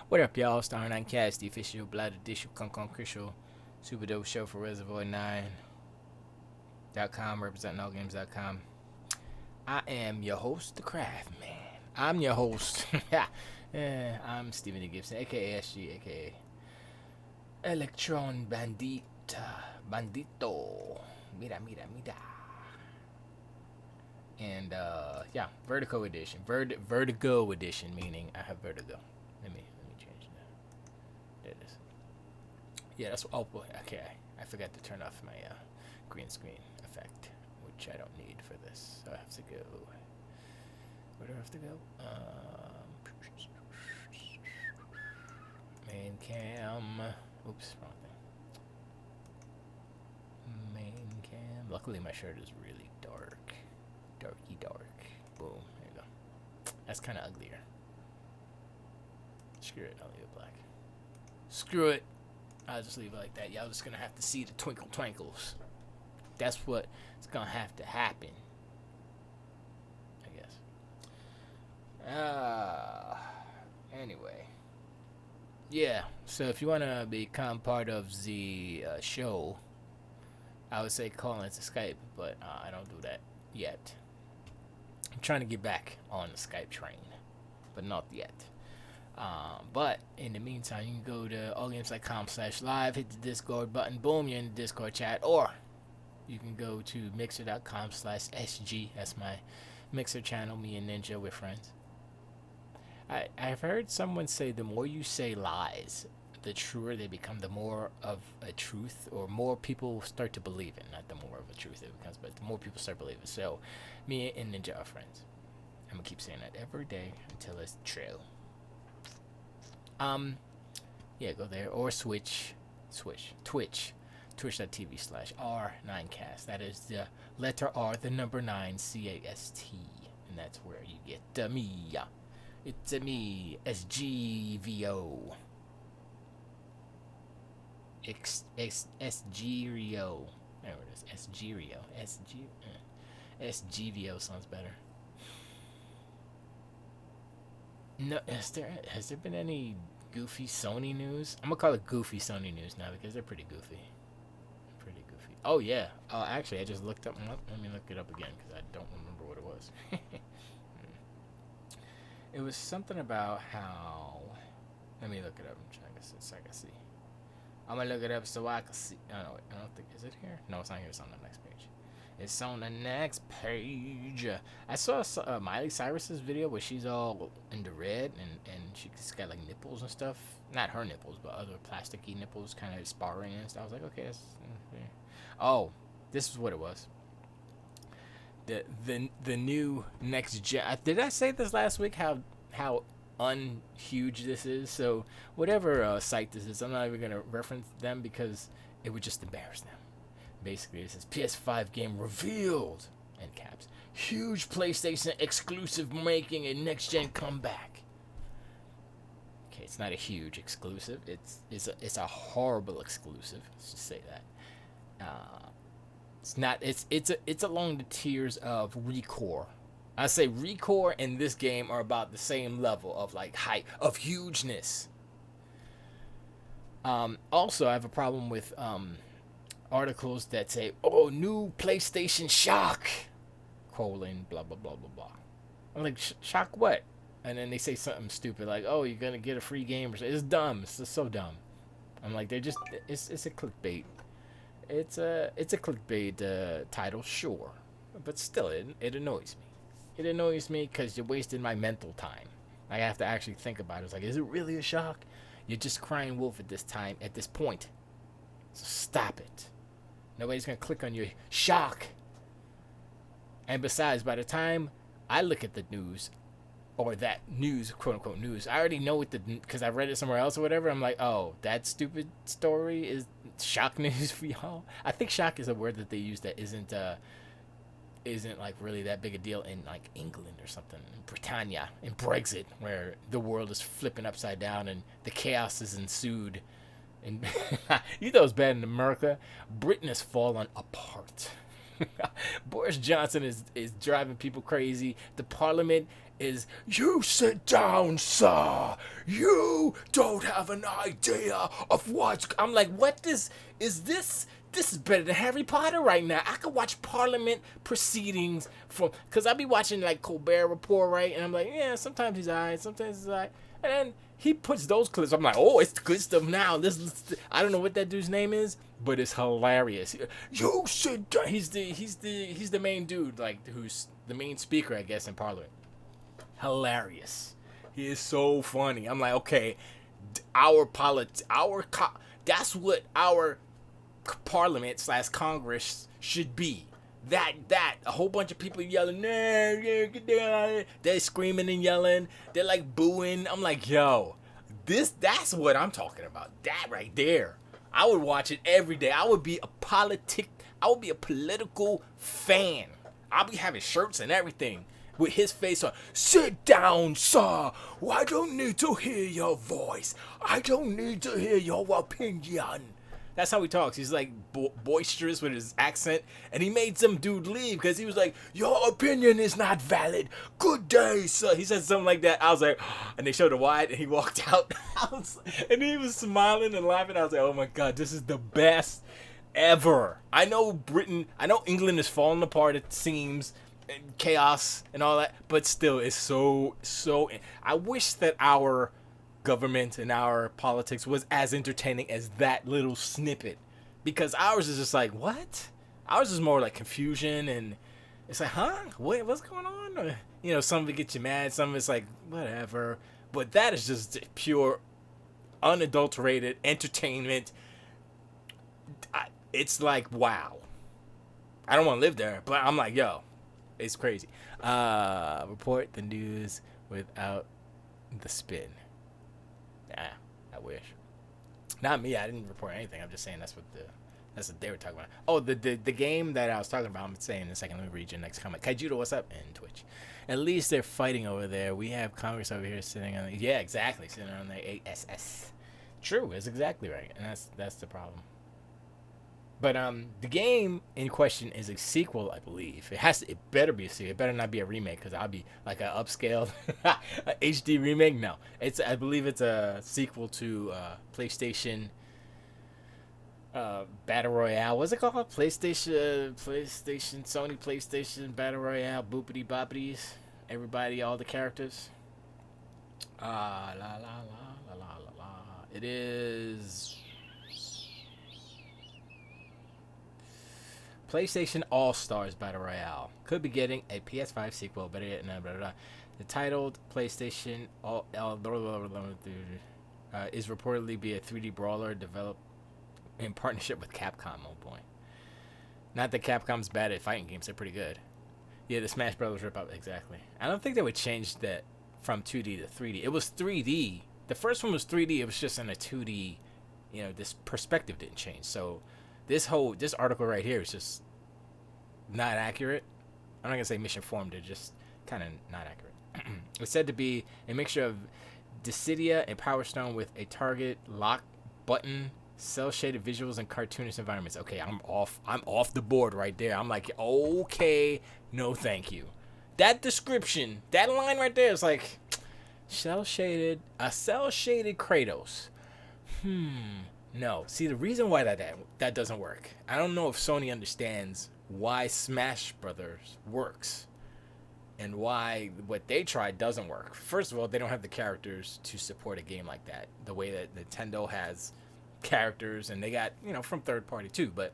What up, y'all? It's the R9cast, the official blood edition concricial super dope show for Reservoir9.com, representing allgames.com. I am your host, the Craft Man. I'm your host. I'm Stephen D. Gibson, aka SG, aka Electron Bandito. Mira. And Vertigo edition. Vertigo edition, meaning I have vertigo. Let me change that. There it is. Yeah, that's oh boy. Okay, I forgot to turn off my green screen effect, which I don't need for this. So I have to go. Where do I have to go? Main cam. Oops, wrong thing. Main cam. Luckily, my shirt is really dark. Dark. Boom. There you go. That's kind of uglier. Screw it. I'll leave it black. Screw it. I'll just leave it like that. Y'all just gonna have to see the twinkles. That's what it's gonna have to happen. I guess. Anyway. Yeah. So if you wanna become part of the show, I would say call into Skype, but I don't do that yet. I'm trying to get back on the Skype train, but not yet. But in the meantime, you can go to allgames.com/live, hit the Discord button, boom, you're in the Discord chat, or you can go to mixer.com/SG. That's my Mixer channel. Me and Ninja, we're friends. I've heard someone say the more you say lies, the truer they become, the more of a truth, or more people start to believe it. Not the more of a truth it becomes, but the more people start believing. So, me and Ninja are friends. I'm gonna keep saying that every day until it's true. Yeah, go there or Twitch, twitch.tv/R9cast. That is the letter R, the number 9, CAST, and that's where you get me. It's me, SGVO. SGRio. There it is. SGRio. SGVO sounds better. No, has there been any goofy Sony news? I'm gonna call it goofy Sony news now because they're pretty goofy. Oh yeah. Actually, I just looked up. Let me look it up again because I don't remember what it was. It was something about how. Let me look it up. I'm trying to so I can see. I'm gonna look it up so I can see. I don't think, is it here? No, it's not here. It's on the next page. It's on the next page. I saw Miley Cyrus's video where she's all into red and she's got like nipples and stuff. Not her nipples, but other plasticky nipples, kind of sparring and stuff. I was like, okay, that's. Yeah. Oh, this is what it was. The new next gen. Did I say this last week? How unhuge this is? So whatever site this is, I'm not even gonna reference them because it would just embarrass them. Basically, it says PS5 game revealed in caps. Huge PlayStation exclusive making a next gen comeback. Okay, it's not a huge exclusive. It's a horrible exclusive. Let's just say that. It's not. It's along the tiers of Recore. I say Recore and this game are about the same level of like hype, of hugeness. Also, I have a problem with articles that say, "Oh, new PlayStation Shock," colon blah blah blah blah blah. I'm like, shock what? And then they say something stupid like, "Oh, you're gonna get a free game," or something. It's dumb. It's just so dumb. I'm like, they're just. It's a clickbait. It's a clickbait title, sure, but still, it annoys me. It annoys me because you're wasting my mental time. I have to actually think about it. It's like, is it really a shock? You're just crying wolf at this point. So stop it. Nobody's gonna click on your shock. And besides, by the time I look at the news, or that news, quote unquote news, I already know what because I read it somewhere else or whatever. I'm like, oh, that stupid story is shock news for y'all. I think shock is a word that they use that isn't like really that big a deal in like England or something, in Britannia, in Brexit, where the world is flipping upside down and the chaos is ensued. And you know it's bad in America. Britain has fallen apart. Boris Johnson is driving people crazy. The parliament is, you sit down, sir. You don't have an idea of what's. I'm like, what is this? This is better than Harry Potter right now. I could watch Parliament proceedings from, because I be watching like Colbert Report, right? And I'm like, yeah, sometimes he's alright, sometimes he's alright. And then he puts those clips. I'm like, oh, it's good stuff now. I don't know what that dude's name is, but it's hilarious. You sit down. He's the main dude, like who's the main speaker, I guess, in Parliament. Hilarious. He is so funny. I'm like, okay, that's what our Parliament / Congress should be. That a whole bunch of people yelling, nah, get down. They're screaming and yelling. They're like booing. I'm like, yo, that's what I'm talking about. That right there. I would watch it every day. I would be a political fan. I'll be having shirts and everything with his face on. Sit down, sir. I don't need to hear your voice. I don't need to hear your opinion. That's how he talks. He's like boisterous with his accent. And he made some dude leave because he was like, your opinion is not valid. Good day, sir. He said something like that. I was like, and they showed a wide and he walked out. And he was smiling and laughing. I was like, oh my God, this is the best ever. I know England is falling apart, it seems. And chaos and all that. But still, it's so. I wish that our government and our politics was as entertaining as that little snippet, because ours is just like, what? Ours is more like confusion, and it's like, huh, what's going on? Or, some of it gets you mad, some of it's like whatever, but that is just pure unadulterated entertainment. It's like, wow. I don't want to live there, but I'm like, yo, it's crazy. Report the news without the spin. I wish. Not me. I didn't report anything. I'm just saying that's what they were talking about. Oh, the game that I was talking about. I'm saying in a second. Let me read your next comment. Kaijudo, what's up? And Twitch. At least they're fighting over there. We have Congress over here sitting on. Yeah, exactly. Sitting on the ASS. True. It's exactly right, and that's the problem. But the game in question is a sequel, I believe. It better be a sequel. It better not be a remake, because I'll be like an upscaled HD remake. No, I believe it's a sequel to PlayStation Battle Royale. What's it called? PlayStation, Sony PlayStation Battle Royale. Boopity boppities. Everybody, all the characters. La la la la la la la. It is PlayStation All-Stars Battle Royale. Could be getting a PS5 sequel, better yet, blah, blah, blah. The titled PlayStation is reportedly be a 3D brawler developed in partnership with Capcom. Oh boy. Not that Capcom's bad at fighting games, they're pretty good. Yeah, the Smash Brothers rip-up, exactly. I don't think they would change that from 2D to 3D. It was 3D. The first one was 3D, it was just in a 2D, this perspective didn't change. So this article right here is just not accurate. I'm not going to say misinformed. They're just kind of not accurate. It's said to be a mixture of Dissidia and Power Stone with a target, lock, button, cel-shaded visuals, and cartoonish environments. Okay, I'm off the board right there. I'm like, okay, no thank you. That description, that line right there is like, cel-shaded Kratos. No. See, the reason why that doesn't work, I don't know if Sony understands why Smash Brothers works and why what they tried doesn't work. First of all, they don't have the characters to support a game like that, the way that Nintendo has characters, and they got, from third party too. But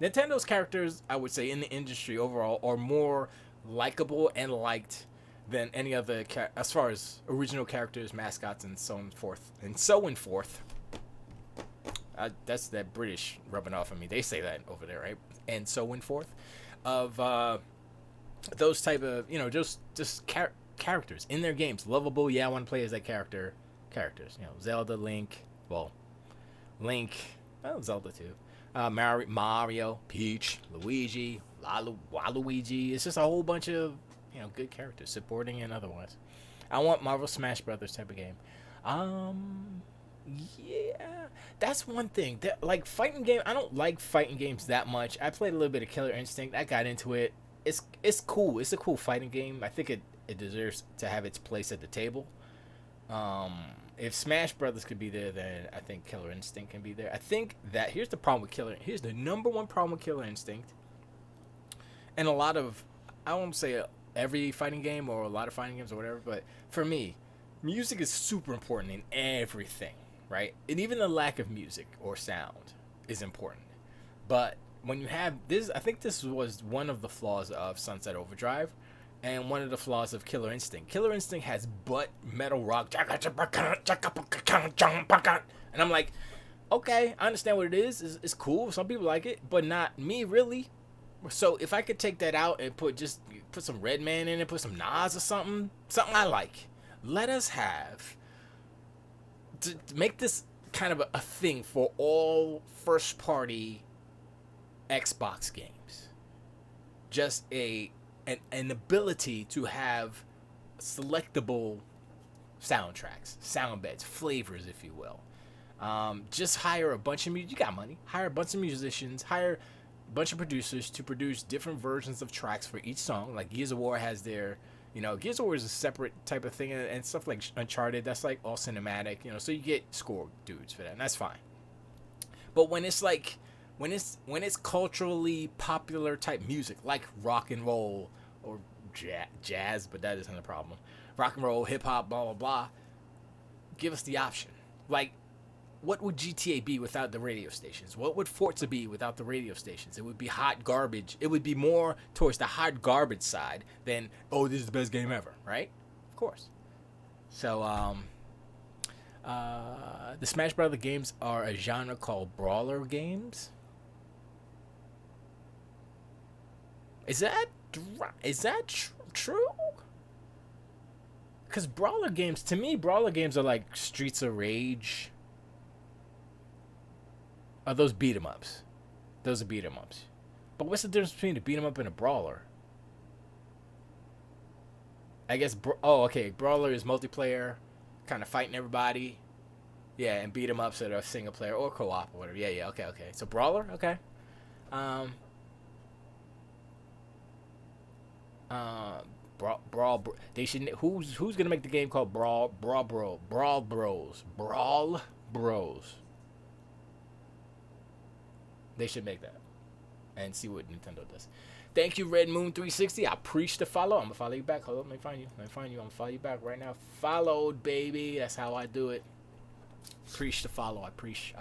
Nintendo's characters, I would say, in the industry overall, are more likable and liked than any other, as far as original characters, mascots, and so on forth. That's that British rubbing off on me. They say that over there, right? And so on forth. Of those type of, just characters in their games. Lovable, yeah, I want to play as that characters. Zelda, Link, Zelda too. Mario, Peach, Luigi, Waluigi. It's just a whole bunch of, good characters, supporting and otherwise. I want Marvel Smash Brothers type of game. Yeah, that's one thing. That like fighting game. I don't like fighting games that much. I played a little bit of Killer Instinct. I got into it. It's cool. It's a cool fighting game. I think it deserves to have its place at the table. Um, if Smash Brothers could be there, then I think Killer Instinct can be there. I think that here's the problem with Killer. Here's the number one problem with Killer Instinct, and a lot of I won't say every fighting game or a lot of fighting games or whatever, but for me, music is super important in everything, right? And even the lack of music or sound is important. But when you have this, I think this was one of the flaws of Sunset Overdrive and one of the flaws of Killer Instinct. Killer Instinct has butt metal rock, and I'm like, okay, I understand what it is. It's cool. Some people like it, but not me, really. So if I could take that out and put some Redman in it, put some Nas or something I like. Let us have to make this kind of a thing for all first party Xbox games. Just an ability to have selectable soundtracks, sound beds, flavors, if you will. Just hire a bunch of you got money. Hire a bunch of musicians. Hire a bunch of producers to produce different versions of tracks for each song. Like Gears of War has their, Gears of War is a separate type of thing, and stuff like Uncharted, that's like all cinematic, so you get score dudes for that, and that's fine. But when it's like, when it's culturally popular type music, like rock and roll or jazz, but that isn't a problem. Rock and roll, hip hop, blah blah blah. Give us the option. Like, what would GTA be without the radio stations? What would Forza be without the radio stations? It would be hot garbage. It would be more towards the hot garbage side than, oh, this is the best game ever, right? Of course. So, the Smash Brothers games are a genre called brawler games. Is that true? Because brawler games, to me, brawler games are like Streets of Rage. Are those beat 'em ups? Those are beat 'em ups. But what's the difference between a beat 'em up and a brawler? I guess. Okay. Brawler is multiplayer, kind of fighting everybody. Yeah, and beat 'em ups that are single player or co-op or whatever. Yeah. Okay. So brawler. Okay. Um. They should. Who's gonna make the game called Brawl Bros? They should make that and see what Nintendo does. Thank you, Red Moon 360. I appreciate the follow. I'm gonna follow you back. Hold up, let me find you. I'm gonna follow you back right now. Followed, baby. That's how I do it. Preach the follow. I preach.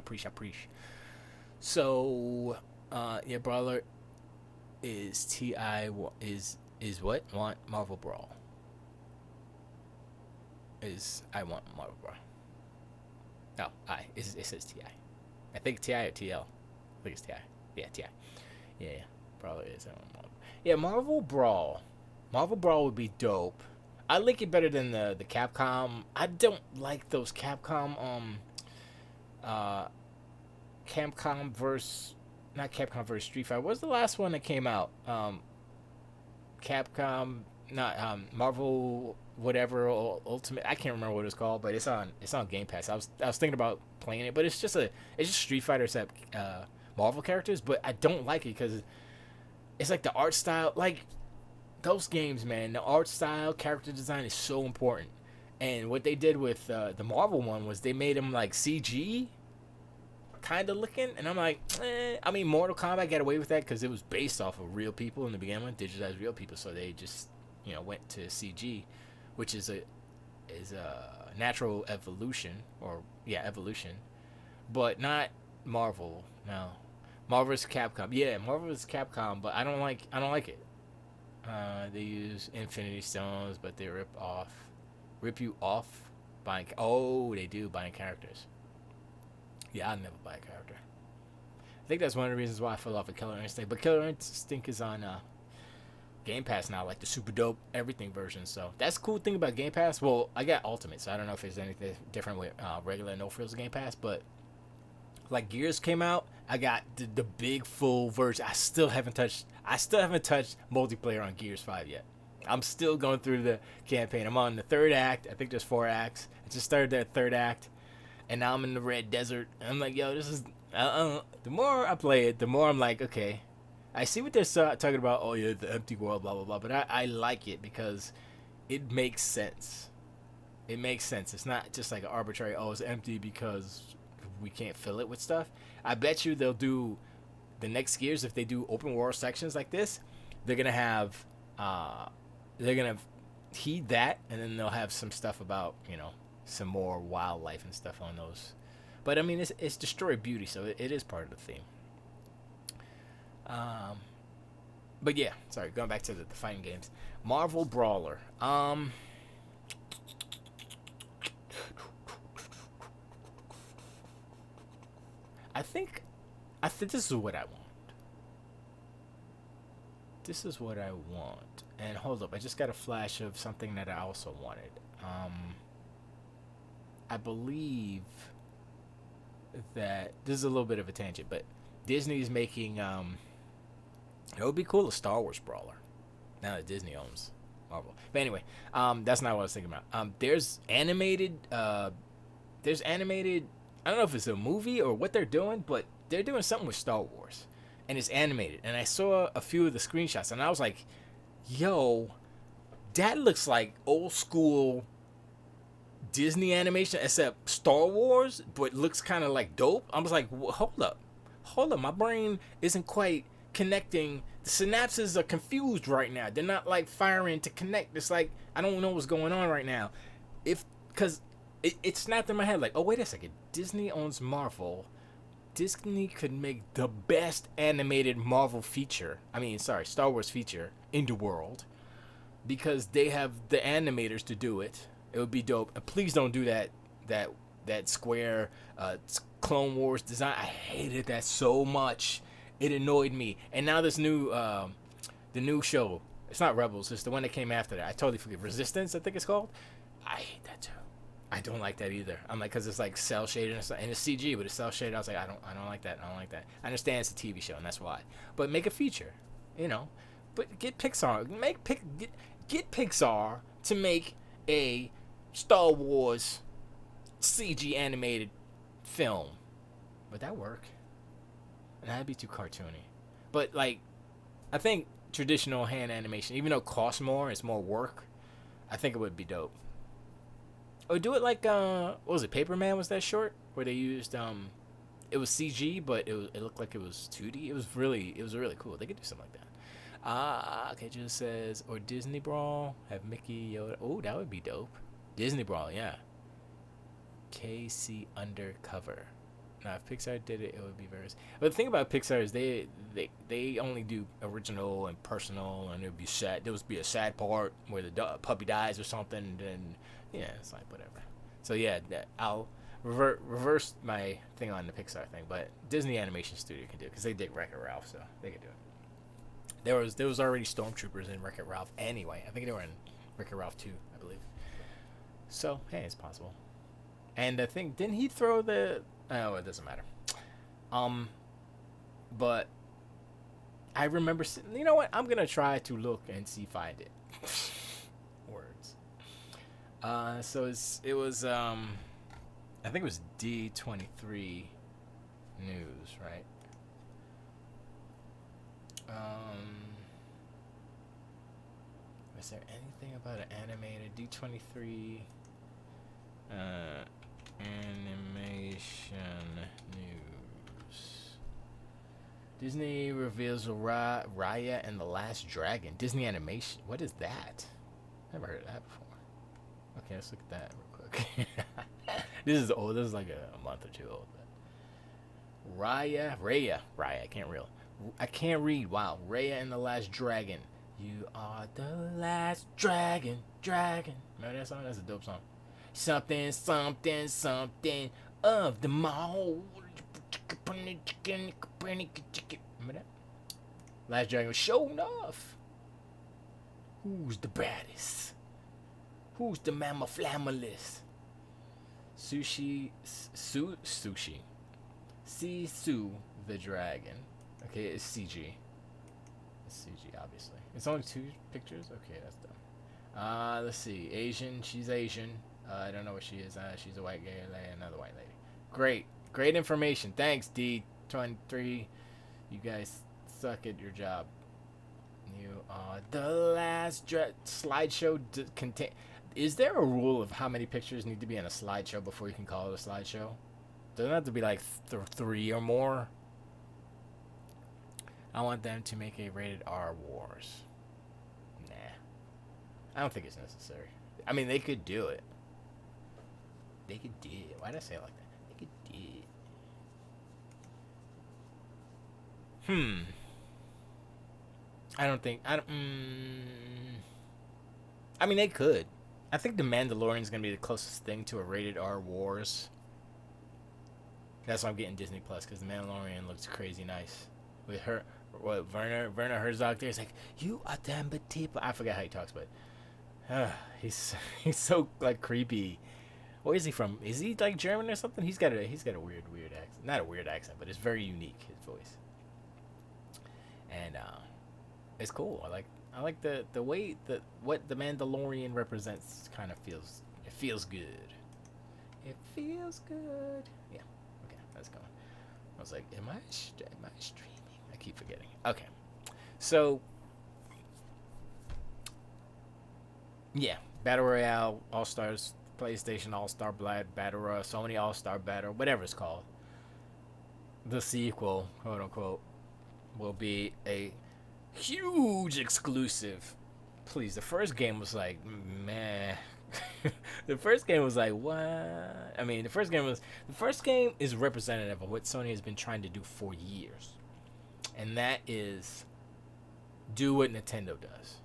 So, yeah, brawler is is what? Want Marvel Brawl. I want Marvel Brawl. No, it says TI. I think TI or TL. I think it's TI. Yeah, TI. Yeah, probably is. I don't know. Yeah, Marvel Brawl. Marvel Brawl would be dope. I like it better than the Capcom. I don't like those Capcom Capcom versus not Capcom versus Street Fighter. What's the last one that came out? Capcom, not Marvel whatever Ultimate. I can't remember what it's called, but it's on Game Pass. I was thinking about playing it, but it's just Street Fighter except Marvel characters. But I don't like it because it's like the art style, like those games, man. The art style, character design is so important. And what they did with the Marvel one was they made them like CG kind of looking, and I'm like, I mean, Mortal Kombat got away with that because it was based off of real people in the beginning, digitized real people, so they just went to CG, which is a natural evolution, evolution, but not Marvel. No, Marvel is Capcom. Yeah, Marvel is Capcom, but I don't like it. They use Infinity Stones, but they rip you off buying. Oh, they do buying characters. Yeah, I'd never buy a character. I think that's one of the reasons why I fell off of Killer Instinct. But Killer Instinct is on Game Pass now, like the super dope everything version. So that's the cool thing about Game Pass. Well, I got Ultimate, so I don't know if there's anything different with regular no frills Game Pass. But like Gears came out, I got the big full version. I still haven't touched multiplayer on Gears 5 yet. I'm still going through the campaign. I'm on the third act. I think there's 4 acts. I just started that third act. and now I'm in the red desert. And I'm like, yo, this is. The more I play it, the more I'm like, okay, I see what they're talking about. Oh yeah, the empty world, blah blah blah. But I like it because it makes sense. It makes sense. It's not just like an arbitrary. Oh, it's empty because we can't fill it with stuff. I bet you they'll do the next Gears if they do open world sections like this. They're gonna have, uh, they're gonna heed that, and then they'll have some stuff about some more wildlife and stuff on those. But I mean, it's destroyed beauty, so it is part of the theme. Um, but yeah, sorry, going back to the fighting games. Marvel Brawler. I think, this is what I want. This is what I want. And hold up, I just got a flash of something that I also wanted. I believe that this is a little bit of a tangent, but Disney is making it would be cool a Star Wars brawler. Now that Disney owns Marvel. But anyway, that's not what I was thinking about. There's animated. I don't know if it's a movie or what they're doing, but they're doing something with Star Wars, and it's animated. And I saw a few of the screenshots, and I was like, "Yo, that looks like old school Disney animation, except Star Wars, but looks kind of like dope." I was like, hold up, my brain isn't quite connecting. The synapses are confused right now. They're not like firing to connect. It's like I don't know what's going on right now. Because it snapped in my head like, oh wait a second, Disney owns Marvel. Disney could make the best animated Marvel feature. I mean, sorry, Star Wars feature in the world because they have the animators to do it. It would be dope. And please don't do that Square Clone Wars design. I hated that so much. It annoyed me. And now this the new show. It's not Rebels. It's the one that came after that. I totally forget. Resistance, I think it's called. I hate that too. I don't like that either. I'm like, cause it's like cell shaded and it's CG, but it's cell shaded. I was like, I don't like that. I don't like that. I understand it's a TV show and that's why. But make a feature, But get Pixar. Get Pixar to make a Star Wars CG animated film. Would that work? And that'd be too cartoony. But like, I think traditional hand animation, even though it costs more, it's more work. I think it would be dope. Or do it like what was it? Paperman was that short where they used it was CG, but it looked like it was 2D. It was really cool. They could do something like that. Okay, just says or Disney Brawl have Mickey Yoda. Oh, that would be dope. Disney Brawl, yeah. KC Undercover. Now, if Pixar did it, it would be very. But the thing about Pixar is they only do original and personal, and it would be sad. There would be a sad part where the puppy dies or something. And then yeah, it's like whatever. So yeah, I'll reverse my thing on the Pixar thing, but Disney Animation Studio can do it because they did Wreck-It Ralph, so they can do it. There was already Stormtroopers in Wreck-It Ralph anyway. I think they were in Wreck-It Ralph 2, I believe. So hey, it's possible. And I think didn't he throw the? Oh, it doesn't matter. But I remember. You know what? I'm gonna try to look and see if I did. Words. So it was. I think it was D23 News, right? Is there anything about an animated D23? Animation news. Disney reveals Raya and the Last Dragon. Disney Animation. What is that? Never heard of that before. Okay, let's look at that real quick. This is old. This is like a month or two old. But Raya. I can't read. Wow. Raya and the Last Dragon. You are the last dragon. Remember that song? That's a dope song. Something of the mall. Remember that? Last Dragon was showing off. Who's the baddest? Who's the mama flammalist? Sushi. Sisu the dragon. Okay, it's CG. It's CG, obviously. It's only 2 pictures? Okay, that's dumb. Let's see. Asian. She's Asian. I don't know what she is. She's a white gay lady, another white lady. Great information. Thanks, D23. You guys suck at your job. You are the last slideshow contain. Is there a rule of how many pictures need to be in a slideshow before you can call it a slideshow? Doesn't have to be like three or more. I want them to make a rated R Wars. Nah, I don't think it's necessary. I mean, they could do it. They could do it. Why did I say it like that? They could do it. I don't think. I don't. I mean, they could. I think the Mandalorian is gonna be the closest thing to a rated R Wars. That's why I'm getting Disney Plus, because the Mandalorian looks crazy nice with her. What Werner Herzog there is like, you are damn people. I forget how he talks, but he's so like creepy. Where is he from? Is he like German or something? He's got a weird accent. Not a weird accent, but it's very unique, his voice. And it's cool. I like the way that what the Mandalorian represents kind of feels. It feels good. It feels good. Yeah. Okay, that's going. I was like, am I streaming? I keep forgetting. Okay, so yeah, Battle Royale, All Stars, PlayStation All Star Battle Royale, Sony All Star Battle, whatever it's called. The sequel, quote unquote, will be a huge exclusive. Please, the first game was like, meh. The first game was like, what? I mean, the first game is representative of what Sony has been trying to do for years, and that is do what Nintendo does.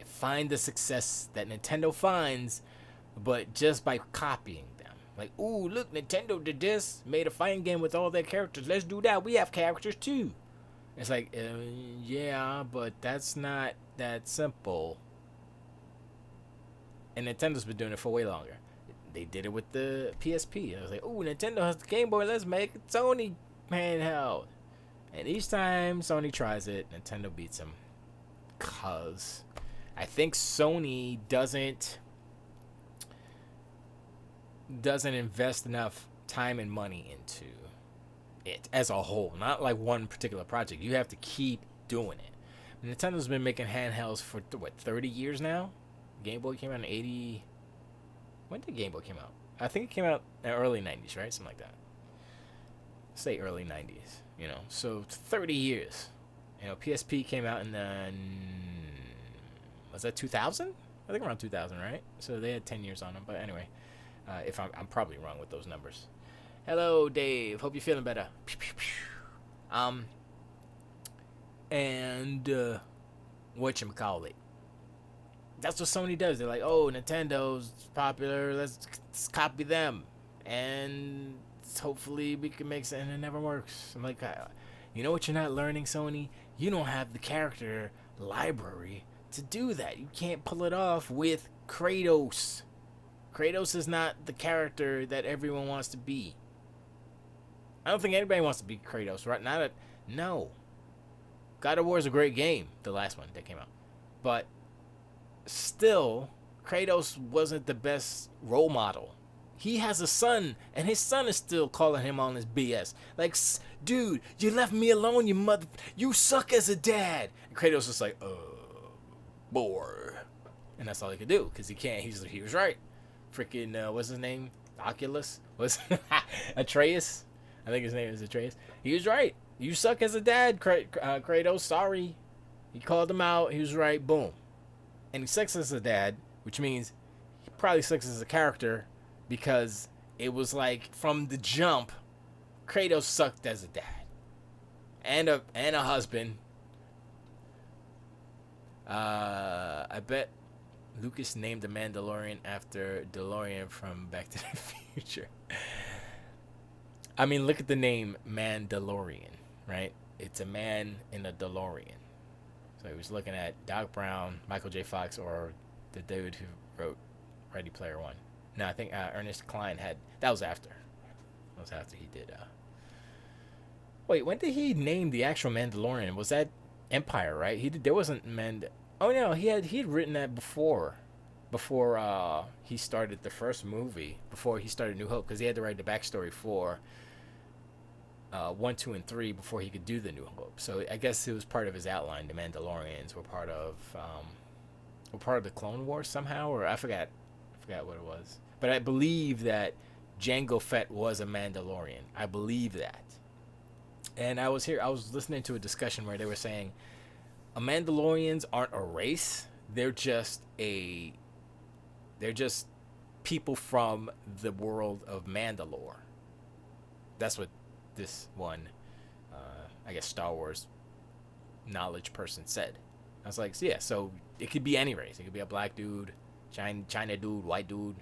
Find the success that Nintendo finds, but just by copying them. Like, ooh, look, Nintendo did this, made a fighting game with all their characters. Let's do that. We have characters too. It's like, yeah, but that's not that simple. And Nintendo's been doing it for way longer. They did it with the PSP. I was like, ooh, Nintendo has the Game Boy. Let's make it Sony handheld. And each time Sony tries it, Nintendo beats them. Cause I think Sony doesn't invest enough time and money into it as a whole. Not like one particular project. You have to keep doing it. Nintendo's been making handhelds for 30 years now. Game Boy came out in 80. When did Game Boy come out? I think it came out in the early 90s, right? Something like that. Say early 90s, you know. So 30 years. You know, PSP came out in the was that 2000? I think around 2000, right? So they had 10 years on them. But anyway, if I'm probably wrong with those numbers. Hello, Dave. Hope you're feeling better. And whatchamacallit. That's what Sony does. They're like, oh, Nintendo's popular. Let's copy them. And hopefully we can make something. And it never works. I'm like, you know what you're not learning, Sony? You don't have the character library to do that. You can't pull it off with Kratos. Kratos is not the character that everyone wants to be. I don't think anybody wants to be Kratos, right? No. God of War is a great game, the last one that came out. But still, Kratos wasn't the best role model. He has a son, and his son is still calling him on his BS. Like, dude, you left me alone, you suck as a dad. And Kratos is like, boy. And that's all he could do, because he was right. Freaking, what's his name? Oculus? What's Atreus? I think his name is Atreus. He was right. You suck as a dad, Kratos. Sorry. He called him out. He was right. Boom. And he sucks as a dad, which means he probably sucks as a character, because it was like from the jump, Kratos sucked as a dad and a husband. I bet Lucas named the Mandalorian after DeLorean from Back to the Future. I mean, look at the name Mandalorian, right? It's a man in a DeLorean. So he was looking at Doc Brown, Michael J. Fox, or the dude who wrote Ready Player One. No, I think Ernest Cline had. That was after. That was after he did. Wait, when did he name the actual Mandalorian? Was that Empire, right? There wasn't Oh no, he had written that before. before he started the first movie, before he started New Hope, because he had to write the backstory for 1, 2, and 3 before he could do the New Hope. So I guess it was part of his outline. The Mandalorians were part of the Clone Wars somehow, or I forgot what it was. But I believe that Jango Fett was a Mandalorian. I believe that. And I was listening to a discussion where they were saying, Mandalorians aren't a race. They're just people from the world of Mandalore. That's what this one, I guess, Star Wars knowledge person said. I was like, yeah, so it could be any race. It could be a black dude, China dude, white dude,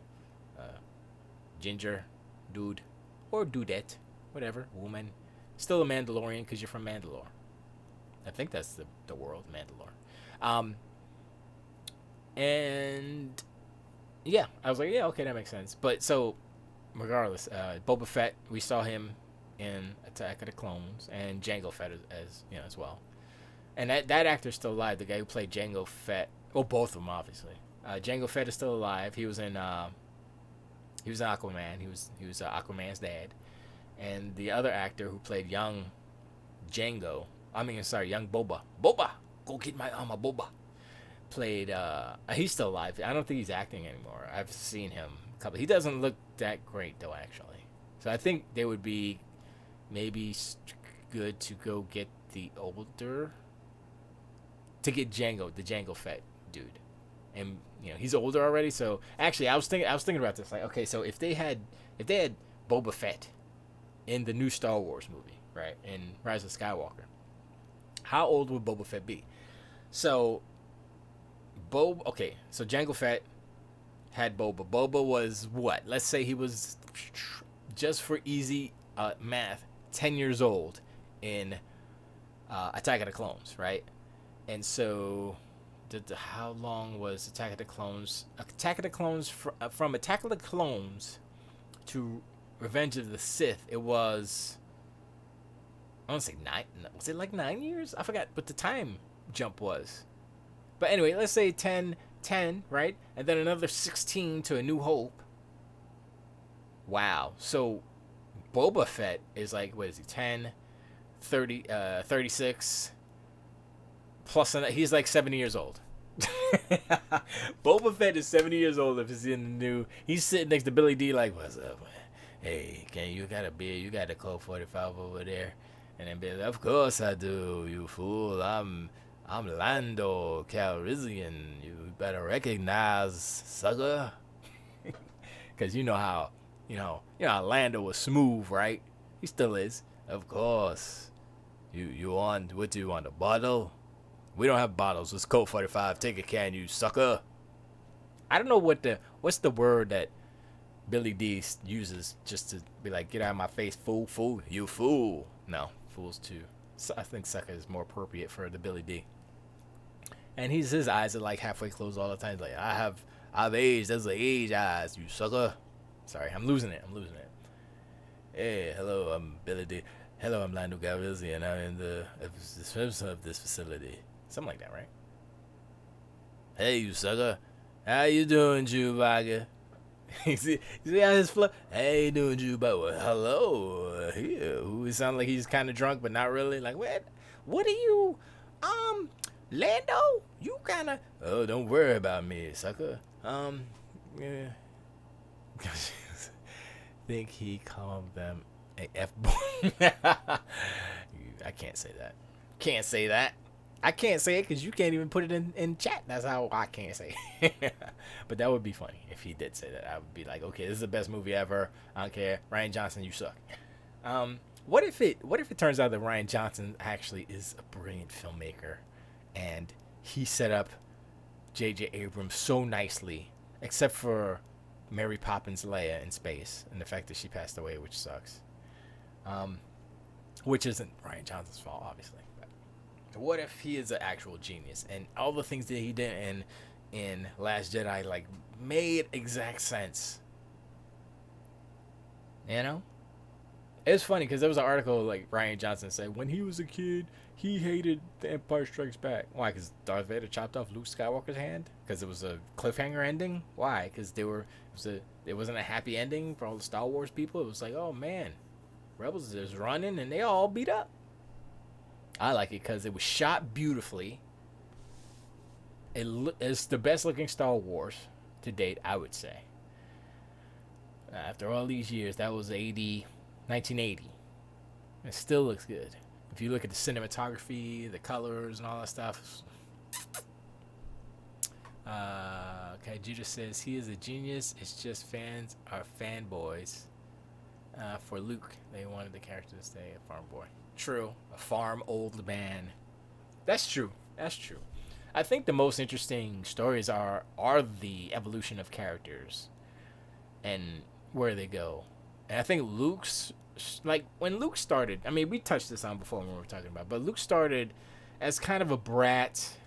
ginger dude, or dudette, whatever, woman. Still a Mandalorian because you're from Mandalore. I think that's the world, Mandalore. And yeah, I was like, yeah, okay, that makes sense. But so, regardless, Boba Fett, we saw him in Attack of the Clones, and Jango Fett as well. And that actor's still alive. The guy who played Jango Fett, well, both of them obviously. Jango Fett is still alive. He was in Aquaman. He was Aquaman's dad. And the other actor who played young Boba. Boba, go get my armor, Boba. Played. He's still alive. I don't think he's acting anymore. I've seen him a couple. He doesn't look that great though, actually. So I think they would be maybe good to go get the older. To get the Jango Fett dude, and he's older already. So actually, I was thinking about this. Like, okay, so if they had Boba Fett in the new Star Wars movie, right, in Rise of Skywalker, how old would Boba Fett be? So so Jango Fett had Boba. Boba was what? Let's say he was, just for easy math, 10 years old in Attack of the Clones, right? And so, how long was Attack of the Clones? Attack of the Clones, from Attack of the Clones to Revenge of the Sith, it was, I want to say 9, was it like 9 years? I forgot what the time jump was. But anyway, let's say 10, right? And then another 16 to A New Hope. Wow. So, Boba Fett is like, what is he, 10, 30, 36... plus he's like 70 years old. Boba Fett is 70 years old if he's in the new. He's sitting next to Billy D like, what's up, man? Hey, you got a beer? You got a Colt 45 over there? And then Billy, of course I do, you fool. I'm Lando Calrissian. You better recognize, sucker. Because you know how Lando was smooth, right? He still is. Of course. You want, what do you want, a bottle? We don't have bottles. It's Colt 45. Take a can, you sucker. I don't know what's the word that Billy D uses just to be like, get out of my face, fool, you fool. No, fool's too. So I think sucker is more appropriate for the Billy D. And his eyes are like halfway closed all the time. He's like, I've aged. Those are age eyes, you sucker. Sorry, I'm losing it. Hey, hello, I'm Billy D. Hello, I'm Lando Calrissian, and I'm in the service of this facility. Something like that, right? Hey, you sucker. How you doing, Chewbacca? you see how his flow? Hey, you doing, Chewbacca? Well, hello. Here. He sounds like he's kind of drunk, but not really. Like, what are you, Lando? You kind of... Oh, don't worry about me, sucker. Yeah. Think he called them a F-boy. I can't say that. I can't say it because you can't even put it in chat. That's how I can't say it. But that would be funny if he did say that. I would be like, okay, this is the best movie ever. I don't care. Rian Johnson, you suck. What if it turns out that Rian Johnson actually is a brilliant filmmaker, and he set up J.J. Abrams so nicely, except for Mary Poppins Leia in space and the fact that she passed away, which sucks. Which isn't Rian Johnson's fault, obviously. What if he is an actual genius and all the things that he did in Last Jedi like made exact sense? It's funny because there was an article like Ryan Johnson said when he was a kid he hated The Empire Strikes Back. Why? Because Darth Vader chopped off Luke Skywalker's hand. Because it was a cliffhanger ending. Why? Because it wasn't a happy ending for all the Star Wars people. It was like, oh man, Rebels is running and they all beat up. I like it because it was shot beautifully. It's the best looking Star Wars to date, I would say. After all these years, that was 1980. It still looks good. If you look at the cinematography, the colors, and all that stuff. Okay, Judas says he is a genius. It's just fans are fanboys. For Luke, they wanted the character to stay a farm boy. True, a farm old man. That's true. That's true. I think the most interesting stories are the evolution of characters and where they go. And I think Luke's, like, when Luke started, I mean, we touched this on before when we were talking about, but Luke started as kind of a brat,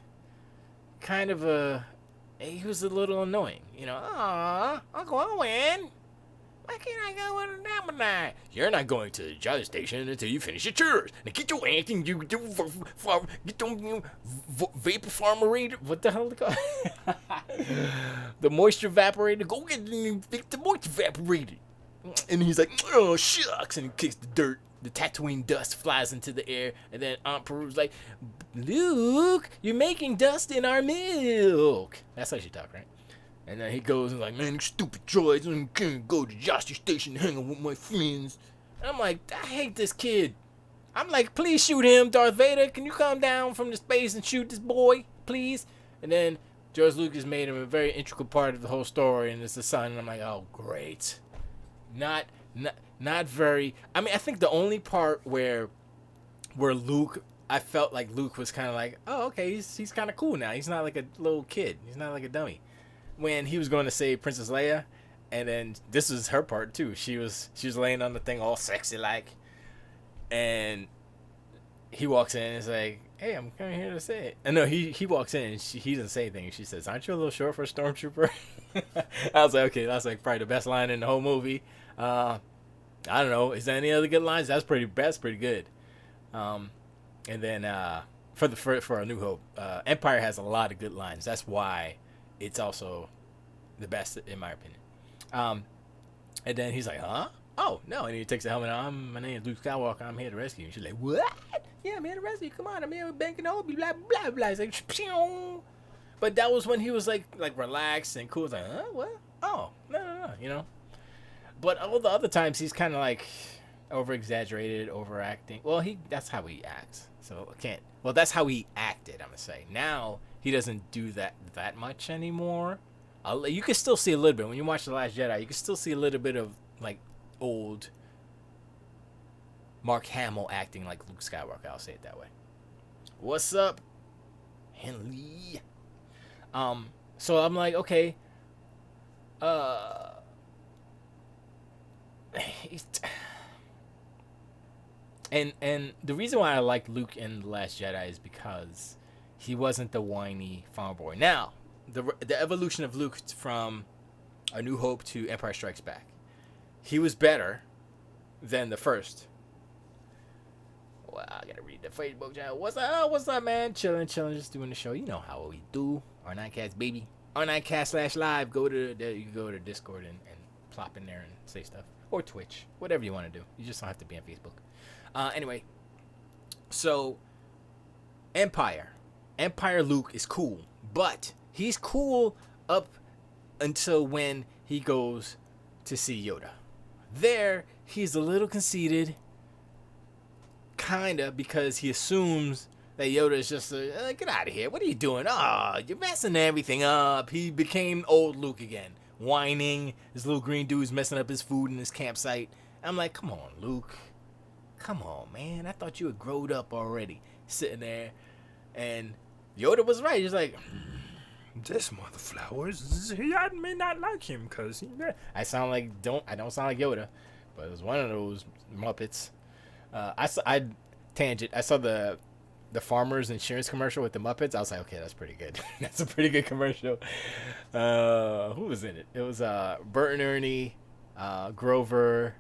he was a little annoying, you know. Aw, Uncle Owen, why can't I go with an appetite? You're not going to the jolly station until you finish your chores. Now get your ass and you get them vapor farmerator. What the hell is it called? The moisture evaporator. Go get the moisture evaporator. And he's like, oh shucks, and he kicks the dirt. The Tatooine dust flies into the air, and then Aunt Peru's like, Luke, you're making dust in our milk. That's how she talk, right? And then he goes and like, man, you stupid droids, I can't go to Joshy Station hang out with my friends. And I'm like, I hate this kid. I'm like, please shoot him, Darth Vader. Can you come down from the space and shoot this boy, please? And then George Lucas made him a very integral part of the whole story, and it's the son. And I'm like, oh, great. Not very. I mean, I think the only part where Luke, I felt like Luke was kind of like, oh, okay, he's kind of cool now. He's not like a little kid. He's not like a dummy. When he was going to save Princess Leia, and then this was her part too. She was laying on the thing all sexy like, and he walks in and is like, hey, I'm coming here to say it. And no, he walks in and he doesn't say anything. She says, aren't you a little short for a stormtrooper? I was like, okay, that's like probably the best line in the whole movie. I don't know. Is there any other good lines? That's pretty good. And then for A New Hope, Empire has a lot of good lines. That's why it's also the best in my opinion. And then he's like, huh? Oh, no. And he takes the helmet off. My name is Luke Skywalker. I'm here to rescue you. She's like, what? Yeah, I'm here to rescue you. Come on. I'm here with Ben Kenobi. Blah, blah, blah. He's like, Pshing. But that was when he was like relaxed and cool. It's like, huh? What? Oh, no, you know? But all the other times, he's kind of like over-exaggerated, overacting. Well, that's how he acts. So I can't. Well, that's how he acted, I'm going to say. Now, he doesn't do that much anymore. You can still see a little bit. When you watch The Last Jedi, you can still see a little bit of, like, old Mark Hamill acting like Luke Skywalker. I'll say it that way. What's up, Henley? So I'm like, okay. And the reason why I liked Luke in The Last Jedi is because he wasn't the whiny farm boy. Now, the evolution of Luke from A New Hope to Empire Strikes Back, he was better than the first. Well, I gotta read the Facebook channel. What's up, man? Chilling, just doing the show. You know how we do. R9cast, baby. R9cast/live. You can go to Discord and plop in there and say stuff. Or Twitch. Whatever you want to do. You just don't have to be on Facebook. Anyway. So, Empire Luke is cool. But he's cool up until when he goes to see Yoda. There, he's a little conceited. Kinda, because he assumes that Yoda is just get out of here. What are you doing? Oh, you're messing everything up. He became old Luke again. Whining. This little green dude's messing up his food in his campsite. I'm like, come on, Luke. Come on, man. I thought you had growed up already. Sitting there. And Yoda was right. He's like, this mother flowers, I may not like him because I don't sound like Yoda. But it was one of those Muppets. I saw the Farmers Insurance commercial with the Muppets. I was like, okay, that's pretty good. That's a pretty good commercial. Who was in it? It was Bert and Ernie, Grover,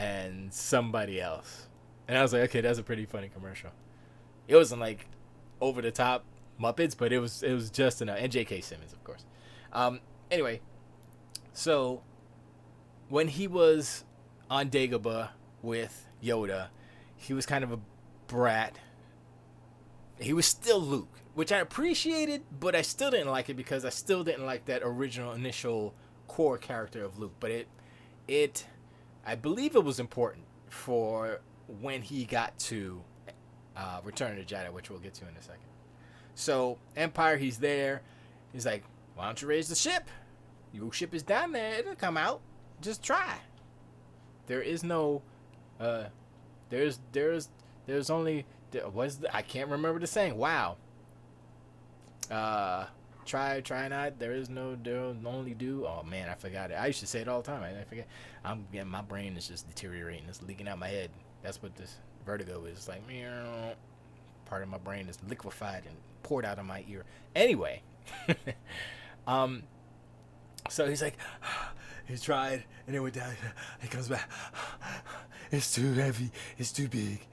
and somebody else. And I was like, okay, that's a pretty funny commercial. It wasn't like over the top Muppets, but it was just enough. And J.K. Simmons, of course. Anyway, so when he was on Dagobah with Yoda, he was kind of a brat. He was still Luke, which I appreciated, but I still didn't like it because I still didn't like that original initial core character of Luke. But I believe it was important for when he got to Return of the Jedi, which we'll get to in a second. So Empire, he's there. He's like, why don't you raise the ship? Your ship is down there. It'll come out. Just try. There is no, there's only, I can't remember the saying. Wow. Try not. There only do. Oh man, I forgot it. I used to say it all the time. I forget. My brain is just deteriorating. It's leaking out my head. That's what this vertigo is. It's like, meow. Part of my brain is liquefied and poured out of my ear. Anyway, so he's like, he tried and it went down. He comes back. It's too heavy. It's too big.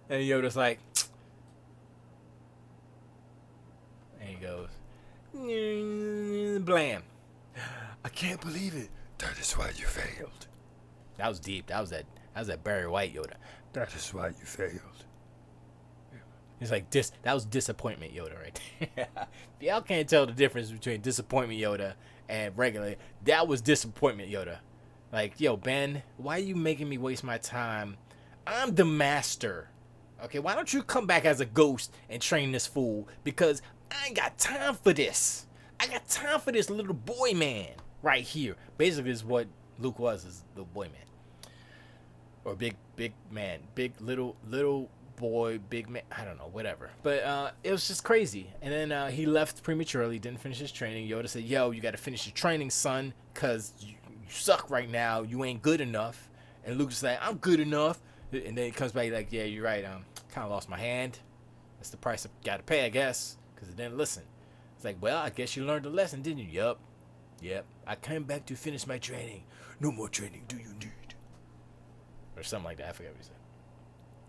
And Yoda's like, and he goes, blam. I can't believe it. That is why you failed. That was deep. That was that Barry White Yoda. That is why you failed. He's like, that was disappointment Yoda right there. If y'all can't tell the difference between disappointment Yoda and regular, that was disappointment Yoda. Like, yo, Ben, why are you making me waste my time? I'm the master. Okay, why don't you come back as a ghost and train this fool? Because I ain't got time for this. I got time for this little boy man right here. Basically, is what Luke was, is the boy man. Or big man. Big little boy, big man. I don't know, whatever. But it was just crazy. And then he left prematurely, didn't finish his training. Yoda said, yo, you got to finish your training, son, because you suck right now. You ain't good enough. And Luke's like, I'm good enough. And then he comes back like, yeah, you're right. Kind of lost my hand. That's the price I got to pay, I guess, because it didn't listen. It's like, well, I guess you learned the lesson, didn't you? Yep. I came back to finish my training. No more training do you need? Or something like that. I forget what he said.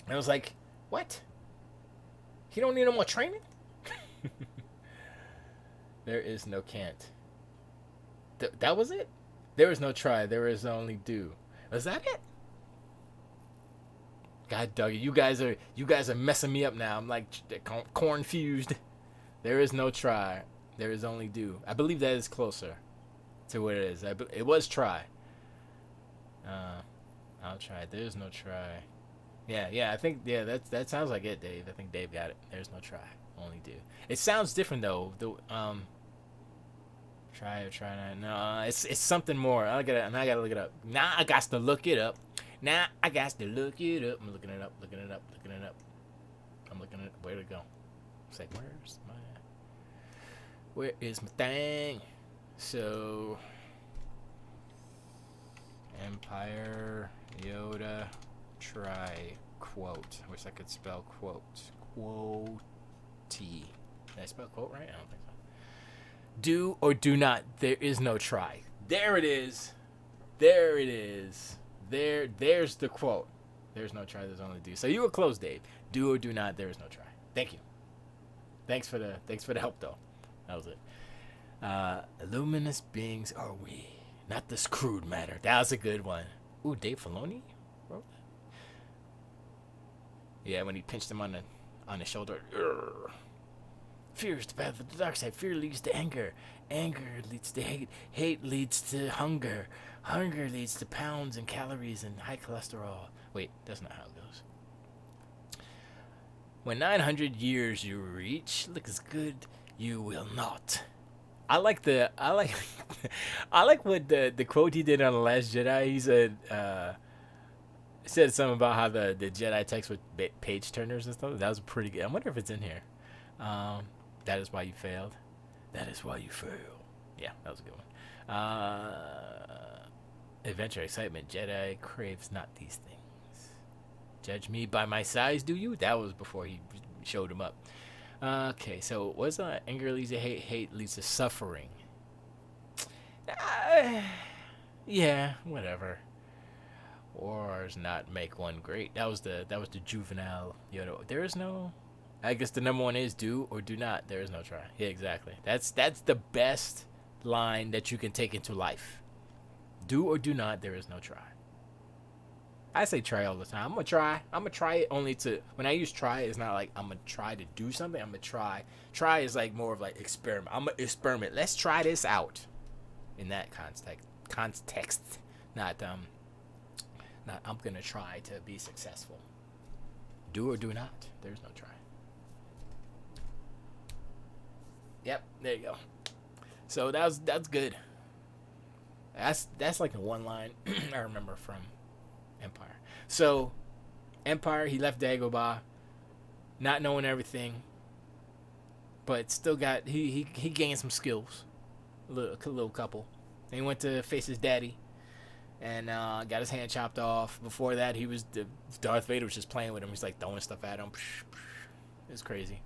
And I was like, what? He don't need no more training? There is no can't. That was it? There is no try. There is only do. Was that it? God dog, you guys are messing me up now. I'm like corn fused. There is no try. There is only do. I believe that is closer to what it is. It was try. I'll try. There's no try. Yeah. I think that sounds like it, Dave. I think Dave got it. There's no try. Only do. It sounds different though. Try or try not. No, it's something more. I gotta look it up. Now I got to look it up. I'm looking it up. I'm looking at where to go. It's like, where is my thing? So, Empire Yoda try quote. I wish I could spell quote. Quote. Did I spell quote right? I don't think so. Do or do not. There is no try. There it is. There's the quote. There's no try, there's only do. So you were close, Dave. Do or do not, there is no try. Thank you. Thanks for the help though. That was it. Luminous beings are we, not this crude matter. That was a good one. Ooh, Dave Filoni wrote that? Yeah, when he pinched him on the shoulder. Urgh. Fear is the path of the dark side. Fear leads to anger. Anger leads to hate. Hate leads to hunger. Hunger leads to pounds and calories and high cholesterol. Wait, that's not how it goes. When 900 years you reach, look as good you will not. I like what the quote he did on The Last Jedi. He said something about how the Jedi text with page turners and stuff. That was pretty good. I wonder if it's in here. That is why you failed. That is why you failed. Yeah, that was a good one. Adventure, excitement. Jedi craves not these things. Judge me by my size, do you? That was before he showed him up. Okay, so what's anger leads to hate? Hate leads to suffering. Yeah, whatever. War does not make one great. That was the juvenile Yoda. There is no. I guess the number one is do or do not. There is no try. Yeah, exactly. That's the best line that you can take into life. Do or do not. There is no try. I say try all the time. I'm gonna try. I'm gonna try it only to. When I use try, it's not like I'm gonna try to do something. I'm gonna try. Try is like more of like experiment. I'm gonna experiment. Let's try this out. In that context, not I'm gonna try to be successful. Do or do not. There's no try. Yep, there you go. So that's good. That's like a one line I remember from Empire. So Empire, he left Dagobah, not knowing everything, but still got he gained some skills, a little couple. And he went to face his daddy, and got his hand chopped off. Before that, Darth Vader was just playing with him. He's like throwing stuff at him. It was crazy,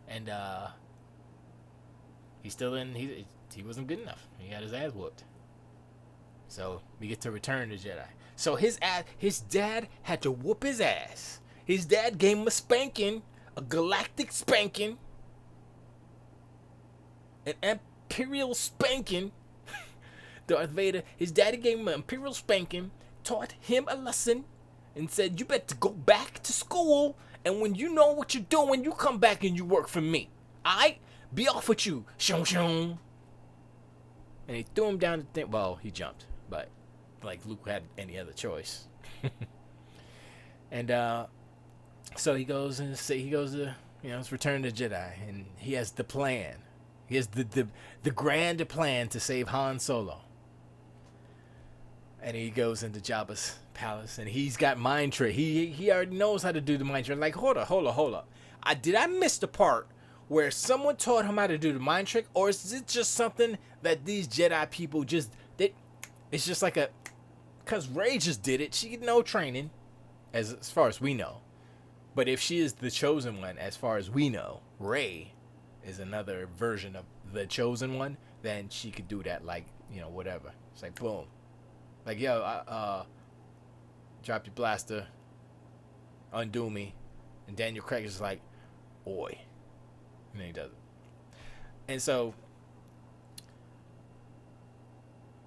and he wasn't good enough. He got his ass whooped. So we get to Return of the Jedi. So his dad had to whoop his ass. His dad gave him a spanking, a galactic spanking, an imperial spanking. Darth Vader, his daddy gave him an imperial spanking, taught him a lesson, and said, "You better go back to school, and when you know what you're doing, you come back and you work for me. Alright? Be off with you." Shoo shoo. And he threw him down the thing. Well, he jumped, but like Luke had any other choice. And so he goes to it's Return of the Jedi, and he has the plan. He has the grand plan to save Han Solo. And he goes into Jabba's palace, and he's got mind trick. He already knows how to do the mind trick. Like, hold up. Did I miss the part where someone taught him how to do the mind trick, or is it just something that these Jedi people just did? It's just like because Rey just did it. She had no training, as far as we know. But if she is the chosen one, as far as we know, Rey is another version of the chosen one, then she could do that, like, whatever. It's like, boom. Like, yo, drop your blaster, undo me. And Daniel Craig is like, oi. And then he does it. And so,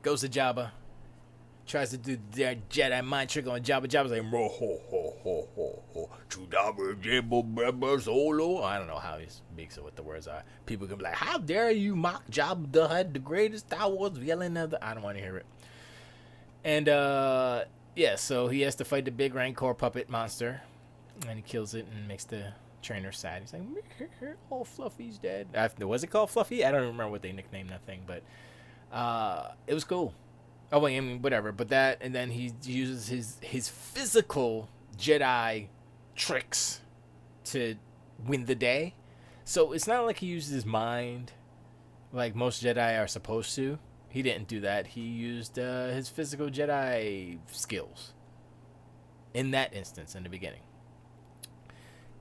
goes to Jabba, tries to do their Jedi mind trick on Jabba. Jabba's like, ho, ho, ho, ho, ho. Solo. I don't know how he speaks or what the words are. People can be like, how dare you mock Jabba the Hutt, the greatest Star Wars villain of the... I don't want to hear it. And, so he has to fight the big Rancor puppet monster. And he kills it and makes the trainer sad. He's like, oh, Fluffy's dead. Was it called Fluffy? I don't remember what they nicknamed that thing, but it was cool. Oh, wait, I mean, whatever. But that, and then he uses his physical Jedi tricks to win the day. So it's not like he uses his mind like most Jedi are supposed to. He didn't do that. He used his physical Jedi skills in that instance in the beginning.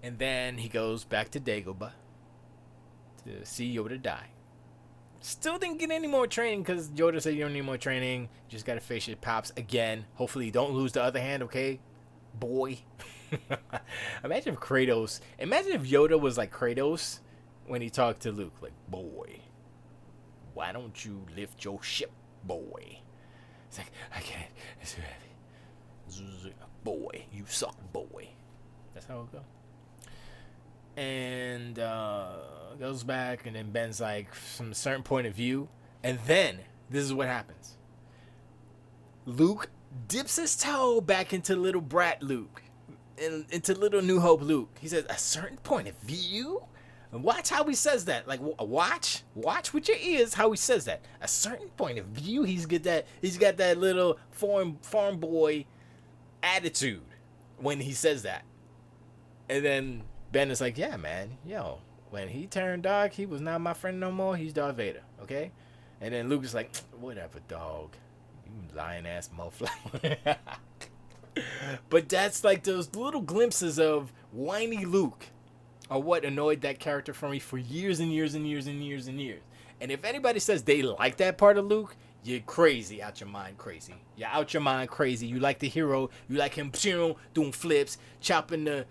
And then he goes back to Dagobah to see Yoda die. Still didn't get any more training because Yoda said you don't need more training. You just got to face your pops again. Hopefully you don't lose the other hand, okay? Boy. Imagine if Yoda was like Kratos when he talked to Luke. Like, boy, why don't you lift your ship, boy? It's like, I can't. It's too heavy. Boy, you suck, boy. That's how it goes. And goes back, and then Ben's like, from a certain point of view. And then, this is what happens. Luke dips his toe back into little brat Luke. Into little New Hope Luke. He says, a certain point of view? And watch how he says that. Like, watch with your ears how he says that. A certain point of view. He's got that little farm boy attitude when he says that. And then Ben is like, yeah, man, yo, when he turned dark, he was not my friend no more. He's Darth Vader, okay? And then Luke is like, whatever, dog. You lying ass motherfucker. But that's like those little glimpses of whiny Luke are what annoyed that character for me for years and years and years and years and years. And if anybody says they like that part of Luke, You're crazy, out your mind crazy. You're out your mind crazy. You like the hero. You like him doing flips, chopping the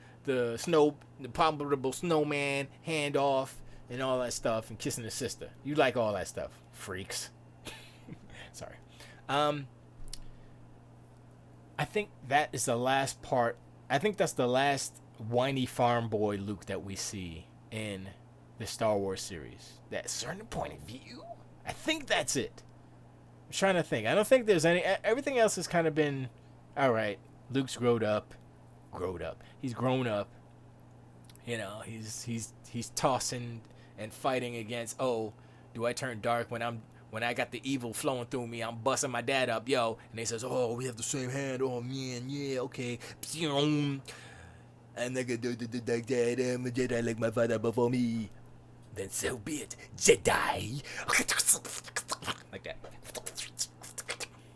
abominable snowman hand off, and all that stuff, and kissing his sister. You like all that stuff, freaks. Sorry. I think that is the last part. I think that's the last whiny farm boy Luke that we see in the Star Wars series. That certain point of view. I think that's it. I'm trying to think. I don't think there's any. Everything else has kind of been, all right. Luke's grown up. He's grown up. You know, he's tossing and fighting against. Oh, do I turn dark when I got the evil flowing through me? I'm busting my dad up, yo. And they says, oh, we have the same hand. Oh man, yeah, okay. I'm not gonna do the dark side. I'm a Jedi like my father before me. Then so be it, Jedi. Like that.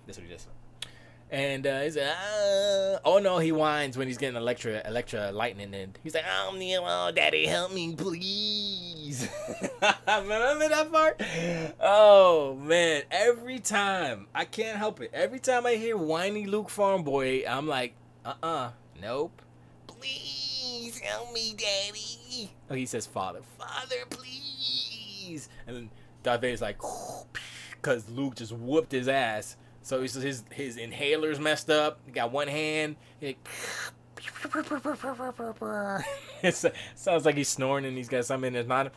That's what he does. And he's like, oh no, he whines when he's getting Electra lightning, and he's like, oh, Daddy, help me, please. Remember that part? Oh man, every time, I can't help it. Every time I hear whiny Luke Farm Boy, I'm like, nope. Please help me, Daddy. Oh, he says, Father, please. And then Darth Vader's like, because Luke just whooped his ass. So his inhaler's messed up. He got one hand. It sounds like he's snoring and he's got something in his mouth.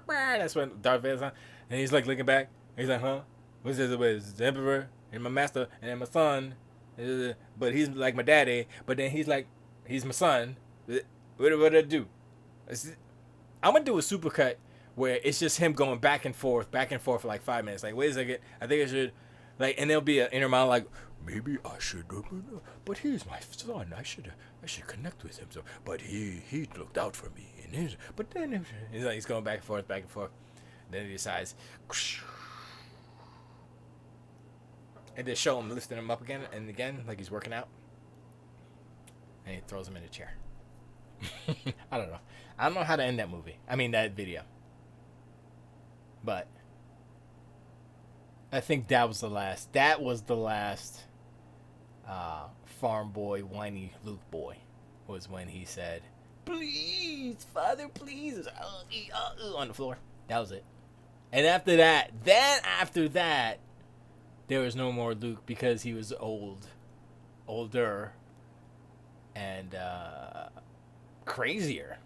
That's when Darth Vader's on. And he's like looking back. He's like, huh? What's this? It's the Emperor and my master and then my son. But he's like my daddy. But then he's like, he's my son. What do I do? I'm going to do a supercut where it's just him going back and forth for like 5 minutes. Like, wait a second. I think I should... Like, and there'll be an inner monologue like, maybe I should, but he's my son. I should connect with him. So, but he looked out for me, but then he's going back and forth. Then he decides, and they show him lifting him up again and again, like he's working out, and he throws him in a chair. I don't know how to end that movie. I mean that video, but. I think that was the last. That was the last farm boy, whiny Luke boy, was when he said, "Please, Father, please," on the floor. That was it. And after that, there was no more Luke because he was older, and crazier,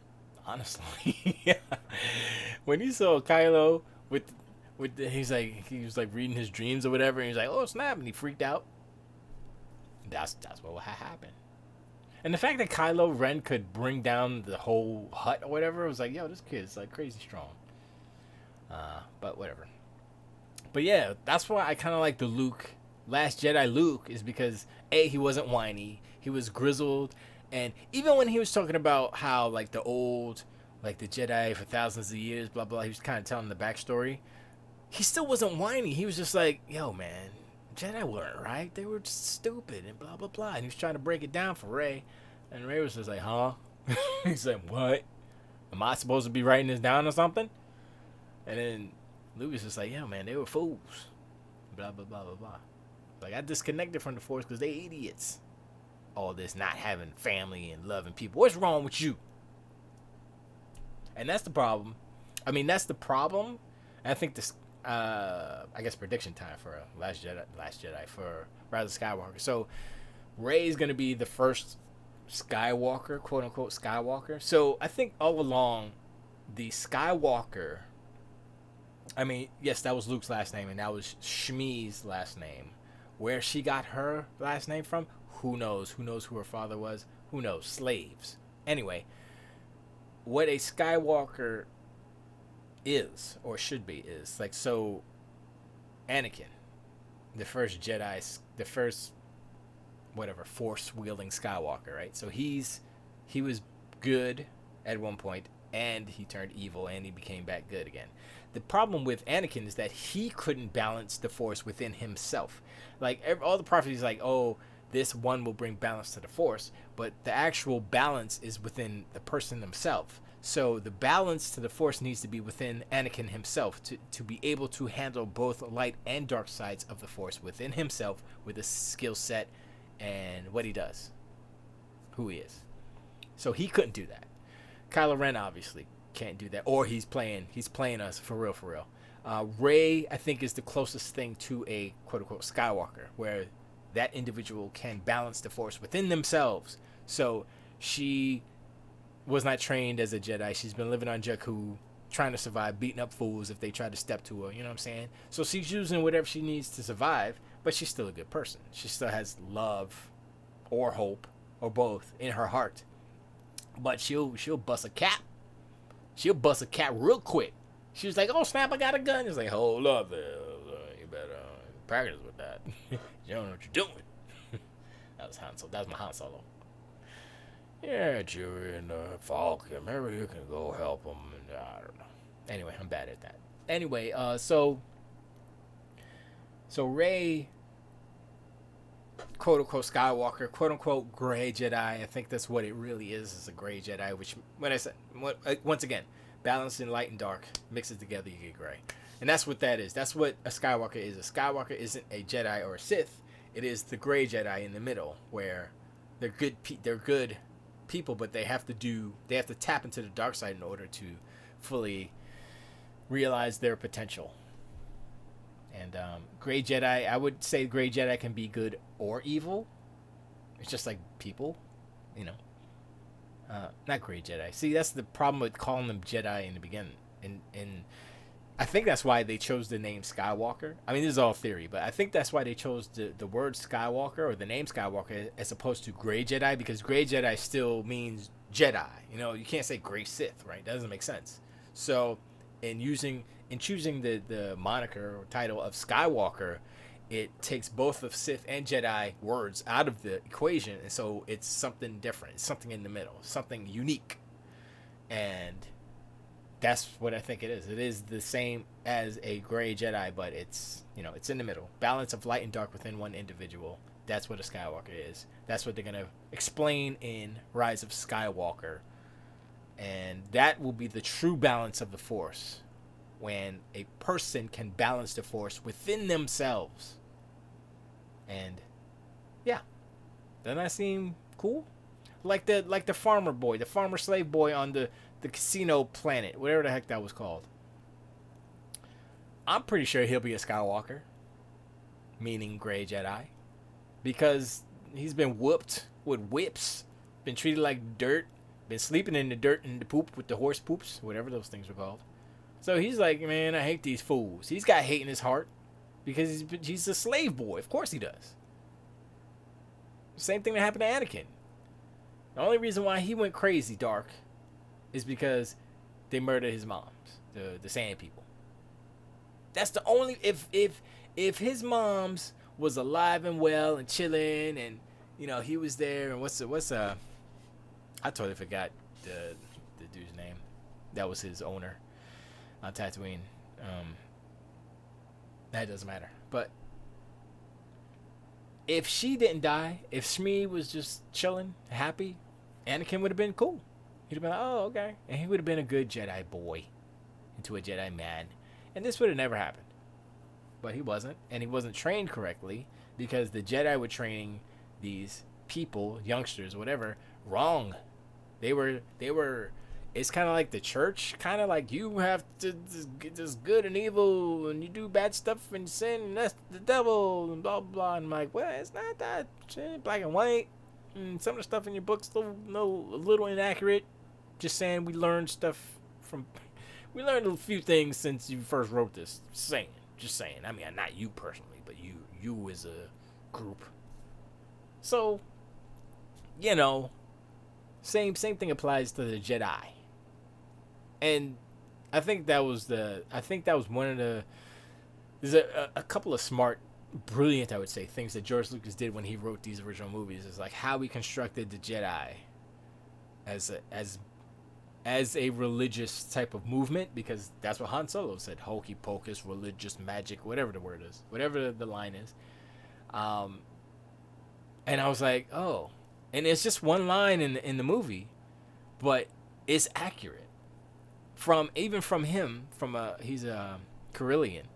honestly. Yeah. When you saw Kylo he was like reading his dreams or whatever, and he's like, oh snap, and he freaked out. That's what happened. And the fact that Kylo Ren could bring down the whole hut or whatever, was like, yo, this kid's like crazy strong. But whatever. But yeah, that's why I kind of like the Last Jedi Luke, is because he wasn't whiny, he was grizzled, and even when he was talking about how like the old, like the Jedi for thousands of years, blah blah, he was kind of telling the backstory. He still wasn't whiny. He was just like, yo, man, Jedi weren't right. They were just stupid and blah, blah, blah. And he was trying to break it down for Rey. And Rey was just like, huh? He's like, what? Am I supposed to be writing this down or something? And then Luke was just like, yo, man, they were fools. Blah, blah, blah, blah, blah. Like, I disconnected from the Force because they idiots. All this not having family and loving people. What's wrong with you? And that's the problem. I mean, that's the problem. And I think this... I guess prediction time for Last Jedi for Rise of Skywalker. So Rey is going to be the first Skywalker, quote unquote Skywalker. So I think all along the Skywalker, I mean, yes, that was Luke's last name and that was Shmi's last name. Where she got her last name from, who knows? Who knows who her father was? Who knows? Slaves. Anyway, what a Skywalker is, or should be, is like, so Anakin, the first Jedi, the first whatever Force wielding Skywalker, right? So he was good at one point and he turned evil and he became back good again. The problem with Anakin is that he couldn't balance the Force within himself. Like all the prophecies, like, oh, this one will bring balance to the Force, but the actual balance is within the person themselves. So the balance to the Force needs to be within Anakin himself to be able to handle both light and dark sides of the Force within himself with his skill set and what he does, who he is. So he couldn't do that. Kylo Ren obviously can't do that, or he's playing us for real, for real. Rey, I think, is the closest thing to a quote unquote Skywalker, where that individual can balance the Force within themselves. So she was not trained as a Jedi. She's been living on Jakku, trying to survive, beating up fools if they try to step to her. You know what I'm saying? So she's using whatever she needs to survive, but she's still a good person. She still has love, or hope, or both in her heart. But she'll bust a cap. She'll bust a cap real quick. She was like, "Oh snap! I got a gun." It's like, "Hold up, there. You better practice with that. You don't know what you're doing." That was Han Solo. That was my Han Solo. Yeah, Chewie and Falcon. Maybe you can go help them. And, I don't know. Anyway, I'm bad at that. Anyway, so Rey, quote unquote Skywalker, quote unquote gray Jedi. I think that's what it really is a gray Jedi. Which, when I said, once again, balancing light and dark, mix it together, you get gray. And that's what that is. That's what a Skywalker is. A Skywalker isn't a Jedi or a Sith. It is the gray Jedi in the middle, where they're good people, but they have to tap into the dark side in order to fully realize their potential. And gray Jedi, I would say gray Jedi can be good or evil. It's just like people, you know. Not gray Jedi. See, that's the problem with calling them Jedi in the beginning. And I think that's why they chose the name Skywalker. I mean, this is all theory, but I think that's why they chose the word Skywalker or the name Skywalker as opposed to Gray Jedi, because Gray Jedi still means Jedi. You know, you can't say Gray Sith, right? That doesn't make sense. So, in choosing the moniker or title of Skywalker, it takes both of Sith and Jedi words out of the equation, and so it's something different. It's something in the middle, something unique, and that's what I think it is. It is the same as a gray Jedi, but it's in the middle. Balance of light and dark within one individual. That's what a Skywalker is. That's what they're going to explain in Rise of Skywalker. And that will be the true balance of the Force. When a person can balance the Force within themselves. And yeah. Doesn't that seem cool? Like the farmer boy, the farmer slave boy on the casino planet, whatever the heck that was called. I'm pretty sure he'll be a Skywalker, meaning gray Jedi, because he's been whooped with whips, been treated like dirt, been sleeping in the dirt and the poop with the horse poops, whatever those things were called. So he's like, man, I hate these fools. He's got hate in his heart because he's a slave boy. Of course he does. Same thing that happened to Anakin. The only reason why he went crazy dark is because they murdered his moms, the Sand People. That's the only if his moms was alive and well and chilling, and he was there, and I totally forgot the dude's name. That was his owner on Tatooine. That doesn't matter. But if she didn't die, if Shmi was just chilling, happy, Anakin would have been cool. He'd have been like, oh, okay. And he would have been a good Jedi boy into a Jedi man. And this would have never happened. But he wasn't. And he wasn't trained correctly because the Jedi were training these people, youngsters, whatever, wrong. They were. It's kind of like the church. Kind of like you have to get this good and evil, and you do bad stuff and sin, and that's the devil, and blah, blah, blah. And I'm like, well, it's not that. It's black and white. And some of the stuff in your book's a little inaccurate. Just saying, we learned a few things since you first wrote this. Just saying. I mean, not you personally, but you as a group. So, same thing applies to the Jedi. And I think that was one of the. There's a couple of smart, brilliant, I would say, things that George Lucas did when he wrote these original movies. Is like how he constructed the Jedi as a religious type of movement, because that's what Han Solo said. Hokey pocus, religious magic, whatever the word is, whatever the line is. And I was like, oh. And it's just one line in the movie, but it's accurate. from him, he's a Carillion,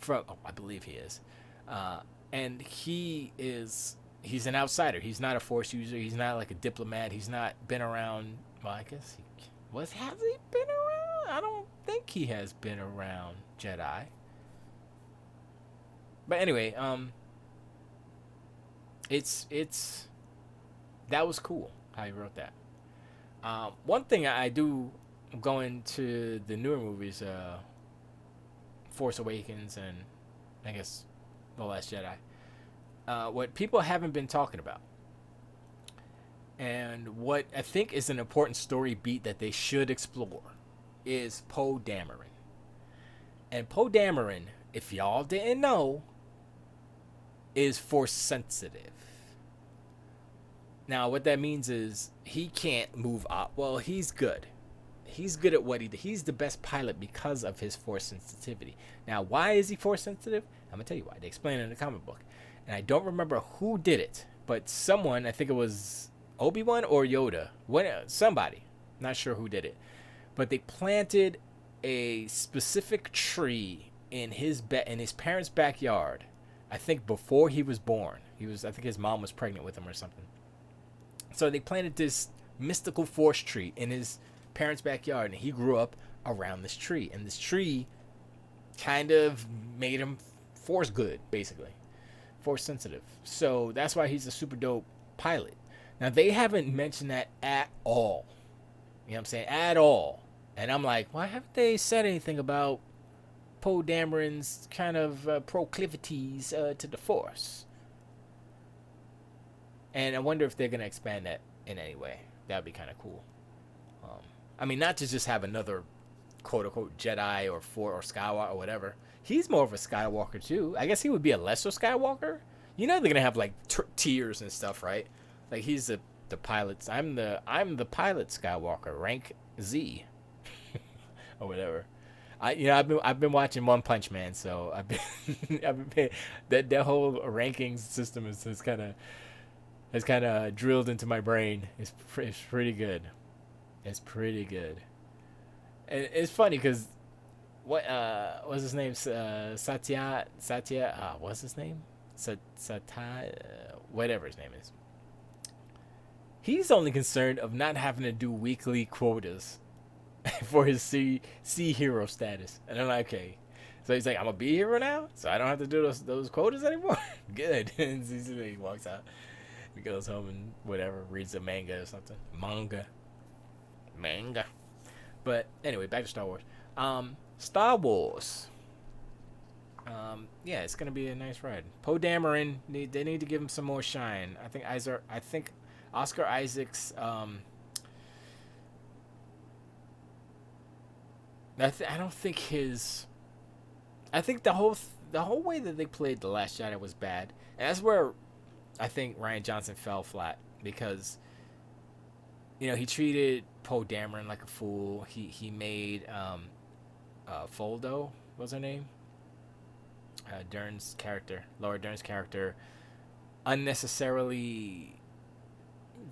I believe he is, uh, and he's an outsider. He's not a force user. He's not like a diplomat. He's not been around. Well, I guess has he been around? I don't think he has been around Jedi. But anyway, it's that was cool how he wrote that. One thing I do going to the newer movies, Force Awakens and I guess The Last Jedi. What people haven't been talking about, and what I think is an important story beat that they should explore, is Poe Dameron. And Poe Dameron, if y'all didn't know, is Force sensitive. Now, what that means is he can't move up. Well, he's good. He's good at what he does. He's the best pilot because of his force sensitivity. Now, why is he force sensitive? I'm going to tell you why. They explain it in the comic book. And I don't remember who did it, but someone, I think it was Obi-Wan or Yoda, somebody, not sure who did it, but they planted a specific tree in his parents' backyard. I think before he was born. I think his mom was pregnant with him or something. So they planted this mystical force tree in his parents' backyard, and he grew up around this tree. And this tree kind of made him force good, basically. Force sensitive. So that's why he's a super dope pilot. Now, they haven't mentioned that at all. You know what I'm saying? At all. And I'm like, why haven't they said anything about Poe Dameron's kind of proclivities to the Force? And I wonder if they're going to expand that in any way. That would be kind of cool. I mean, not to just have another quote-unquote Jedi or Skywalker or whatever. He's more of a Skywalker, too. I guess he would be a lesser Skywalker. You know they're going to have, like, tiers and stuff, right? Like, he's the pilot. I'm the pilot Skywalker, rank Z. Or whatever. I've been watching One Punch Man, so I've been that whole rankings system is kind of drilled into my brain. It's pretty good. It's pretty good. And it's funny because what's his name? Satya. What's his name? Satya. Whatever his name is. He's only concerned of not having to do weekly quotas for his C hero status. And I'm like, okay. So he's like, I'm a B hero now, so I don't have to do those quotas anymore. Good. And he walks out. He goes home and whatever, reads a manga or something. Manga. But anyway, back to Star Wars. Star Wars. Yeah, it's gonna be a nice ride. Poe Dameron, they need to give him some more shine. I think Oscar Isaac's I don't think his. I think the whole way that they played The Last Jedi was bad, and that's where I think Rian Johnson fell flat because he treated Poe Dameron like a fool. He made Foldo, what's her name? Laura Dern's character, unnecessarily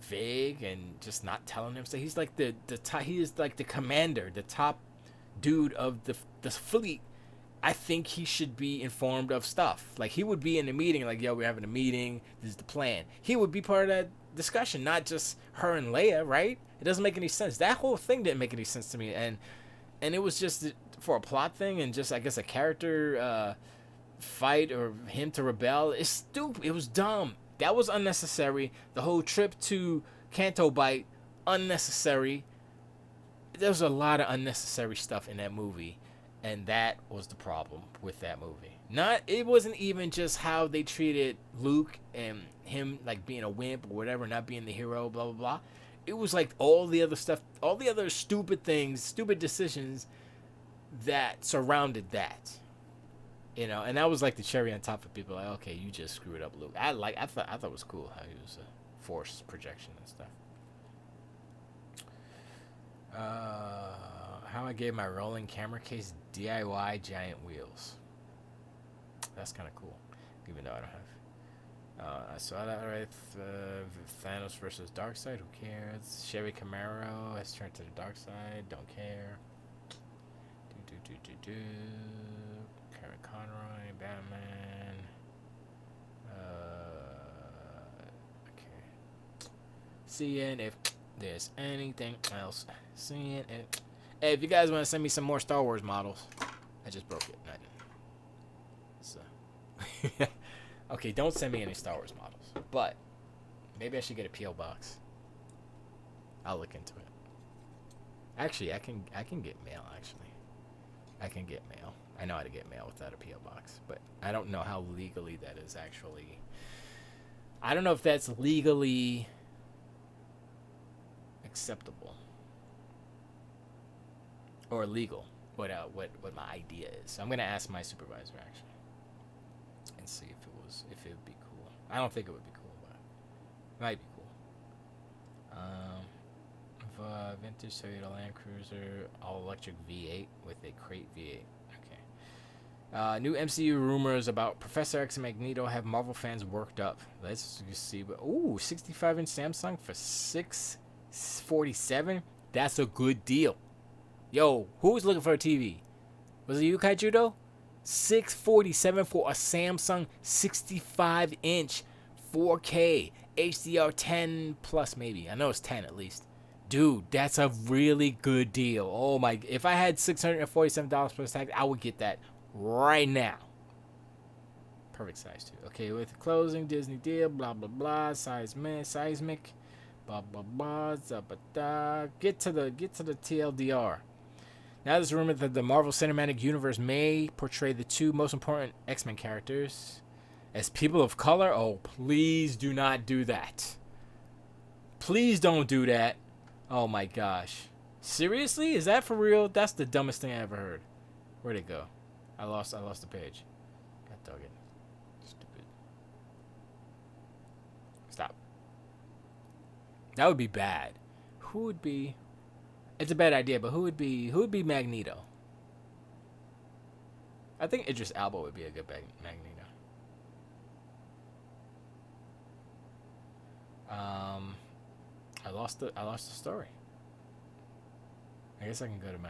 vague and just not telling him. So he's like he is like the commander, the top dude of the fleet. I think he should be informed of stuff. Like, he would be in a meeting, like, yo, we're having a meeting, this is the plan. He would be part of that discussion, not just her and Leia, right? It doesn't make any sense. That whole thing didn't make any sense to me, and it was just for a plot thing and just, I guess, a character fight or him to rebel. It's stupid. It was dumb. That was unnecessary. The whole trip to Canto Bight, unnecessary. There's a lot of unnecessary stuff in that movie, and that was the problem with that movie. It wasn't even just how they treated Luke and him, like, being a wimp or whatever, not being the hero, blah blah blah. It was like all the other stuff, all the other stupid things, stupid decisions that surrounded that, and that was like the cherry on top of people. Like, okay, you just screwed up, Luke. I thought it was cool how he was a force projection and stuff. How I gave my rolling camera case DIY giant wheels. That's kind of cool, even though I don't have. I saw that right. Thanos versus Darkseid. Who cares? Chevy Camaro has turned to the dark side. Don't care. Karen Conroy, Batman. Okay. Seeing if there's anything else. Seeing if. Hey, if you guys want to send me some more Star Wars models, I just broke it. No, I didn't. So. Okay, don't send me any Star Wars models, but maybe I should get a PO box. I'll look into it. Actually, I can get mail. Actually, I can get mail. I know how to get mail without a PO box, but I don't know how legally that is actually. I don't know if that's legally acceptable or legal. What my idea is. So I'm gonna ask my supervisor actually and see if it would be cool. I don't think it would be cool, but it might be cool. Vintage Toyota Land Cruiser all electric V8 with a crate V8. Okay. New MCU rumors about Professor X and Magneto have Marvel fans worked up. Let's see. Ooh, 65-inch Samsung for $647. That's a good deal. Yo, who was looking for a TV? Was it you, Kaijudo? $647 for a Samsung 65-inch 4K HDR 10 plus maybe. I know it's 10 at least. Dude, that's a really good deal. Oh my! If I had $647 plus tax, I would get that right now. Perfect size too. Okay, with closing Disney deal, blah blah blah, seismic, blah blah blah, Get to the TLDR. Now there's a rumor that the Marvel Cinematic Universe may portray the two most important X-Men characters as people of color. Oh, please do not do that. Please don't do that. Oh my gosh. Seriously? Is that for real? That's the dumbest thing I ever heard. Where'd it go? I lost the page. God dog it. Stupid. Stop. That would be bad. Who would be... It's a bad idea, but who would be Magneto? I think Idris Elba would be a good Magneto. I lost the story. I guess I can go to my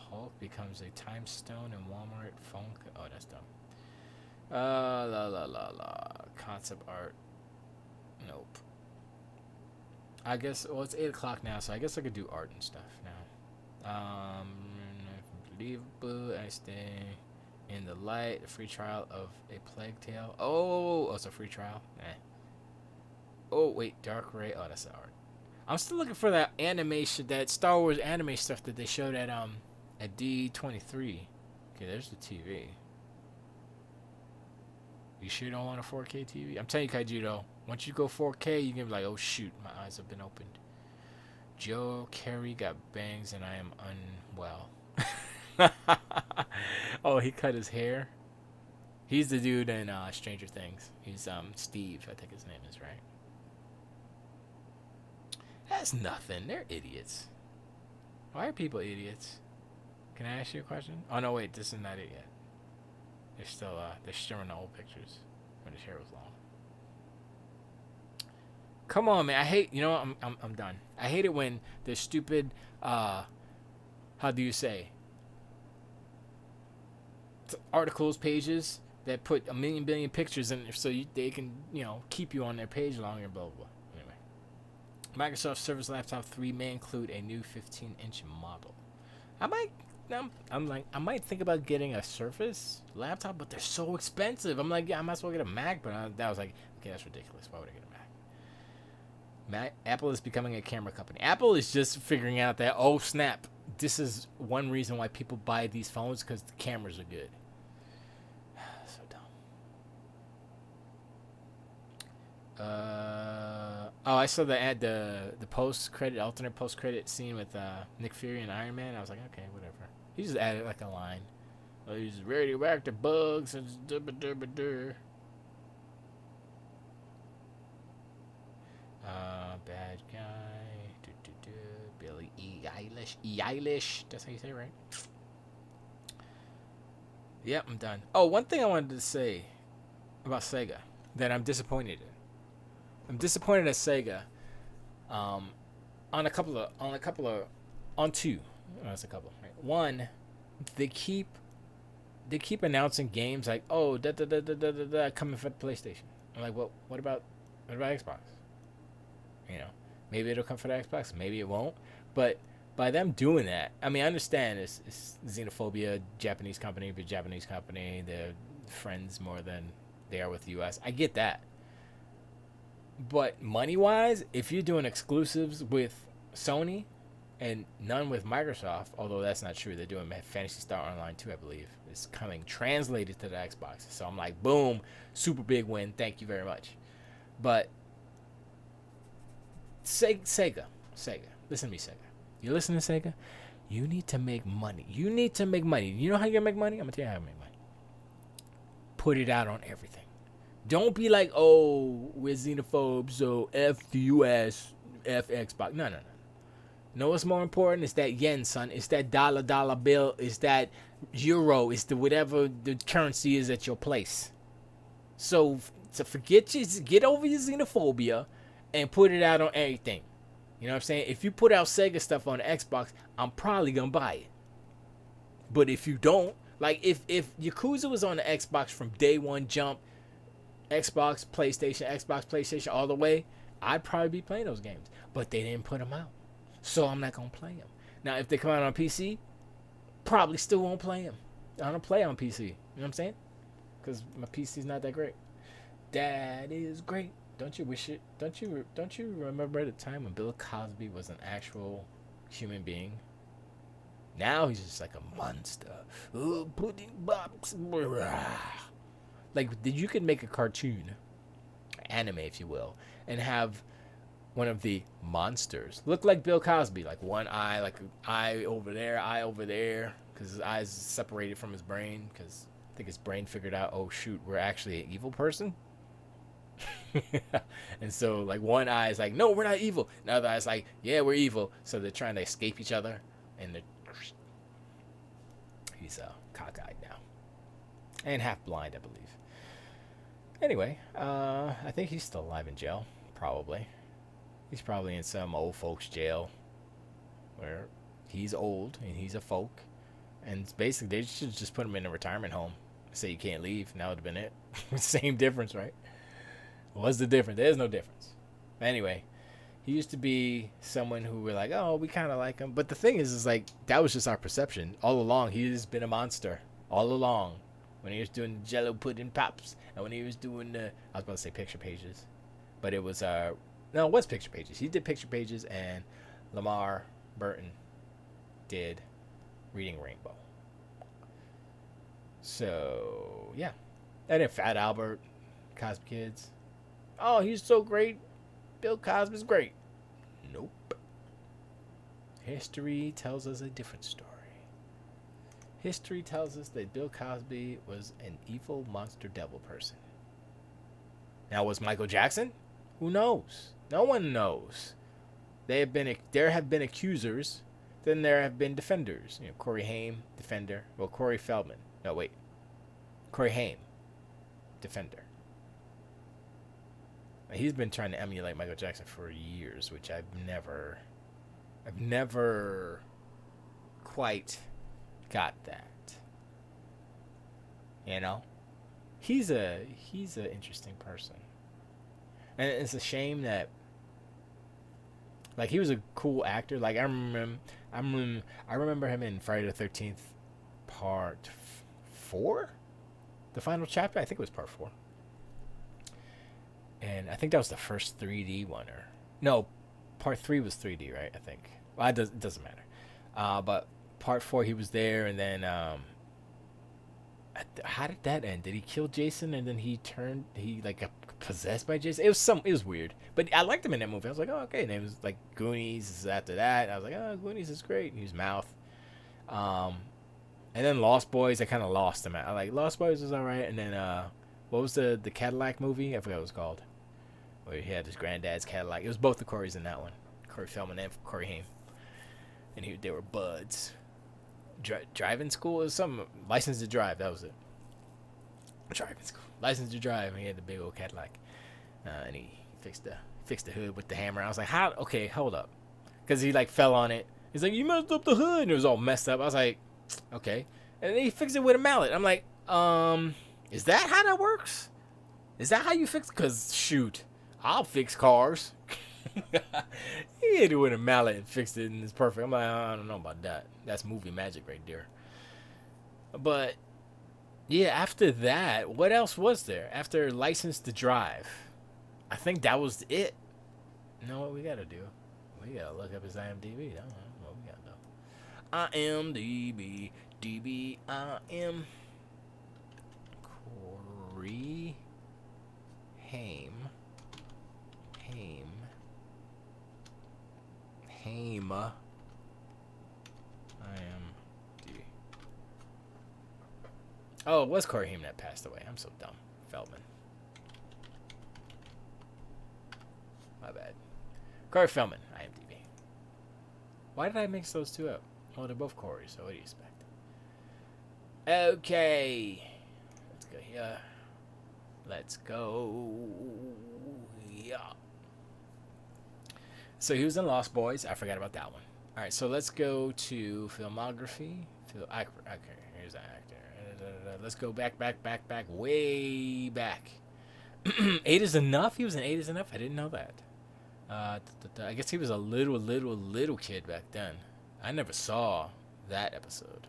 Hulk becomes a time stone in Walmart phone. Oh, that's dumb. Concept art. Nope. I guess it's 8 o'clock now, so I guess I could do art and stuff now. Unbelievable. I stay in the light. A free trial of A Plague Tale. Oh, it's a free trial. Oh wait, Dark Ray. Oh, that's the art. I'm still looking for that animation, that Star Wars anime stuff that they showed at D23. Okay, there's the TV. You sure you don't want a 4K TV? I'm telling you, Kaijudo, once you go 4K, you can be like, oh shoot, my eyes have been opened. Joe Carey got bangs and I am unwell. Oh, he cut his hair. He's the dude in Stranger Things. He's Steve, I think his name is, right? That's nothing. They're idiots. Why are people idiots? Can I ask you a question? Oh no, wait, this is not it yet. They're still showing the old pictures when his hair was long. Come on, man. I hate. You know what? I'm done. I hate it when the stupid. How do you say? Articles pages that put a billion pictures in there so they can keep you on their page longer. Blah blah. Anyway, Microsoft Surface Laptop 3 may include a new 15-inch model. I might think about getting a Surface laptop, but they're so expensive. I'm like, yeah, I might as well get a Mac, but that was like, okay, that's ridiculous. Why would I get a Mac? Apple is becoming a camera company. Apple is just figuring out that, oh snap, this is one reason why people buy these phones, because the cameras are good. So dumb. I saw the alternate post credit scene with Nick Fury and Iron Man. I was like, okay, whatever. He just added like a line. He's radioactive bugs and bad guy. Billy Eilish. That's how you say it, right? Yep, I'm done. Oh, one thing I wanted to say about Sega that I'm disappointed in. I'm disappointed at Sega. on two. Oh, that's a couple. Right? One, they keep announcing games like, oh, coming for the PlayStation. I'm like, well, what about Xbox? You know, maybe it'll come for the Xbox, maybe it won't. But by them doing that, I mean, I understand it's xenophobia, Japanese company, but Japanese company, they're friends more than they are with the U.S. I get that. But money wise, if you're doing exclusives with Sony and none with Microsoft, although that's not true, they're doing Fantasy Star Online 2, I believe. It's coming translated to the Xbox. So I'm like, boom, super big win. Thank you very much. But Sega, listen to me, Sega. You listen to Sega? You need to make money. You know how you make money? I'm going to tell you how to make money. Put it out on everything. Don't be like, oh, we're xenophobes, so F the US, F Xbox. No. Know what's more important? It's that yen, son. It's that dollar bill. It's that euro. It's the whatever the currency is at your place. So get over your xenophobia and put it out on everything. You know what I'm saying? If you put out Sega stuff on the Xbox, I'm probably going to buy it. But if you don't, like if Yakuza was on the Xbox from day one jump, Xbox, PlayStation, all the way, I'd probably be playing those games. But they didn't put them out. So I'm not going to play them. Now, if they come out on PC, probably still won't play them. I don't play on PC. You know what I'm saying? Because my PC's not that great. That is great. Don't you wish it? Don't you remember the time when Bill Cosby was an actual human being? Now he's just like a monster. Oh, pudding box. Like, you could make a cartoon, anime, if you will, and have one of the monsters look like Bill Cosby, like one eye, like an eye over there, because his eyes separated from his brain, because I think his brain figured out, oh shoot, we're actually an evil person. And so, like, one eye is like, no, we're not evil. The other eye is like, yeah, we're evil. So they're trying to escape each other, and he's cockeyed now, and half blind, I believe. Anyway, I think he's still alive in jail. Probably. He's probably in some old folks jail where he's old and he's a folk. And basically, they should just put him in a retirement home. Say you can't leave. Now it would have been it. Same difference, right? What's the difference? There's no difference. Anyway, he used to be someone who we're like, oh, we kind of like him. But the thing is like, that was just our perception. All along, he's been a monster. All along. When he was doing Jello pudding pops, and when he was doing I was about to say picture pages, but it was no, it was picture pages. He did picture pages, and Lamar Burton did Reading Rainbow. So yeah, and then Fat Albert, Cosby Kids. Oh, he's so great. Bill Cosby's great. Nope. History tells us a different story. History tells us that Bill Cosby was an evil monster devil person. Now, was Michael Jackson? Who knows? No one knows. There have been accusers, then there have been defenders. You know, Corey Haim, defender. Well, Corey Feldman. No, wait. Corey Haim, defender. Now, he's been trying to emulate Michael Jackson for years, which I've never quite got that. You know, he's an interesting person, and it's a shame that, like, he was a cool actor. Like, I remember him in Friday the 13th, Part 4, the final chapter. I think it was Part 4, and I think that was the first 3D one, or no, Part 3 was 3D, right? I think. Well, it doesn't matter. But Part 4, he was there, and then how did that end? Did he kill Jason, and then he got possessed by Jason? It was weird, but I liked him in that movie. I was like, oh, okay. And it was like Goonies after that. And I was like, oh, Goonies is great. He was Mouth. And then Lost Boys, I kind of lost him. I like Lost Boys was all right, and then what was the Cadillac movie? I forgot what it was called. Where he had his granddad's Cadillac. It was both the Corys in that one, Corey Feldman and Corey Haim, and they were buds. Driving school is something. License to Drive, that was it. Driving school, License to Drive, and he had the big old Cadillac, and he fixed the hood with the hammer. I was like, how? Okay, hold up, because he like fell on it. He's like, you messed up the hood, and it was all messed up. I was like, okay, and then he fixed it with a mallet. I'm like, is that how that works? Is that how you fix? Because shoot, I'll fix cars. He hit it with a mallet and fixed it, and it's perfect. I'm like, I don't know about that. That's movie magic right there. But yeah, after that, what else was there? After License to Drive, I think that was it. You know what we gotta do? We gotta look up his IMDb. I don't know what we gotta do. IMDb, DB, IM. Corey Haim. IMD. Oh, it was Corey Haim that passed away. I'm so dumb. Feldman. My bad. Corey Feldman, IMDb. Why did I mix those two up? Oh, they're both Corey, so what do you expect? Okay. Let's go here. Let's go. Yeah. So he was in Lost Boys. I forgot about that one. All right, so let's go to filmography. Okay, here's that actor. Let's go back, way back. 8 is Enough? He was in 8 is Enough? I didn't know that. I guess he was a little kid back then. I never saw that episode.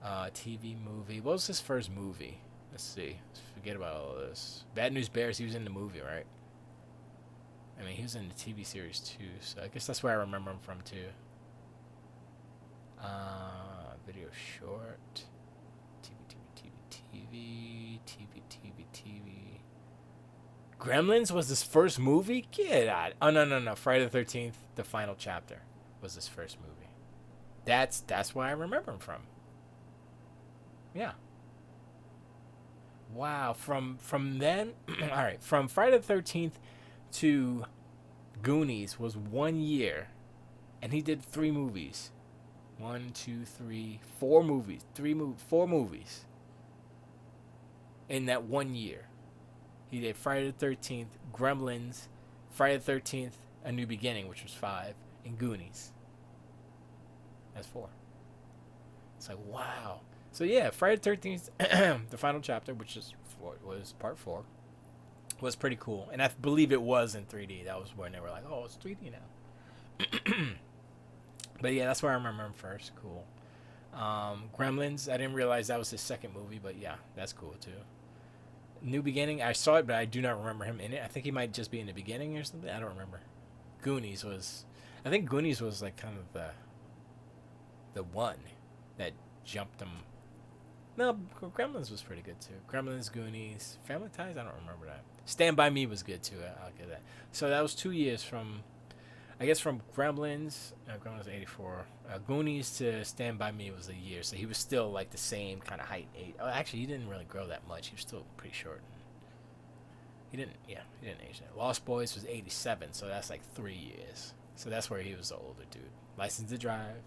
TV movie. What was his first movie? Let's see. Let's forget about all this. Bad News Bears, he was in the movie, right? I mean, he was in the TV series too, so I guess that's where I remember him from too. Video short. TV. Gremlins was his first movie? Get out. Oh, no. Friday the 13th, the final chapter was his first movie. That's where I remember him from. Yeah. Wow. From then, all right, from Friday the 13th to Goonies was 1 year, and he did 3 movies. 1, 2, 3, 4 movies. 4 movies. In that 1 year. He did Friday the 13th, Gremlins, Friday the 13th, A New Beginning, which was 5, and Goonies. That's 4. It's like, wow. So yeah, Friday the 13th, the final chapter, which was part 4, was pretty cool. And I believe it was in 3D. That was when they were like, oh, it's 3D now. But yeah, that's where I remember him first. Cool. Gremlins, I didn't realize that was his second movie, but yeah, that's cool too. New Beginning, I saw it, but I do not remember him in it. I think he might just be in the beginning or something. I don't remember. Goonies was like kind of the one that jumped him. No, Gremlins was pretty good too. Gremlins, Goonies, Family Ties, I don't remember that. Stand By Me was good too. I'll get that. So that was 2 years from, I guess, from Gremlins 84, Goonies to Stand By Me was a year. So he was still like the same kind of height. Oh, actually, he didn't really grow that much. He was still pretty short. He didn't age that. Lost Boys was 87, so that's like 3 years. So that's where he was the older dude. License to Drive.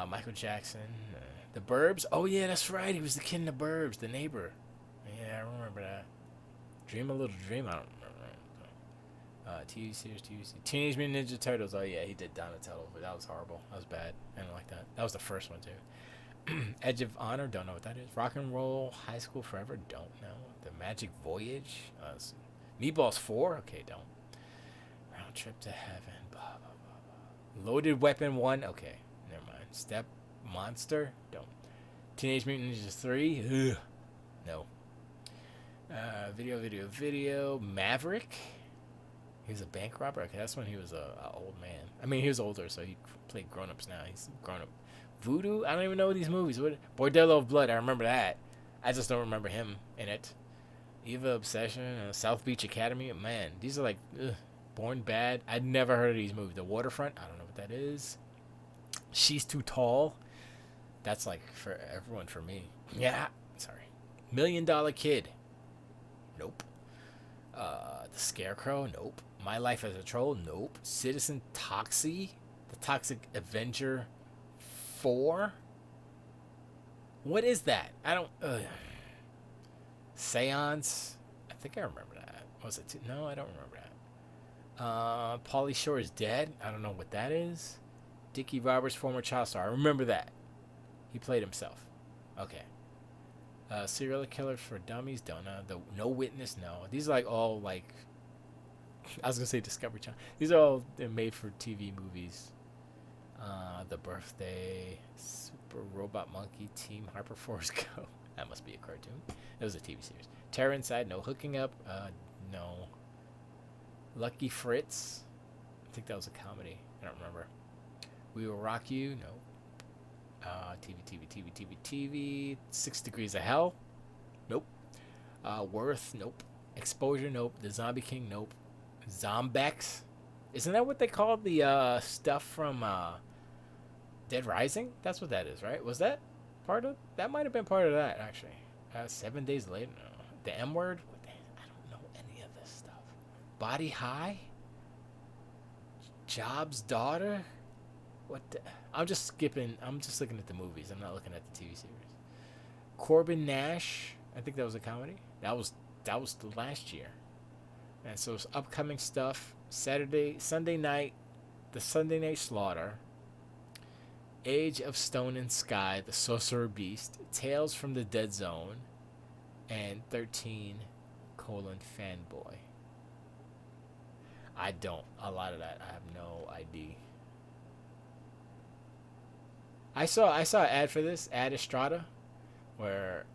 Michael Jackson. The Burbs. Oh yeah, that's right. He was the kid in the Burbs, the neighbor. Yeah, I remember that. Dream a Little Dream. I don't remember. TV series. Teenage Mutant Ninja Turtles. Oh yeah, he did Donatello, but that was horrible. That was bad. I didn't like that. That was the first one too. Edge of Honor. Don't know what that is. Rock and Roll High School Forever. Don't know. The Magic Voyage. Meatballs 4. Okay, don't. Round Trip to Heaven. Blah, blah, blah, blah. Loaded Weapon 1. Okay, never mind. Step Monster. Don't. Teenage Mutant Ninja 3. Ugh. No. Video. Maverick. He was a bank robber. Okay, that's when he was a old man. I mean, he was older, so he played grown-ups now. He's grown up. Voodoo. I don't even know these movies. What? Bordello of Blood. I remember that. I just don't remember him in it. Eva Obsession. South Beach Academy. Man, these are like Born Bad. I'd never heard of these movies. The Waterfront. I don't know what that is. She's Too Tall. That's like for everyone for me. Yeah. Sorry. $1 Million Kid. Nope. The Scarecrow. Nope. My Life as a Troll. Nope. Citizen Toxie. The Toxic Avenger 4. What is that? I don't. Seance. I think I remember that. Was it? No, I don't remember Pauly Shore is dead. I don't know what that is. Dickie Roberts, former child star. I remember that. He played himself. Okay. Serial Killer for Dummies. Don't know. The No Witness. No. These are like all like. I was gonna say Discovery Channel. These are all made for TV movies. The Birthday, Super Robot Monkey, Team Harper Force Go. That must be a cartoon. It was a TV series. Terror Inside. No. Hooking Up. No. Lucky Fritz. I think that was a comedy. I don't remember. We Will Rock You. No. TV. 6 Degrees of Hell. Nope. Worth. Nope. Exposure. Nope. The Zombie King. Nope. Zombex. Isn't that what they call the stuff from Dead Rising? That's what that is, right? Was that part of? That might have been part of that, actually. 7 Days Later. No. The M Word. I don't know any of this stuff. Body High. Job's Daughter. What? I'm just skipping. I'm just looking at the movies. I'm not looking at the TV series. Corbin Nash. I think that was a comedy. That was the last year. And so it's upcoming stuff. Sunday night, the Sunday Night Slaughter. Age of Stone and Sky, the Sorcerer Beast. Tales from the Dead Zone, and 13: Fanboy. I don't. A lot of that I have no idea. I saw an ad for this, Ad Estrada, where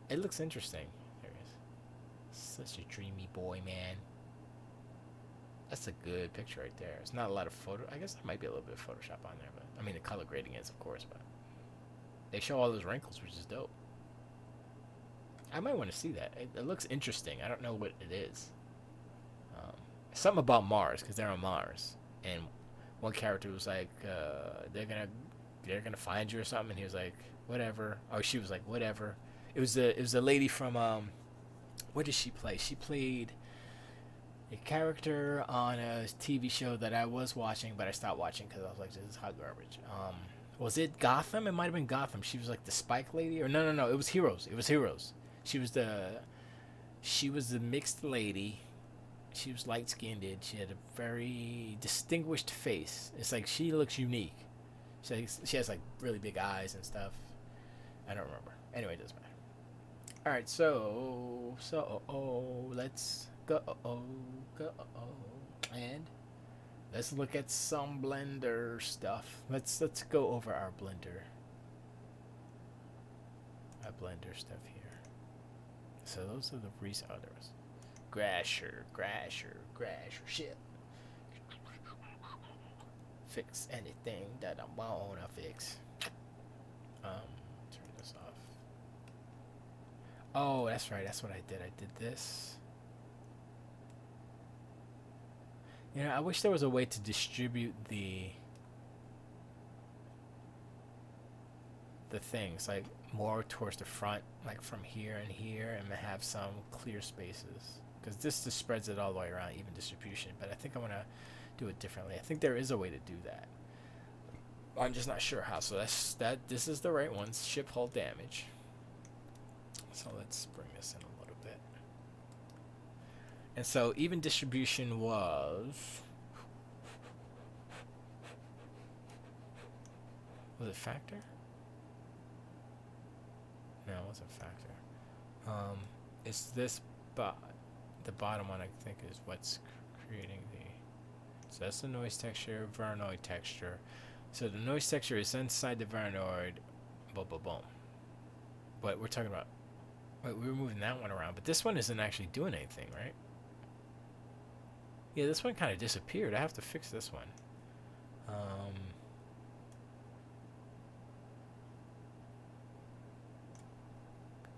it looks interesting. There it is. Such a dreamy boy, man. That's a good picture right there. It's not a lot of photo. I guess there might be a little bit of Photoshop on there, but I mean the color grading is, of course, but they show all those wrinkles, which is dope. I might want to see that. It looks interesting. I don't know what it is. Something about Mars, because they're on Mars, and one character was like, they're gonna find you or something, and he was like, whatever. Or she was like, whatever. It was a lady from what did she play? She played a character on a TV show that I was watching, but I stopped watching because I was like, this is hot garbage. Was it Gotham? It might have been Gotham. She was like the Spike lady, or no. It was Heroes. She was the mixed lady. She was light skinned. She had a very distinguished face. It's like she looks unique. She has like really big eyes and stuff. I don't remember. Anyway, it doesn't matter. All right, so let's go, and let's look at some Blender stuff. Let's go over our Blender stuff here. So those are the recent others. Grasher, shit. Fix anything that I wanna fix. Turn this off. Oh, that's right. That's what I did. I did this. You know, I wish there was a way to distribute the things, like more towards the front, like from here and here, and have some clear spaces. Because this just spreads it all the way around, even distribution. But I think I want to do it differently. I think there is a way to do that. I'm just not sure how. So this is the right one. Ship hull damage. So let's bring this in a little bit. And so even distribution was it factor? No, it wasn't factor. It's this, but the bottom one I think is what's creating the. So that's the noise texture, Veranoid texture. So the noise texture is inside the Veranoid. Boom, boom, boom. But we're talking about. Wait, we were moving that one around, but this one isn't actually doing anything, right? Yeah, this one kind of disappeared. I have to fix this one. A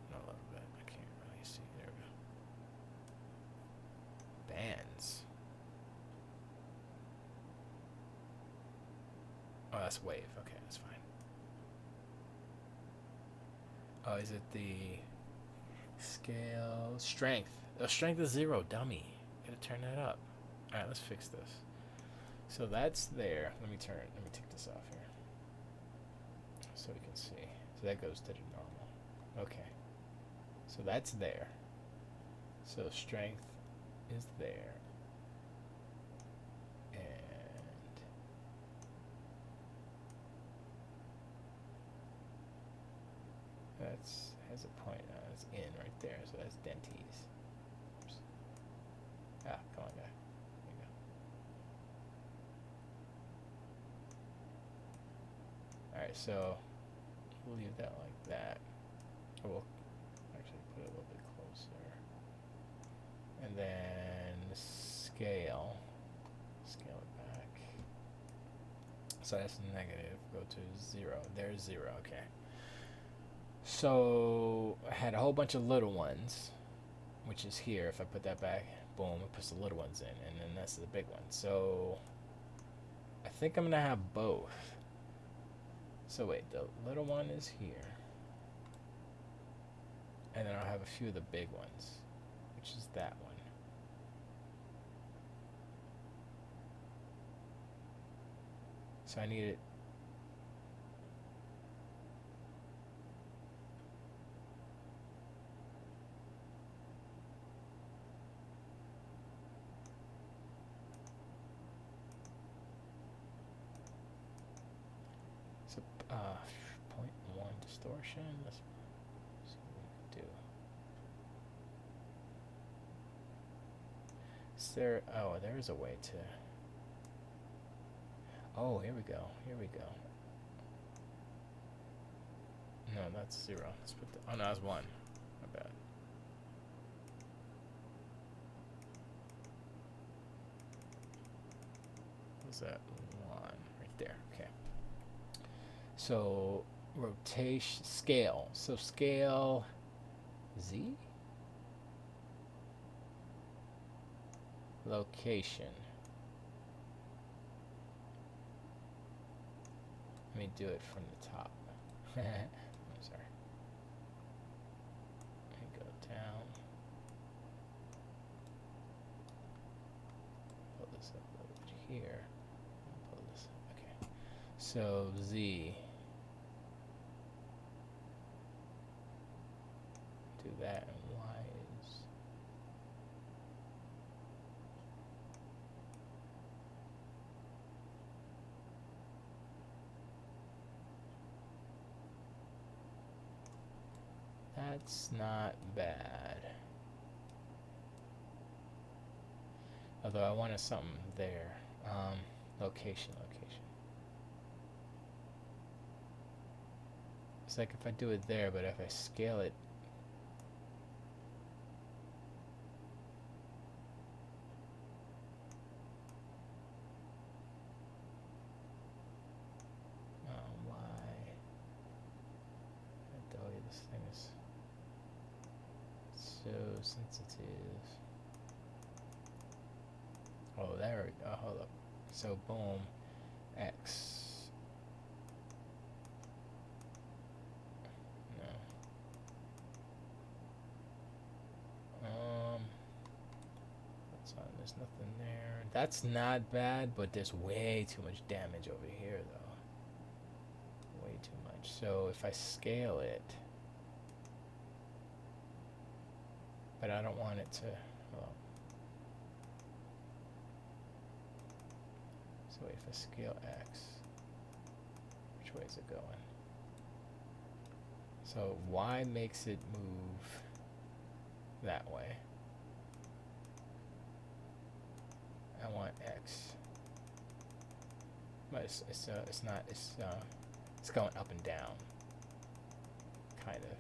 little bit. I can't really see. There we go. Bands. Oh, that's wave. Okay, that's fine. Oh, is it the scale strength? Oh, strength is 0. Dummy. Gotta turn that up. All right, let's fix this. So that's there. Let me take this off here, so we can see. So that goes to the normal. Okay. So that's there. So strength is there. that's has a point. It's in right there, so that's Dentees. Oops. Ah, come on, guy. There you go. All right, so we'll leave that like that. We'll actually put it a little bit closer, and then scale it back. So that's negative. Go to 0. There's 0. Okay. So I had a whole bunch of little ones, which is here. If I put that back, boom, it puts the little ones in, and then that's the big one. So I think I'm gonna have both. So wait, the little one is here, and then I'll have a few of the big ones, which is that one. So I need it. So 0.1 distortion. Let's see what we can do. Is there? Oh, there is a way to. Oh, here we go. Here we go. No, that's 0. Let's put the. Oh no, that's 1. My bad. What's that? 1 right there. Okay. So rotation scale. So scale Z. Location. Let me do it from the top. I'm sorry. Let me go down. Pull this up a little bit here. Pull this up. Okay. So Z. Do that, and Y is. That's not bad. Although I wanted something there. Location. It's like if I do it there, but if I scale it. Why? I tell you, this thing is so sensitive. Oh, there we go. Hold up. So boom, X. No. That's on. There's nothing there. That's not bad, but there's way too much damage over here, though. Way too much. So if I scale it, but I don't want it to. Well, so if I scale X, which way is it going? So Y makes it move that way. I want X, but it's not, it's going up and down, kind of.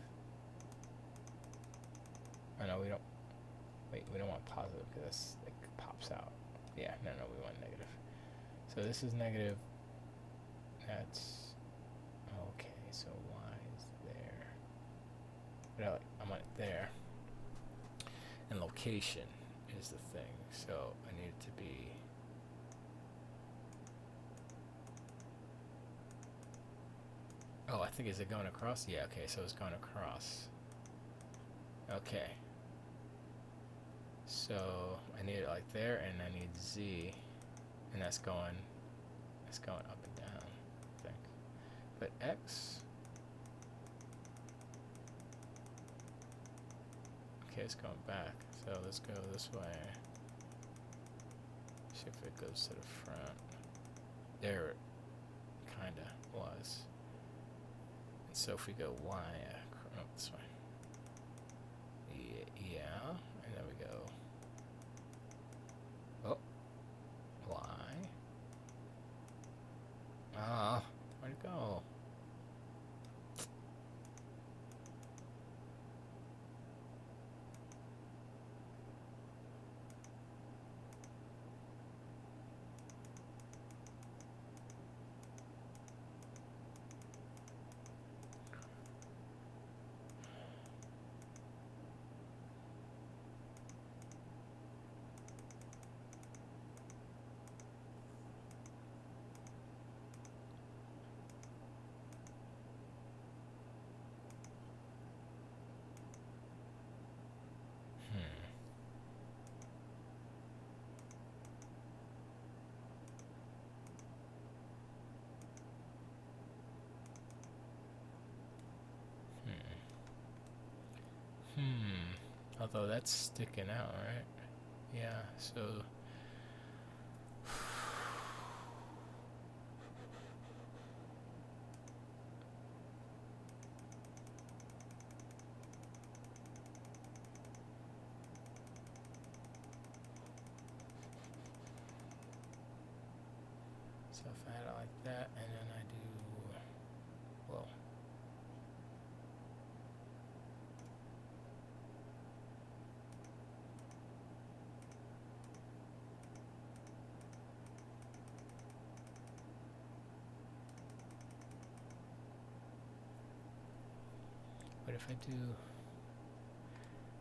I know we don't want positive because it pops out. Yeah, no, we want negative. So this is negative. That's okay. So Y is there, but I want it there. And location is the thing. So I need it to be. Oh, I think, is it going across? Yeah. Okay. So it's going across. Okay. So I need it like there, and I need Z, and that's going up and down, I think. But X, okay, it's going back. So let's go this way. See if it goes to the front. There it kinda was. And so if we go Y, this way. Yeah, and there we go. Oh, why? Ah, where'd it go? Although that's sticking out, right? Yeah, so if I had it like that, and then I do, well, but if I do,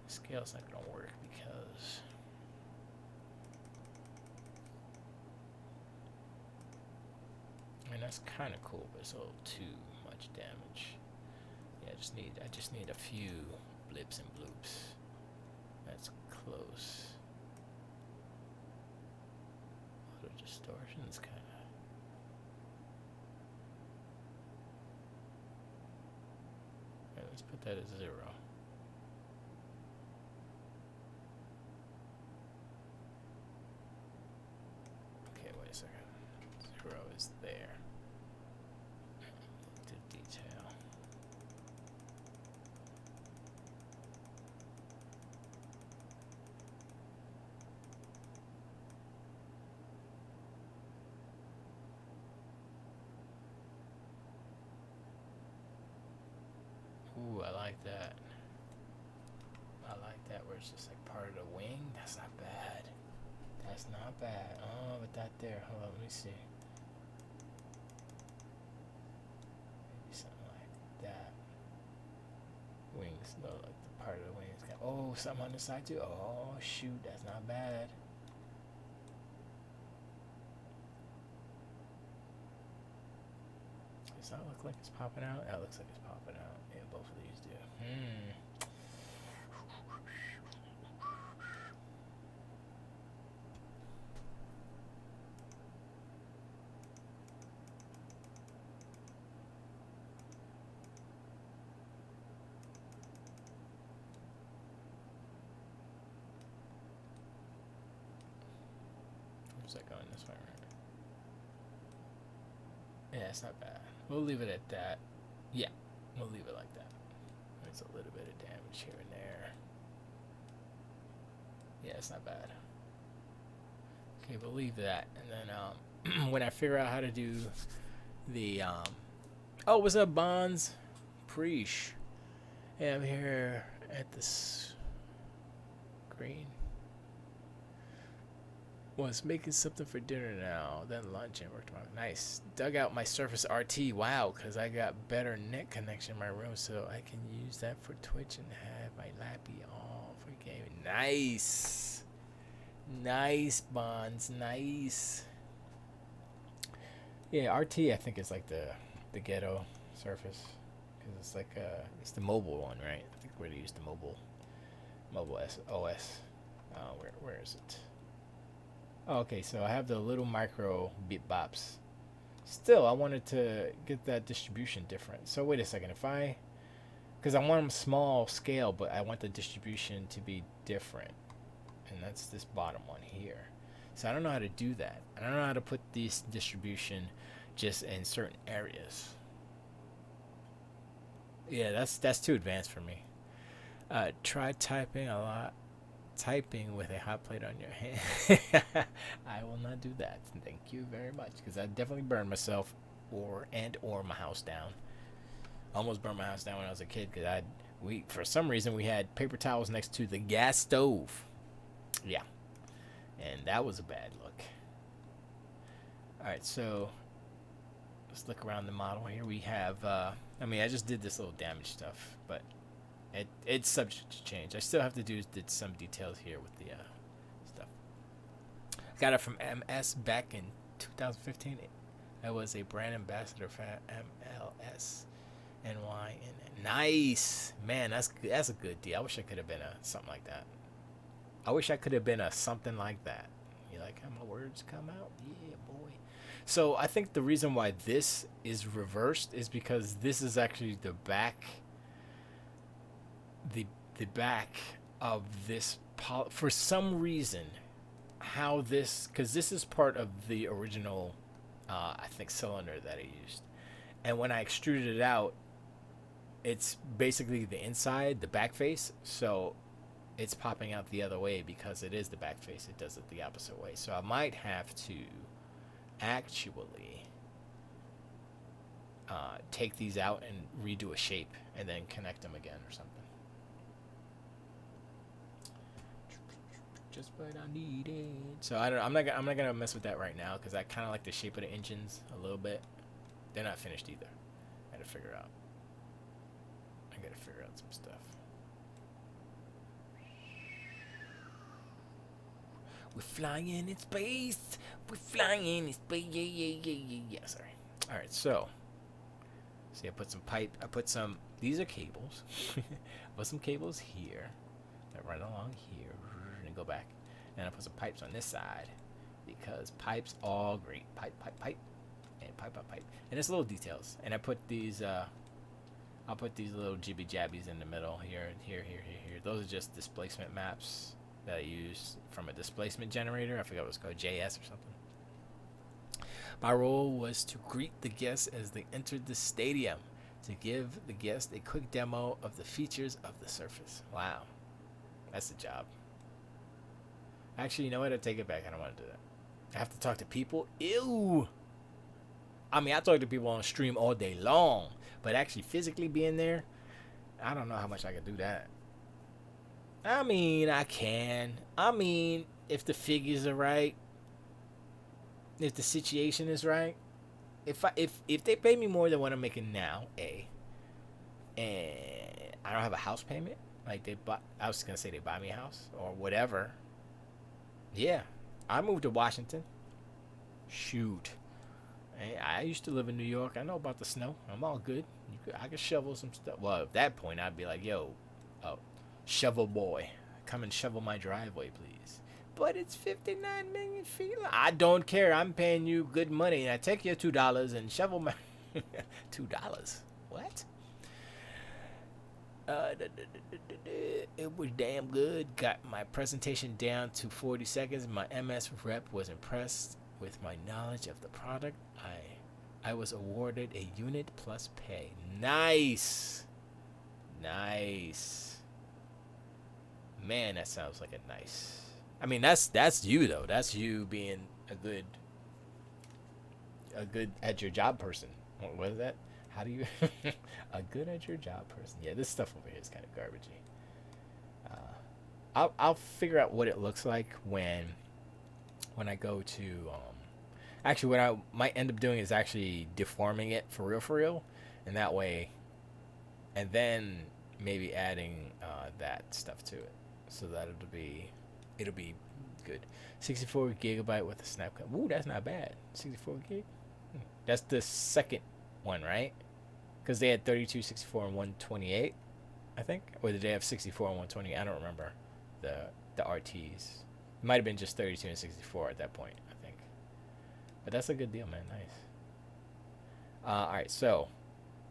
scale's not gonna work because I mean that's kind of cool, but it's a little too much damage. Yeah, I just need a few blips and bloops. That's close. Auto distortion's kind of. Right, let's put that at 0. Okay, wait a second. 0 is there. To detail. Ooh, I like that. I like that where it's just like part of the wing. That's not bad. That's not bad. Oh, but that there. Hold on, let me see. Maybe something like that. Wings, no, like the part of the wings. Oh, something on the side too. Oh, shoot, that's not bad. Does that look like it's popping out? That looks like it's popping out. Yeah, both of these do. Where's that going? This way, right? Yeah, it's not bad. We'll leave it at that. Yeah, we'll leave it like that. There's a little bit of damage here and there. Yeah, it's not bad. Okay, we'll leave that. And then when I figure out how to do the oh, what's up, Bonds? Preesh. Yeah, I'm here at the screen. Was making something for dinner now, then lunch and work tomorrow. Nice. Dug out my Surface RT. Wow, because I got better net connection in my room, so I can use that for Twitch and have my lappy all for gaming. Nice. Nice, Bonds. Nice. Yeah, RT I think is like the ghetto Surface, because it's like it's the mobile one, right? I think we're gonna use the mobile OS. Where is it? Oh, okay, so I have the little micro beep bops. Still, I wanted to get that distribution different. So wait a second, because I want them small scale, but I want the distribution to be different, and that's this bottom one here. So I don't know how to do that. I don't know how to put this distribution just in certain areas. Yeah, that's too advanced for me. Try typing with a hot plate on your hand. I will not do that. Thank you very much, because I definitely burned myself or my house down. Almost burned my house down when I was a kid because we for some reason we had paper towels next to the gas stove. Yeah, and that was a bad look. All right, so let's look around the model here. We have. I mean, I just did this little damage stuff, but it's subject to change. I still have to did some details here with the stuff. Got it from MS back in 2015. I was a brand ambassador for MLS NYN. Nice, man. That's a good deal. I wish I could have been a something like that. I wish I could have been a something like that. You like how my words come out? Yeah, boy. So I think the reason why this is reversed is because this is actually the back. The back of this for some reason how this, because this is part of the original I think cylinder that I used, and when I extruded it out, it's basically the inside, the back face, so it's popping out the other way because it is the back face. It does it the opposite way, so I might have to actually take these out and redo a shape and then connect them again or something. Just what I needed. So I'm not gonna mess with that right now because I kind of like the shape of the engines a little bit. They're not finished either. I gotta figure out some stuff. We're flying in space. We're flying in space. Yeah. Sorry. All right. So, see, I put some pipe. I put some. These are cables. I put some cables here that run along here and go back. And I put some pipes on this side because pipes all great. Pipe, and pipe. And it's little details. And I put these. I'll put these little jibby jabbies in the middle here. Those are just displacement maps that I use from a displacement generator. I forgot what it's called, JS or something. My role was to greet the guests as they entered the stadium, to give the guests a quick demo of the features of the surface. Wow, that's the job. Actually, you know what? I take it back. I don't want to do that. I have to talk to people. Ew. I mean, I talk to people on stream all day long, but actually physically being there, I don't know how much I can do that. I mean, I can. I mean, if the figures are right, if the situation is right, if they pay me more than what I'm making now, and I don't have a house payment, like I was gonna say they buy me a house or whatever. Yeah, I moved to Washington. Shoot, I used to live in New York. I know about the snow. I'm all good. I could shovel some stuff. Well, at that point, I'd be like, yo, shovel boy, come and shovel my driveway, please. But it's 59 million feet. I don't care. I'm paying you good money. I take your $2 and shovel my $2. What? It was damn good. Got my presentation down to 40 seconds. My MS rep was impressed with my knowledge of the product. I was awarded a unit plus pay. Nice. Man, that sounds like a nice. I mean, that's you though. That's you being a good at your job person. What is that? How do you a good at your job person? Yeah, this stuff over here is kind of garbagey. I'll figure out what it looks like when I go to actually what I might end up doing is actually deforming it for real, and that way, and then maybe adding that stuff to it so that it'll be good. 64 gigabyte with a snap cut. Ooh, that's not bad. 64 gig. That's the second one, right? Because they had 32, 64, and 128, I think. Or did they have 64 and 128? I don't remember the RTs. It might have been just 32 and 64 at that point, I think. But that's a good deal, man. Nice. All right, so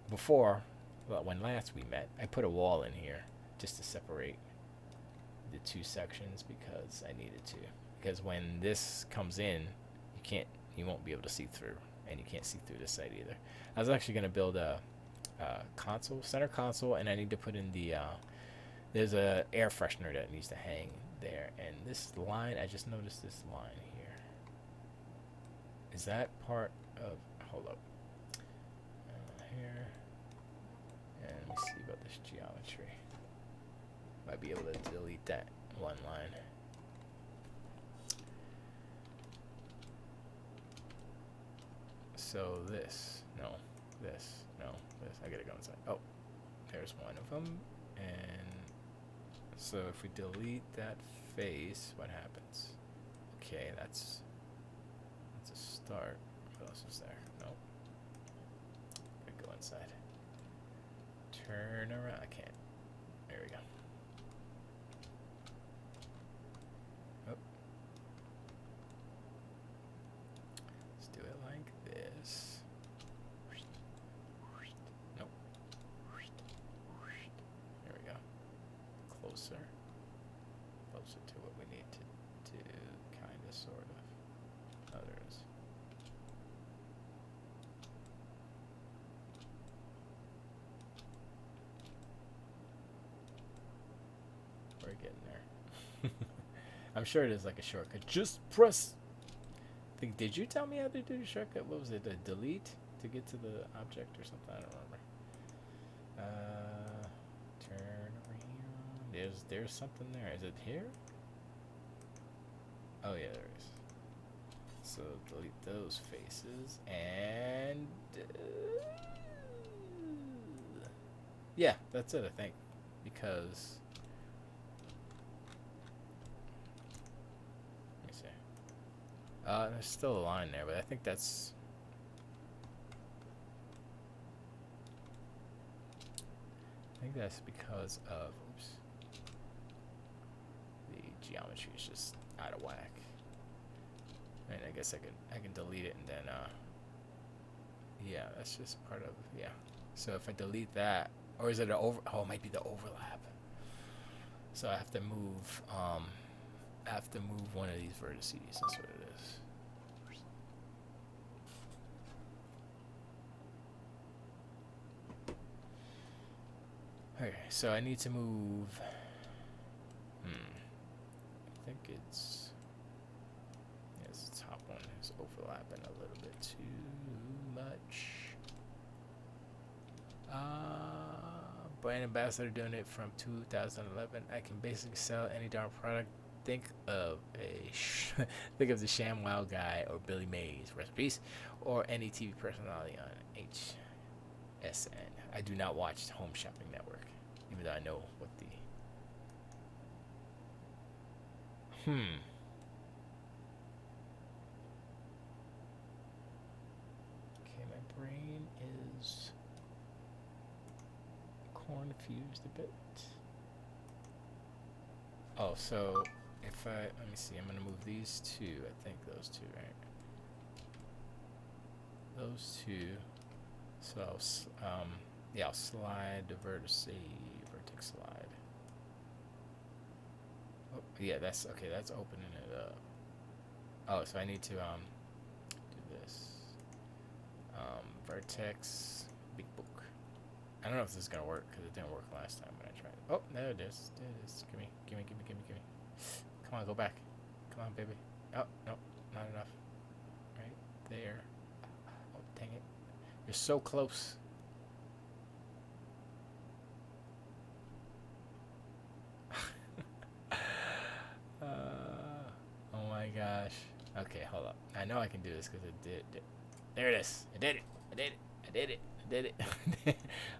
when last we met, I put a wall in here just to separate the two sections because I needed to. Because when this comes in, you won't be able to see through, and you can't see through this side either. I was actually gonna build a console, center console, and I need to put in the there's a air freshener that needs to hang there. And this line, I just noticed this line here. Is that part of? Hold up. Here. And let me see about this geometry. Might be able to delete that one line. So this, no, this, no, this. I gotta go inside. Oh, there's one of them. And so if we delete that face, what happens? Okay, that's a start. What else is there? Nope. Gotta go inside. Turn around. I can't. There we go. Oh. Let's do it like this. Nope. There we go. Closer. Closer to what we need to do. Kind of, sort of. Oh, there it is. We're getting there. I'm sure it is like a shortcut. Just press. Did you tell me how to do the shortcut? What was it? A delete to get to the object or something? I don't remember. Turn around. There's something there. Is it here? Oh yeah, there is. So delete those faces and yeah, that's it. I think because. There's still a line there, but I think that's. I think that's because of. Oops. The geometry is just out of whack. And I guess I can delete it and then. Yeah, that's just part of. Yeah. So if I delete that, or is it an over? Oh, it might be the overlap. So I have to move. I have to move one of these vertices. That's what it is. Okay, so I need to move. I think it's. Yes, the top one is overlapping a little bit too much. Brand ambassador doing it from 2011. I can basically sell any darn product. Think of think of the ShamWow guy or Billy Mays recipes, or any TV personality on HSN. I do not watch Home Shopping Network, even though I know what the. Okay, my brain is confused a bit. Oh, so if I, let me see, I'm going to move these two. I think those two, right? Those two. So, yeah, I'll slide the vertex slide. Oh, yeah, that's, okay, that's opening it up. Oh, so I need to, do this. Vertex, big book. I don't know if this is going to work, because it didn't work last time when I tried it. Oh, there it is. There it is. Gimme. Come on, go back. Come on, baby. Oh, no, not enough. Right there. Oh, dang it. You're so close. Oh my gosh. Okay, hold up. I know I can do this because it did. There it is. I did it.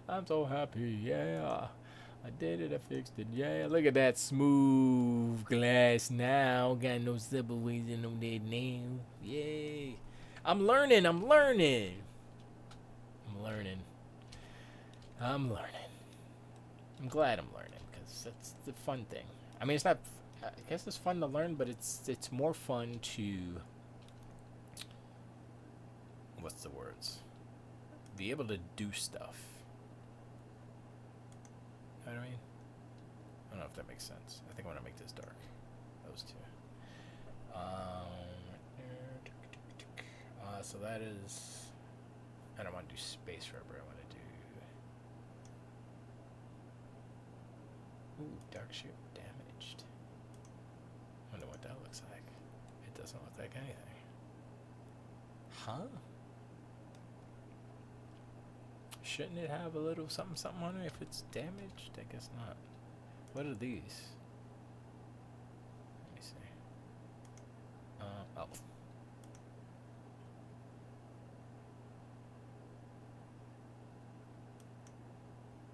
I'm so happy. Yeah. I did it. I fixed it. Yeah. Look at that smooth glass now. Got no zipperways in them dead now. Yay. I'm learning. I'm glad I'm learning because that's the fun thing. I mean, it's not. I guess it's fun to learn, but it's more fun to. What's the words? Be able to do stuff. You know what I mean? I don't know if that makes sense. I think I want to make this dark. Those two. So that is. I don't want to do space rubber. I want to do Ooh, dark ship damaged. Wonder what that looks like. It doesn't look like anything. Huh? Shouldn't it have a little something something on it if it's damaged? I guess not. What are these? Let me see. Oh.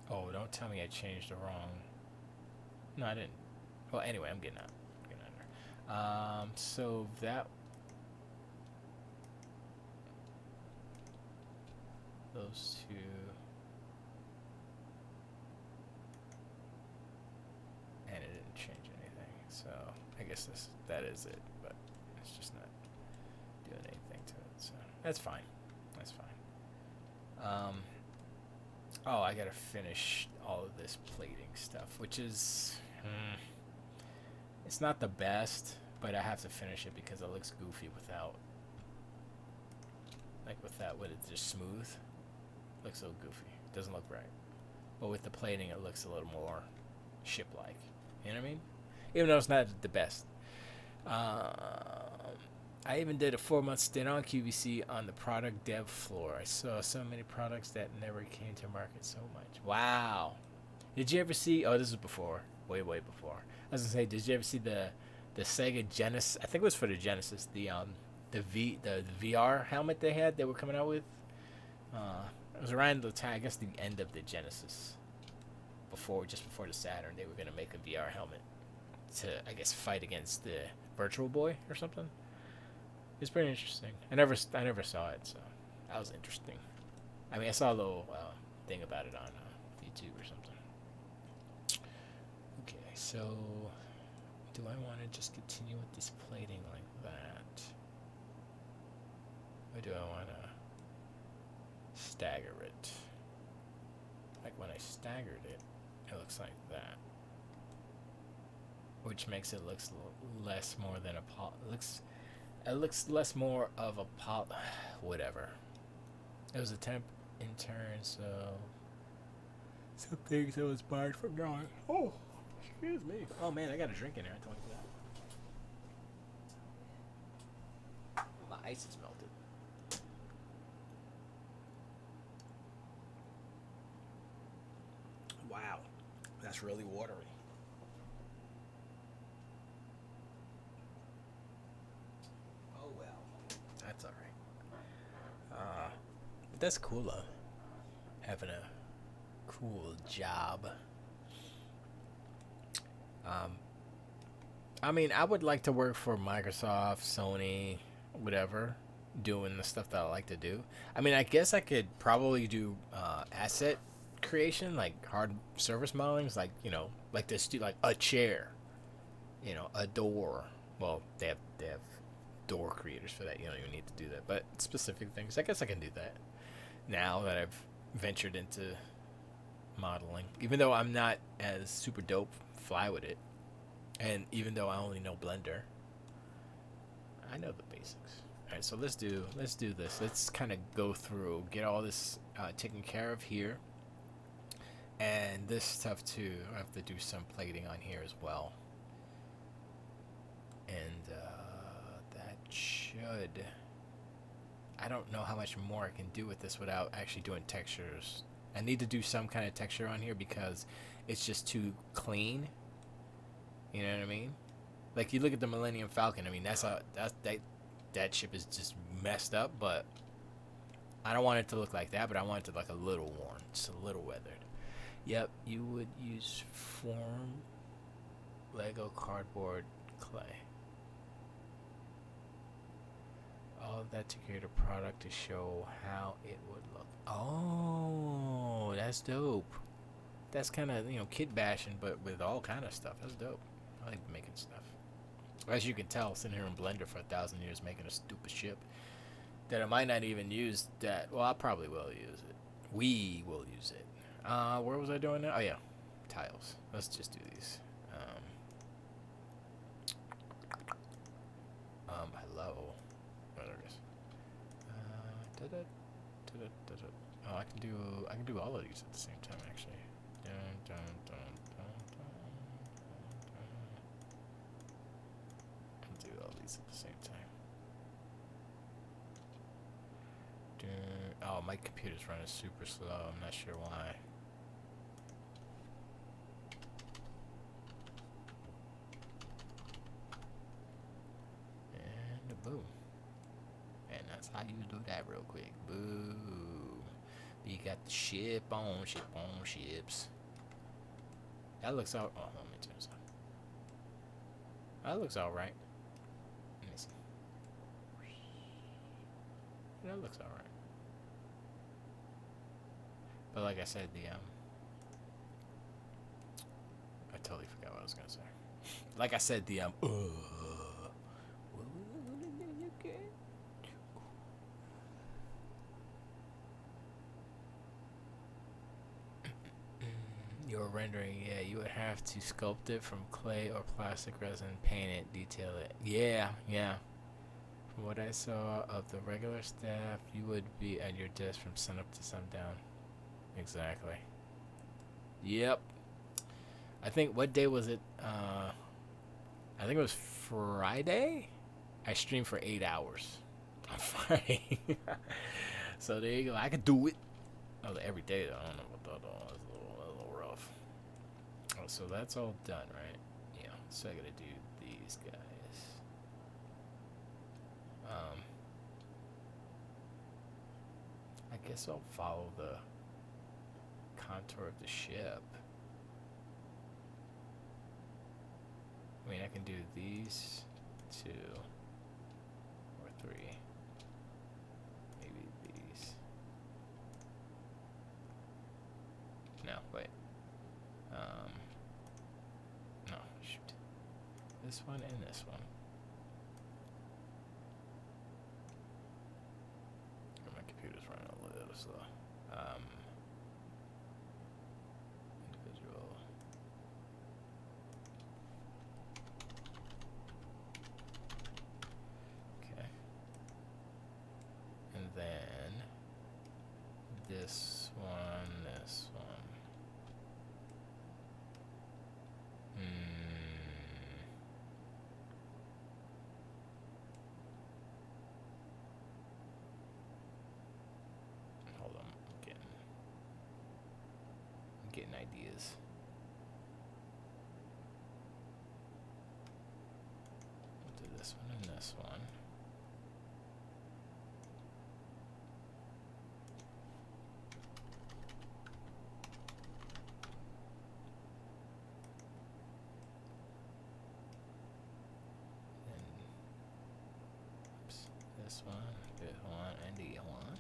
Oh, don't tell me I changed the wrong. No, I didn't. Well, anyway, I'm getting out. So that those two. And it didn't change anything. So I guess that is it, but it's just not doing anything to it. So that's fine. That's fine. Oh, I gotta finish all of this plating stuff, which is it's not the best, but I have to finish it because it looks goofy without, like with that, with it just smooth. It looks so goofy. It doesn't look right. But with the plating, it looks a little more ship-like. You know what I mean? Even though it's not the best. I even did a 4-month stint on QVC on the product dev floor. I saw so many products that never came to market so much. Wow. Did you ever see? Oh, this was before. Way before. I was gonna say, did you ever see the Sega Genesis? I think it was for the Genesis. The VR helmet they were coming out with. It was around the time, I guess, the end of the Genesis. Just before the Saturn, they were gonna make a VR helmet to, I guess, fight against the Virtual Boy or something. It's pretty interesting. I never saw it, so that was interesting. I mean, I saw a little thing about it on YouTube or something. Okay, so do I want to just continue with this plating like that, or do I want to stagger it? Like when I staggered it, it looks like that, which makes it looks less more than it looks less more of a whatever. It was a temp intern, so some things that was barred from drawing. Oh, excuse me. Oh man, I got a drink in there. I told you that. My ice is melted. Wow, that's really watery. Oh well, that's all right. But that's cool though. Having a cool job. I mean, I would like to work for Microsoft, Sony, whatever, doing the stuff that I like to do. I mean, I guess I could probably do asset creation, like hard surface modelings, like like this, like a chair, a door. Well, they have door creators for that. You don't even need to do that, but specific things, I guess I can do that now that I've ventured into modeling. Even though I'm not as super dope fly with it, and even though I only know Blender, I know the basics. All right, so let's do this. Let's kind of go through, get all this taken care of here, and this stuff too. I have to do some plating on here as well, and that should. I don't know how much more I can do with this without actually doing textures. I need to do some kind of texture on here because it's just too clean. You know what I mean? Like you look at the Millennium Falcon. I mean, that ship is just messed up, but I don't want it to look like that. But I want it to look a little worn, just a little weathered. Yep, you would use form, Lego, cardboard, clay. All of that to create a product to show how it would look. Oh, that's dope. That's kind of kid bashing, but with all kind of stuff. That's dope. I like making stuff. As you can tell, sitting here in Blender for 1,000 years making a stupid ship that I might not even use. That well, I probably will use it. We will use it. Where was I doing now? Oh yeah, tiles. Let's just do these. Hello. Oh, I can do all of these at the same time actually. these at the same time. Oh, my computer's running super slow. I'm not sure why. And boom. And that's how you do that real quick. Boom. You got the ship on ships. That looks all. Oh, let me turn this on. That looks all right. Let me see. That looks all right. But like I said, I totally forgot what I was gonna say. Like I said, your rendering, yeah, you would have to sculpt it from clay or plastic resin, paint it, detail it. Yeah. From what I saw of the regular staff, you would be at your desk from sunup to sundown. Exactly. Yep. I think, what day was it? I think it was Friday. I streamed for 8 hours on Friday. So there you go. I could do it. Oh, every day though. I don't know about that. That's a little rough. Oh, so that's all done, right? Yeah. So I gotta do these guys. I guess I'll follow the contour of the ship. I mean, I can do these 2 or 3. Maybe these. No, wait. No, shoot. This one and this one. My computer's running a little slow. Individual. Okay. And then this one, this one. Hold on, I'm getting ideas. We'll do this one and this one. This one, and the one.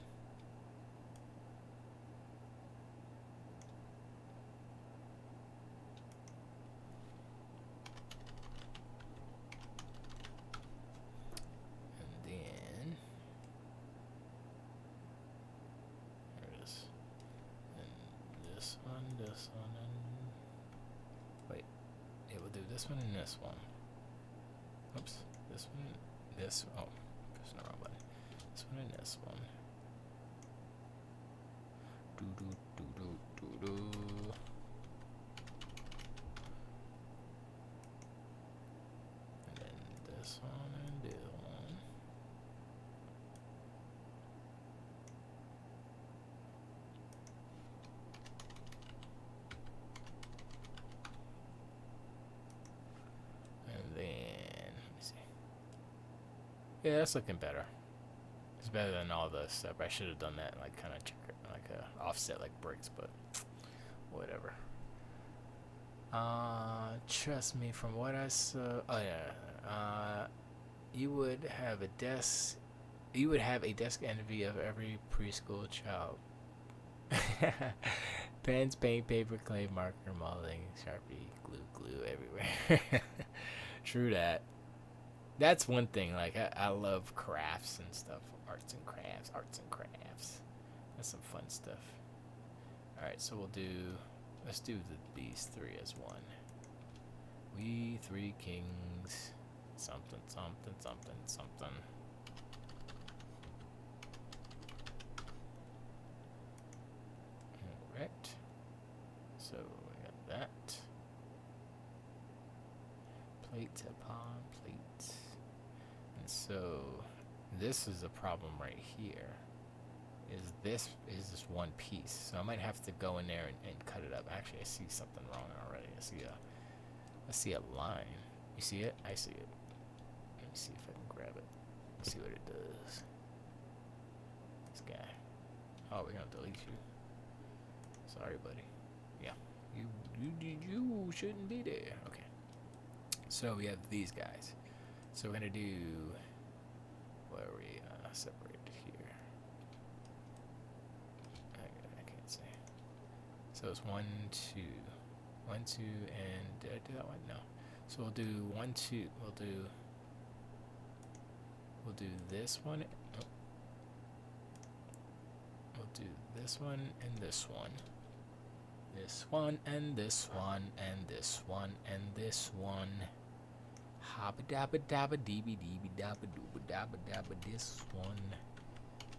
And then there it is. And this one, and wait, it will do this one and this one. Oops, this one, this. Oh. The wrong button. This one and this one. And then this one and this one. And then, let me see. Yeah, that's looking better. It's better than all the stuff. I should have done that, like, kind of like a offset, like bricks, but whatever. Trust me, from what I saw. Oh yeah. You would have a desk. You would have a desk envy of every preschool child. Pens, paint, paper, clay, marker, molding, Sharpie, glue everywhere. True that. That's one thing. Like I love crafts and stuff, arts and crafts. That's some fun stuff. All right, so let's do these 3 as one. We 3 kings, something. All right. So we got that. Plate upon plate. so this is a problem right here. Is this one piece? So I might have to go in there and cut it up. Actually, I see something wrong already. I see a line. You see it? I see it. Let me see if I can grab it. See what it does. This guy. Oh, we're gonna delete you. Sorry, buddy. Yeah, you shouldn't be there. Okay. So we have these guys. So we're gonna do. Where are we separated here? I can't say. So it's 1, 2, 1, 2, and did I do that one? No. So we'll do 1, 2. We'll do this one. Oh. We'll do this one and this one. This one and this one and this one and this one. Hobba dabba dabba deeby deeby dabba dooba dabba dabba this one.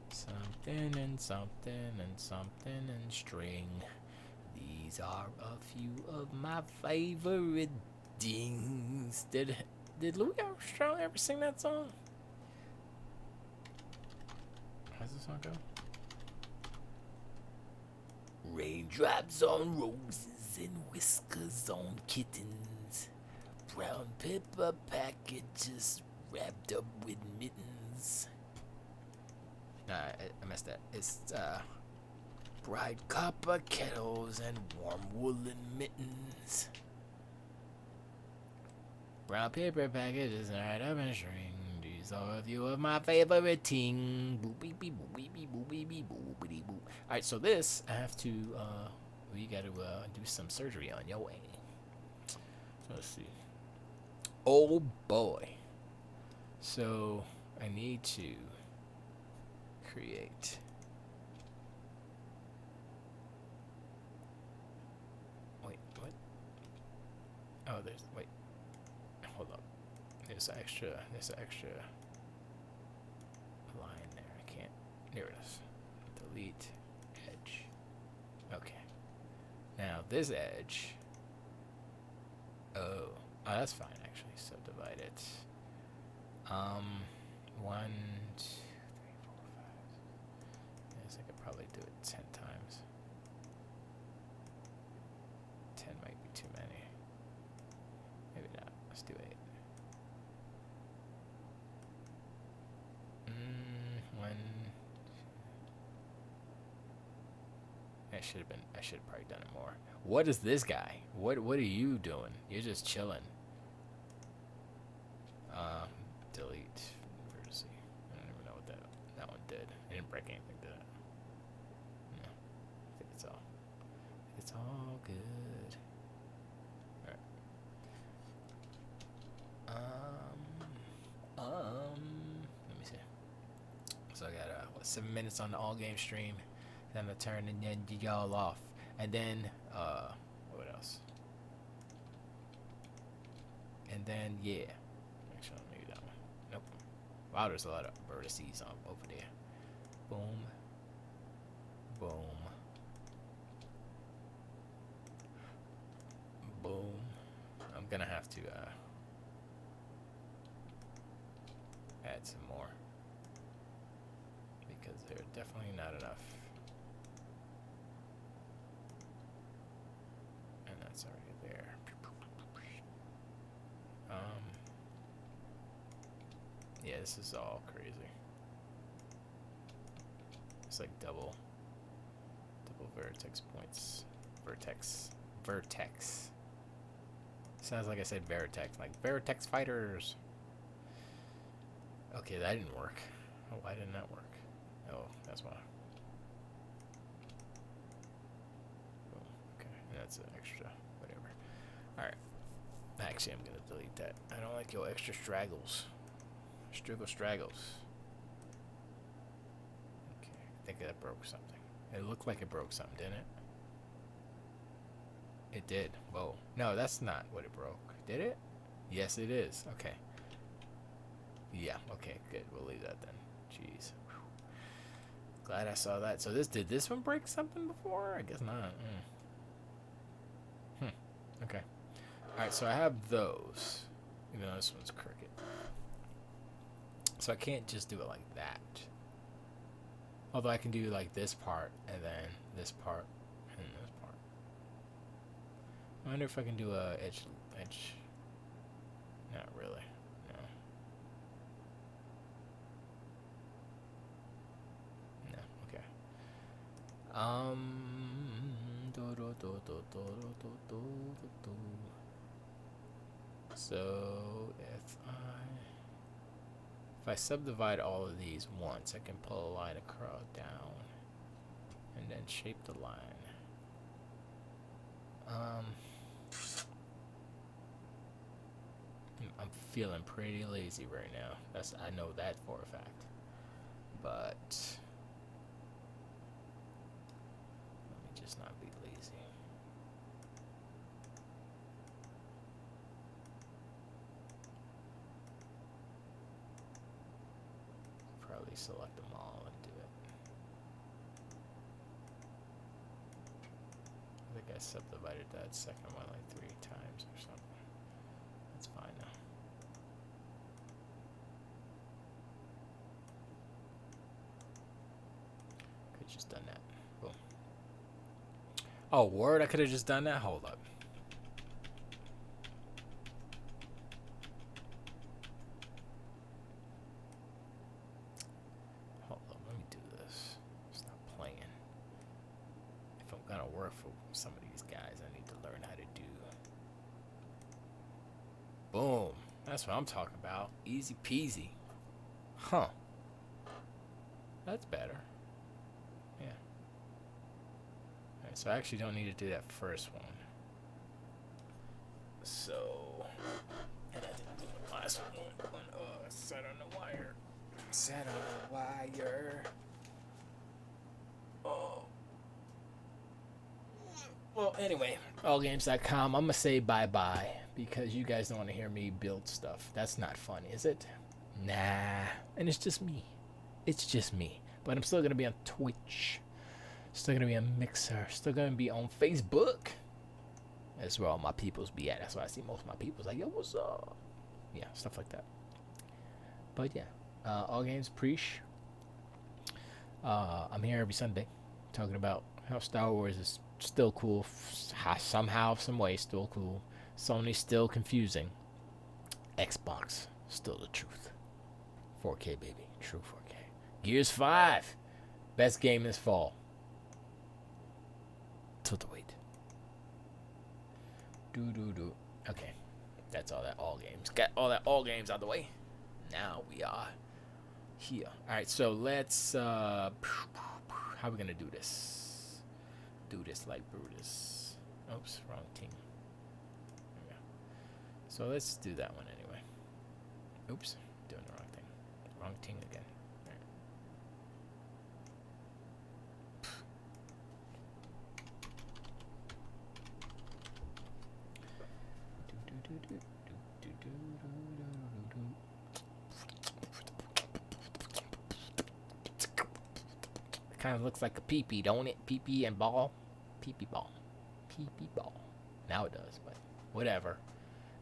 Something and something and something and string. These are a few of my favorite things. Did Louis Armstrong ever sing that song? How's the song go? Raindrops on roses and whiskers on kittens. Brown paper packages wrapped up with mittens. Nah, I messed that. It's bright copper kettles and warm woolen mittens. Brown paper packages wrapped up in string. These are a few of my favorite ting. Boopy boopy boopy boopy boop. Alright, so this I have to we gotta do some surgery on your way. So let's see. Oh boy. So I need to create wait, what? Oh, wait. Hold up. There's an extra line there. I can't. There it is. Delete edge. Okay. Now this edge. Oh, that's fine actually. Subdivide it. 1, 2, 3, 4, 5. Yes, I could probably do it 10 times. 10 might be too many. Maybe not. Let's do 8. 1. I should have probably done it more. What is this guy? What are you doing? You're just chilling. Delete. Vertice. I don't even know what that one did. It didn't break anything, did it? No. I think it's all good. Alright. Let me see. So I got 7 minutes on the all game stream. Then I'm gonna turn y'all off. And then what else? And then yeah. Actually, maybe that one. Nope. Wow, there's a lot of vertices on over there. Boom. Boom. Boom. I'm gonna have to add some more because they're definitely not enough. And that's already there. Yeah, this is all crazy. It's like double vertex points. Vertex. Sounds like I said Vertex, like Vertex fighters. Okay, that didn't work. Oh, why didn't that work? Oh, that's why. Oh, okay, that's an extra, whatever. Alright. Actually, I'm gonna delete that. I don't like your extra straggles. Straggles. Okay, I think that broke something. It looked like it broke something, didn't it? It did. Whoa. No, that's not what it broke. Did it? Yes, it is. Okay. Yeah, okay, good. We'll leave that then. Jeez. Whew. Glad I saw that. So did this one break something before? I guess not. Okay. Alright, so I have those. Even though this one's crooked. So I can't just do it like that. Although I can do like this part and then this part and this part. I wonder if I can do a edge. Not really. No. No. Okay. So if I subdivide all of these once, I can pull a line across down and then shape the line. I'm feeling pretty lazy right now. I know that for a fact. But let me just not be lazy. Probably select them all and do it. I think I subdivided that second one like 3 times or something. That's fine now. Could just done that. Boom. Oh, word! I could have just done that. Hold up. Hold up. Let me do this. Stop playing. If I'm gonna work for some of these guys, I need to learn how to do. Boom. That's what I'm talking about. Easy peasy. Huh. That's better. Yeah. Alright, so I actually don't need to do that first one. So, and I didn't do the last one. Set on the wire. Set on the wire. Oh. Well, anyway, allgames.com. I'm going to say bye-bye because you guys don't want to hear me build stuff. That's not fun, is it? Nah. And it's just me. It's just me. But I'm still going to be on Twitch. Still going to be on Mixer. Still going to be on Facebook. That's where all my peoples be at. That's why I see most of my peoples like, yo, what's up? Yeah, stuff like that. But yeah, All Games Preach. I'm here every Sunday talking about how Star Wars is still cool. Somehow, some way, still cool. Sony's still confusing. Xbox, still the truth. 4K, baby. True 4K. Gears 5. Best game this fall. Tilt the weight. Do. Okay. That's all that all games. Got all that all games out of the way. Now we are here. Alright, so let's how are we gonna do this? Do this like Brutus. Oops, wrong team. There we go. So let's do that one anyway. Oops, doing the wrong thing. Wrong team again. It kind of looks like a pee-pee, don't it? Pee-pee and ball. Pee-pee ball. Pee-pee ball. Now it does, but whatever.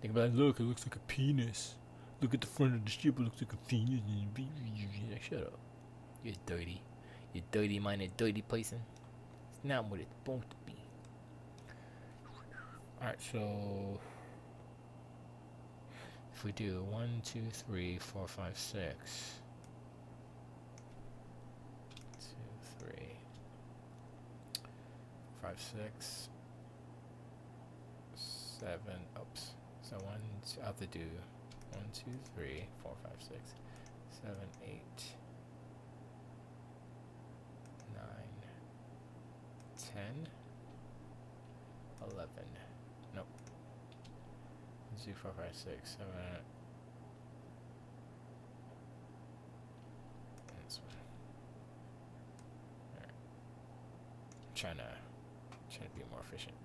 They can be like, look, it looks like a penis. Look at the front of the strip, it looks like a penis. Shut up. You're dirty. You're dirty-minded, dirty person. It's not what it's supposed to be. Alright, so if we do 1, 2, 3, 4, 5, 6. 2, 3, 5, 6, 7. Oops. So I'll have to do 1, 2, 3, 4, 5, 6, 7, 8, 9, 10, 11. Nope. 1, 2, 4, 5, 6, 7. This one. Alright. Trying to be more efficient.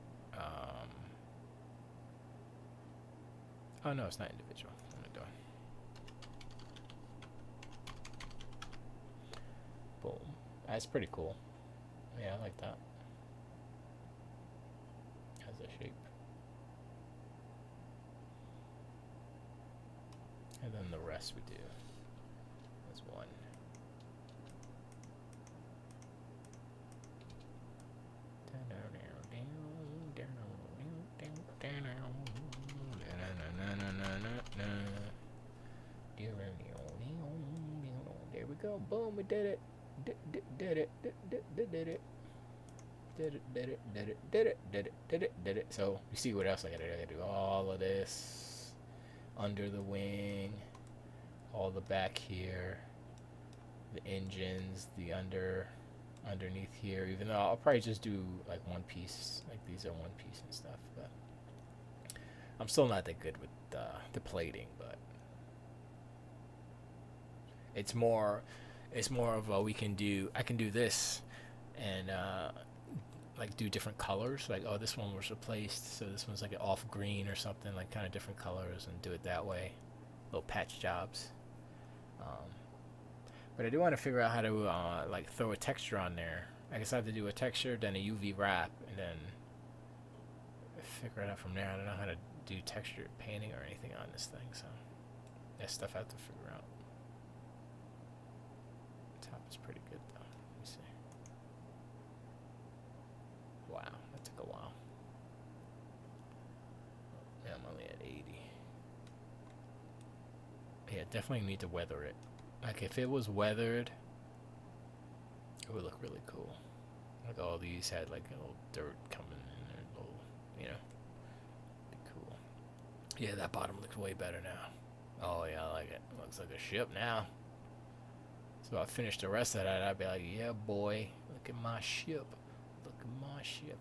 Oh no, it's not individual. What am I doing? Boom. That's pretty cool. Yeah, I like that. Has a shape. And then the rest we do. go. Boom, we did it. Did it. Did it. Did it, did it, did it, did it, did it, did it, did it. So you see what else I gotta do? I gotta do all of this under the wing, all the back here, the engines, the underneath here. Even though I'll probably just do like one piece, like these are one piece and stuff. But I'm still not that good with the plating. But it's more of a we can do. I can do this and like do different colors, like oh this one was replaced, so this one's like an off green or something, like kind of different colors, and do it that way, little patch jobs. But I do want to figure out how to like throw a texture on there. I guess I have to do a texture, then a UV wrap, and then figure it out from there. I don't know how to do texture painting or anything on this thing, so that's stuff I have to figure out. Top is pretty good though. Let me see. Wow, that took a while. Yeah, I'm only at 80. Yeah, definitely need to weather it. Like, if it was weathered, it would look really cool. Like, all these had, like, a little dirt coming in there. Little, you know, be cool. Yeah, that bottom looks way better now. Oh, yeah, I like it. Looks like a ship now. So if I finish the rest of that, I'd be like, yeah, boy, look at my ship. Look at my ship.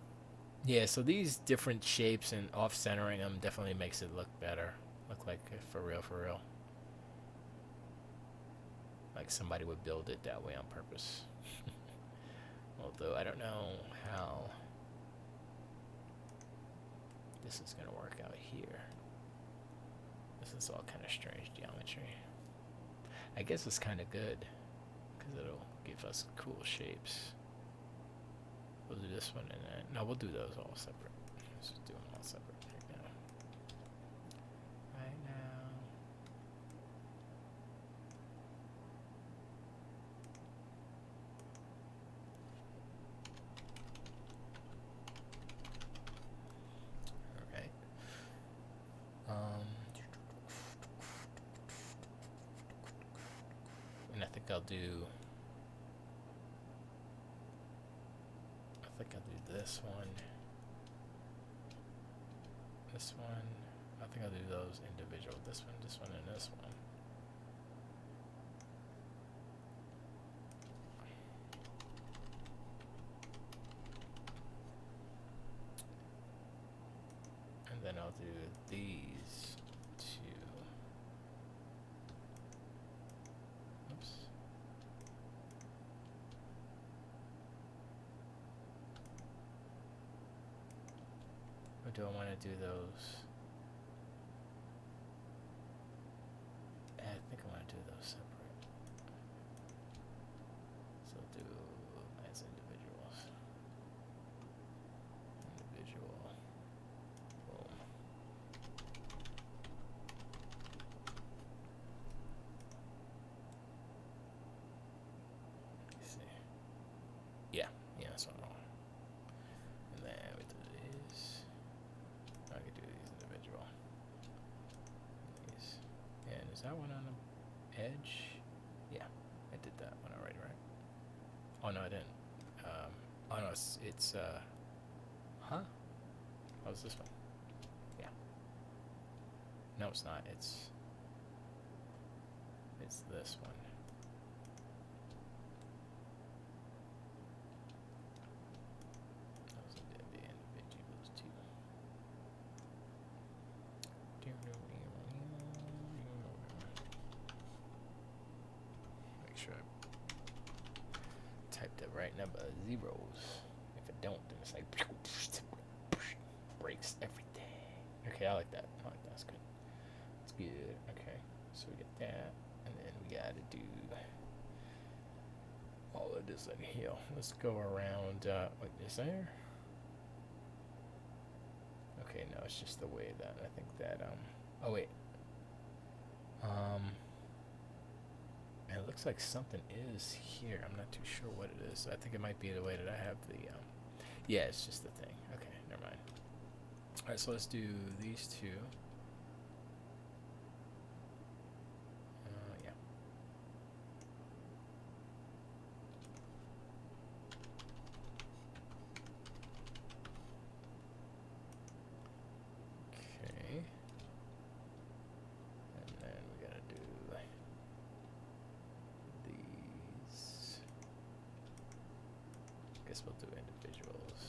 Yeah, so these different shapes and off-centering them definitely makes it look better. Look like for real, for real. Like somebody would build it that way on purpose. Although I don't know how this is going to work out here. This is all kind of strange geometry. I guess it's kind of good because it'll give us cool shapes. We'll do this one and then... No, we'll do those all separate. Let's just do them all separate right now. Right now. Alright. And I think I'll do this one. This one. I think I'll do those individual. This one, and this one. And then I'll do these two. Oops. Or do I want to do those? I think I want to do those separate. So do as individuals. Individual. Boom. Let's see. Yeah, that's what I want. And then we do these. I could do these individual. These. And is that one on the edge? Yeah, I did that one already, right? Oh no, I didn't. Oh no, it's huh? Oh, it's this one. Yeah. No, it's not. It's this one. Those are the individuals too. Make sure I type the right number of zeros. If I don't, then it's like breaks everything. Okay, I like that. That's good. That's good. Okay, so we get that, and then we gotta do all of this in here. Let's go around. Wait, is there? Okay, no, it's just the way that I think that oh wait. And it looks like something is here. I'm not too sure what it is. I think it might be the way that I have the yeah, it's just the thing. Okay, never mind. Alright, so let's do these two. Yeah. guess we'll do individuals.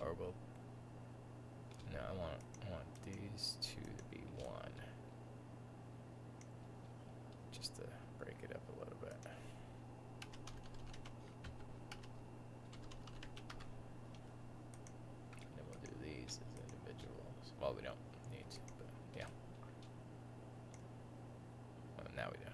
Or we'll... No, I want these two to be one. Just to break it up a little bit. And then we'll do these as individuals. Well, we don't need to, but yeah. Well, now we do.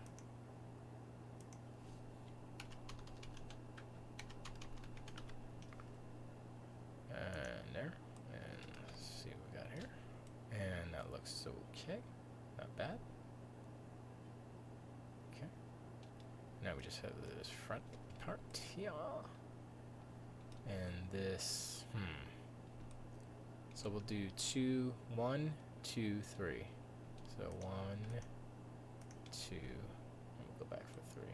And there. And let's see what we got here. And that looks okay. Not bad. Okay. Now we just have this front part here. And this, So we'll do 2, 1, 2, 3. So 1, 2, and we'll go back for 3.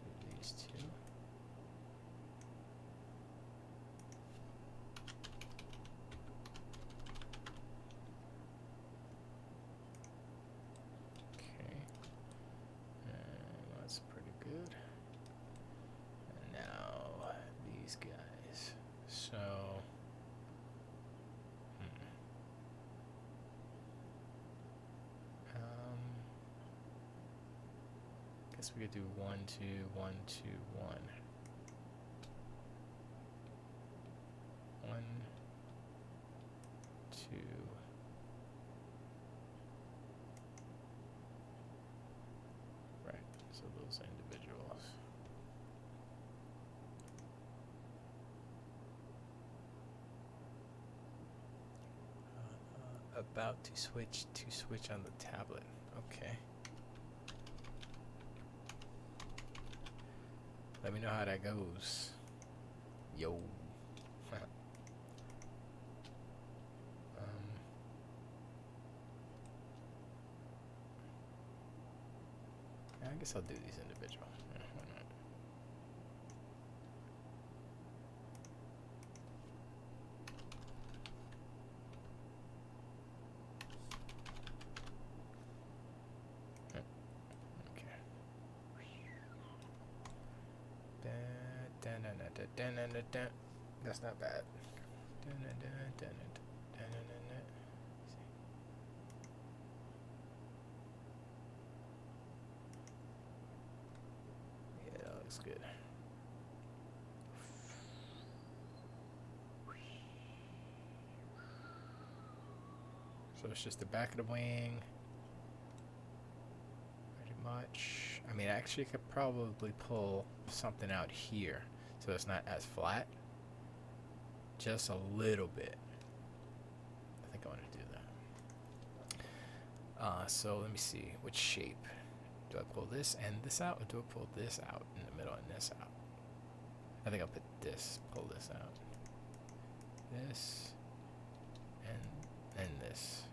Do these two. Okay. That's pretty good. And now these guys. So guess we could do 1, 2, 1, 2, 1. 1, 2. Right. So those individuals. About to switch on the tablet. Okay. Let me know how that goes. Yo. I guess I'll do these individual. Yeah, why not? Okay. That's not bad. Yeah, that looks good. So it's just the back of the wing. Pretty much. I mean, actually, I could probably pull something out here so it's not as flat. Just a little bit. I think I want to do that. So let me see. Which shape? Do I pull this and this out, or do I pull this out in the middle and this out? I think I'll put this, pull this out. This, and this.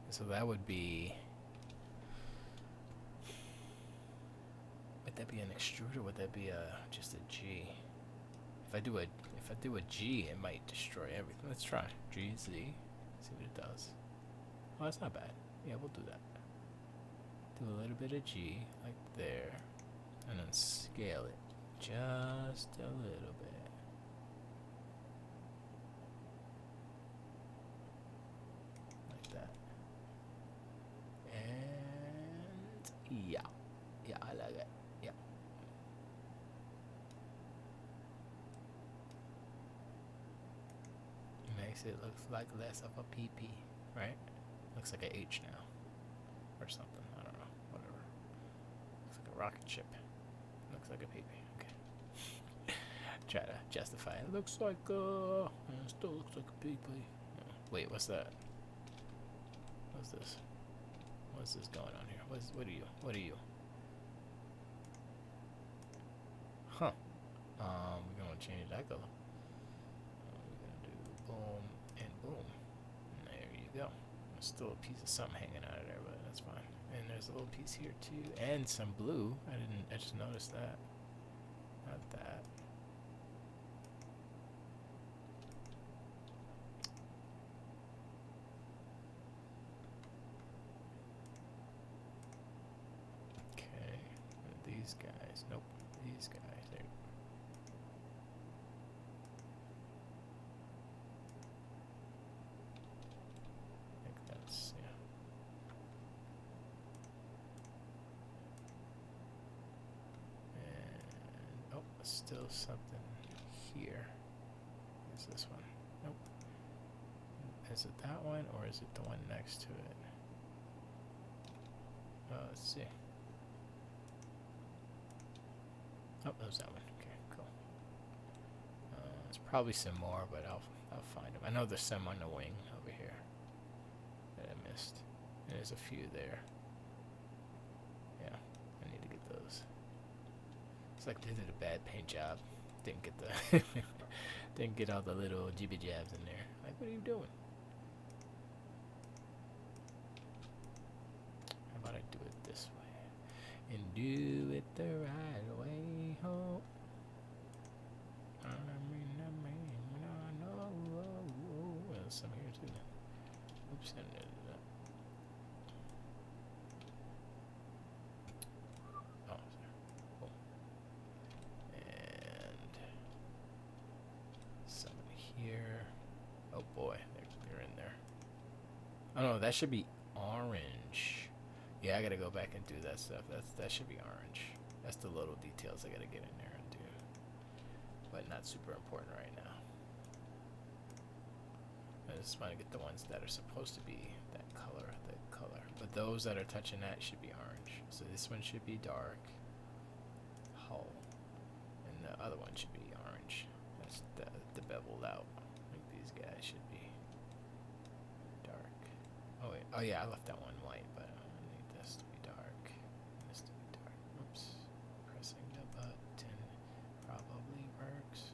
So that would be... Would that be an extruder, or would that be just a G? If I do a G, it might destroy everything. Let's try GZ. See what it does. Oh, that's not bad. Yeah, we'll do that. Do a little bit of G, like there, and then scale it just a little bit. Like that. And yeah. Yeah, I like it. Yeah. Makes it look like less of a PP, right? Looks like a H now. Or something. I don't know. Whatever. Looks like a rocket ship. Looks like a PP. Okay. Try to justify it. Looks like it still looks like a PP. Oh, wait, what's that? What's this? What's this going on here? What are you? What are you? Huh. We're gonna change that color. We're gonna do boom and boom. And there you go. There's still a piece of something hanging out of there, but that's fine. And there's a little piece here too, and some blue. I just noticed that. Not that. these guys. Nope. These guys. There. I think that's, yeah. And, oh, still something here. Is this one? Nope. Is it that one, or is it the one next to it? Let's see. Oh, there's that one. Okay, cool. There's probably some more, but I'll find them. I know there's some on the wing over here that I missed. And there's a few there. Yeah, I need to get those. It's like they did a bad paint job. Didn't get the didn't get all the little jibby jabs in there. Like, what are you doing? How about I do it this way? And do it the right way. Oh. Well, some here too. Oops, and oh, cool. And some here. Oh boy, they're in there. Oh no, that should be orange. Yeah, I gotta go back and do that stuff. That should be orange. That's the little details I gotta get in there and do. But not super important right now. I just want to get the ones that are supposed to be that color, But those that are touching that should be orange. So this one should be dark. Hull. And the other one should be orange. That's the beveled out. I think these guys should be dark. Oh wait. Oh yeah, I left that one white, but I need this to be dark. And this to be dark. Oops. Pressing the button probably works.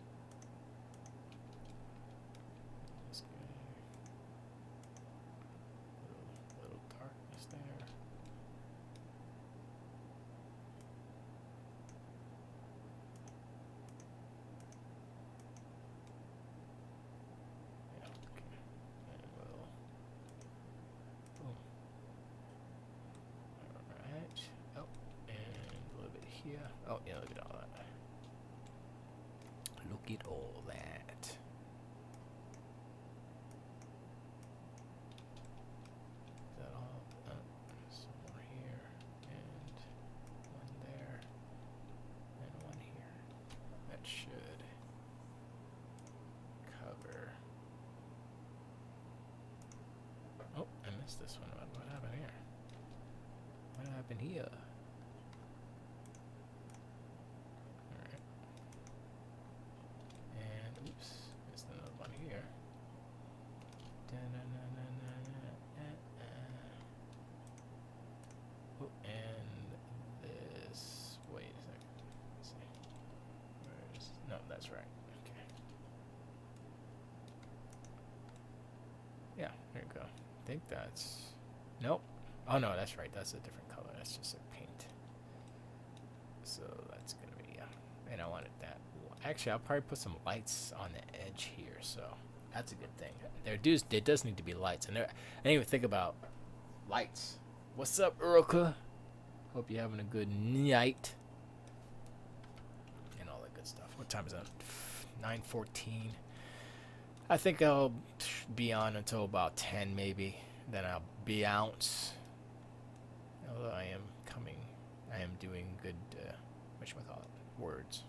This guy. Little darkness there. Yeah, okay. And we'll boom. Alright. Oh, and a little bit here. Oh yeah, look at all that. Look at all that. Is that all? Some more here, and one there, and one here. That should cover. Oh, I missed this one. What happened here? What happened here? Alright. And oops, missed another one here. Oh, and this. Wait a second. Let's see. Where's? No, that's right. Okay. Yeah, there you go. I think that's. Nope. Oh no, that's right. That's a different color. That's just a paint. So that's gonna be, yeah. And I wanted that. Actually, I'll probably put some lights on the edge here. So that's a good thing. There does need to be lights, and I didn't even think about lights. What's up, Uruka? Hope you're having a good night. And all that good stuff. What time is that? 9:14. I think I'll be on until about 10 maybe. Then I'll be out. Although I am doing good, words.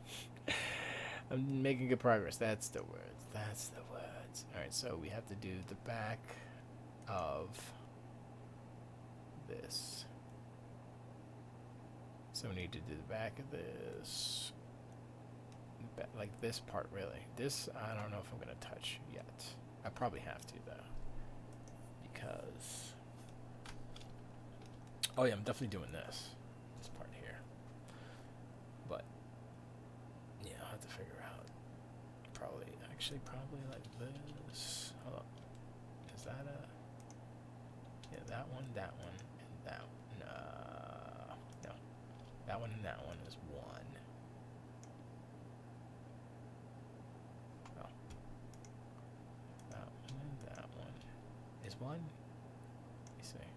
I'm making good progress. That's the words. Alright, so we have to do the back of this. So we need to do the back of this. Like this part, really. This, I don't know if I'm going to touch yet. I probably have to, though. Because... Oh, yeah, I'm definitely doing this. This part here. But, yeah, I'll have to figure out. Probably like this. Hold up. Is that a... Yeah, that one, and that one. No. That one and that one is one. Oh. That one and that one is one. Let me see.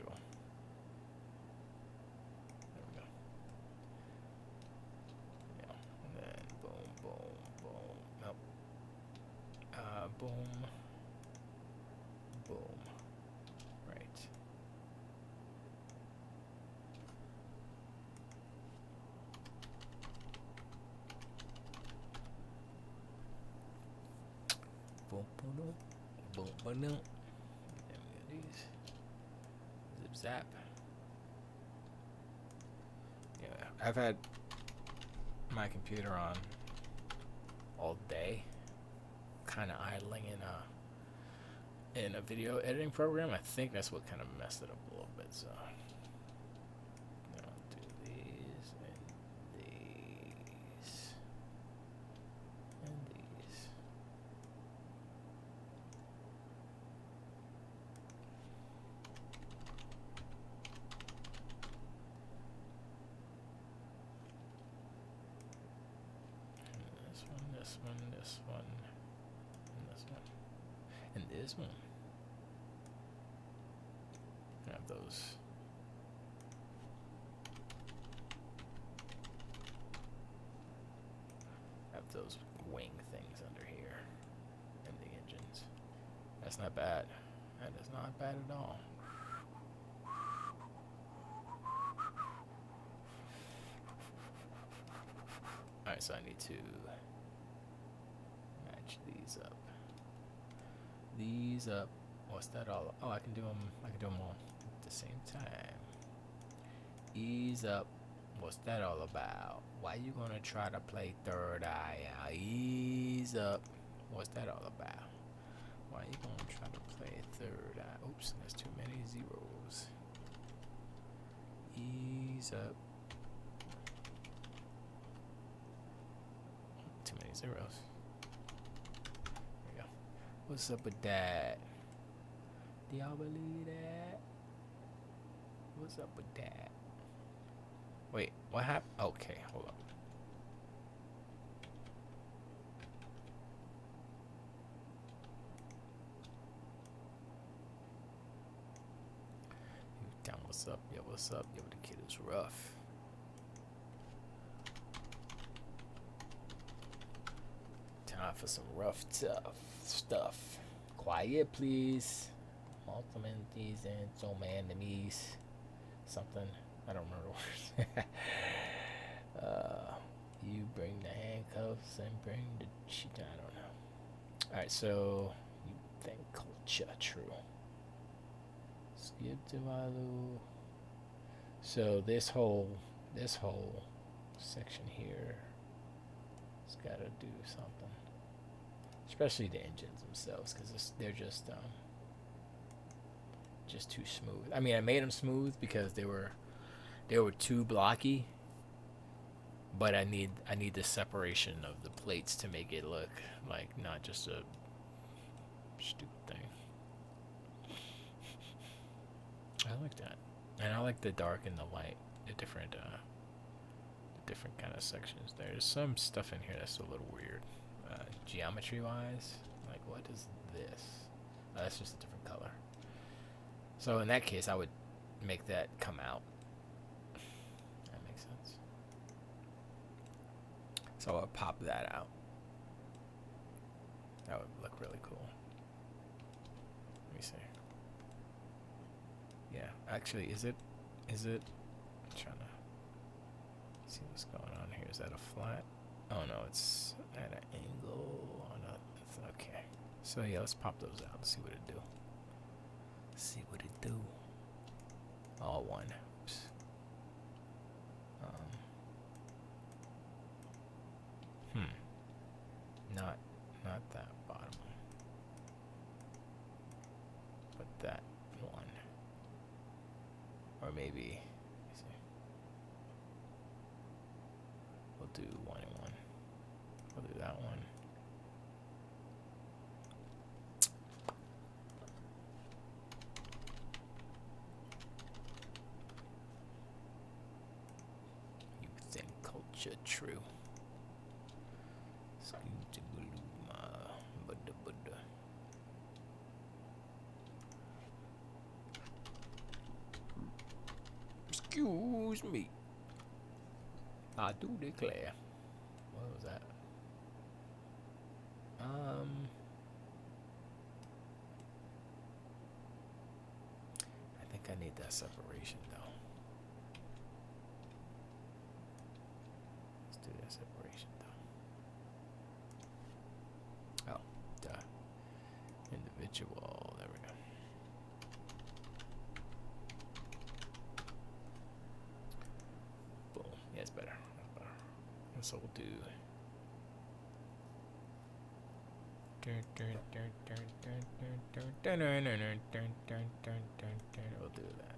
schedule. There we go. Yeah. And then boom, boom, boom. Nope. Boom. Boom. Right. Boom, boom, boom, boom, boom. Then we got these. Zip zap. Yeah, I've had my computer on all day, kind of idling in a video editing program. I think that's what kind of messed it up a little bit. So I'll do these and these and these. This one, this one, and this one, and this one. I have those wing things under here, and the engines. That's not bad. That is not bad at all. Alright, so I need to match these up. These up. What's that all? Oh, I can do them all at the same time. Ease up. What's that all about? Why you gonna try to play third eye out? Ease up. What's that all about? Why you gonna try to play third eye? Oops, there's too many zeros. Ease up. Too many zeros. There we go. What's up with that? Do y'all believe that? What's up with that? Wait, what happened? Okay, hold on. Down, what's up? Yo, what's up? Yo, the kid is rough. Time for some rough, tough stuff. Quiet, please. Multimenties and so man to me's something. I don't remember the words. You bring the handcuffs and bring the sheet. I don't know. Alright, so you think culture true. Skip to Malu. So this whole section here has got to do something. Especially the engines themselves, because they're just too smooth. I mean, I made them smooth because they were too blocky, but I need the separation of the plates to make it look like not just a stupid thing. I like that, and I like the dark and the light, the different kind of sections. There's some stuff in here that's a little weird, geometry wise. Like, what is this? Oh, that's just a different color. So in that case, I would make that come out. That makes sense. So I'll pop that out. That would look really cool. Let me see. Yeah, actually, is it? I'm trying to see what's going on here. Is that a flat? Oh no, it's at an angle on a. Okay. So yeah, let's pop those out and see what it do. See what it do. All one. Oops. Not that bottom one, but that one. Or maybe. Let me see. We'll do 1 and 1. We'll do that one. True. Excuse me. I do declare. What was that? I think I need that separation though. Let's do that separation though. Oh, duh. Individual. There we go. Boom. Yeah, it's better. That's better. And so we'll do. We'll do that.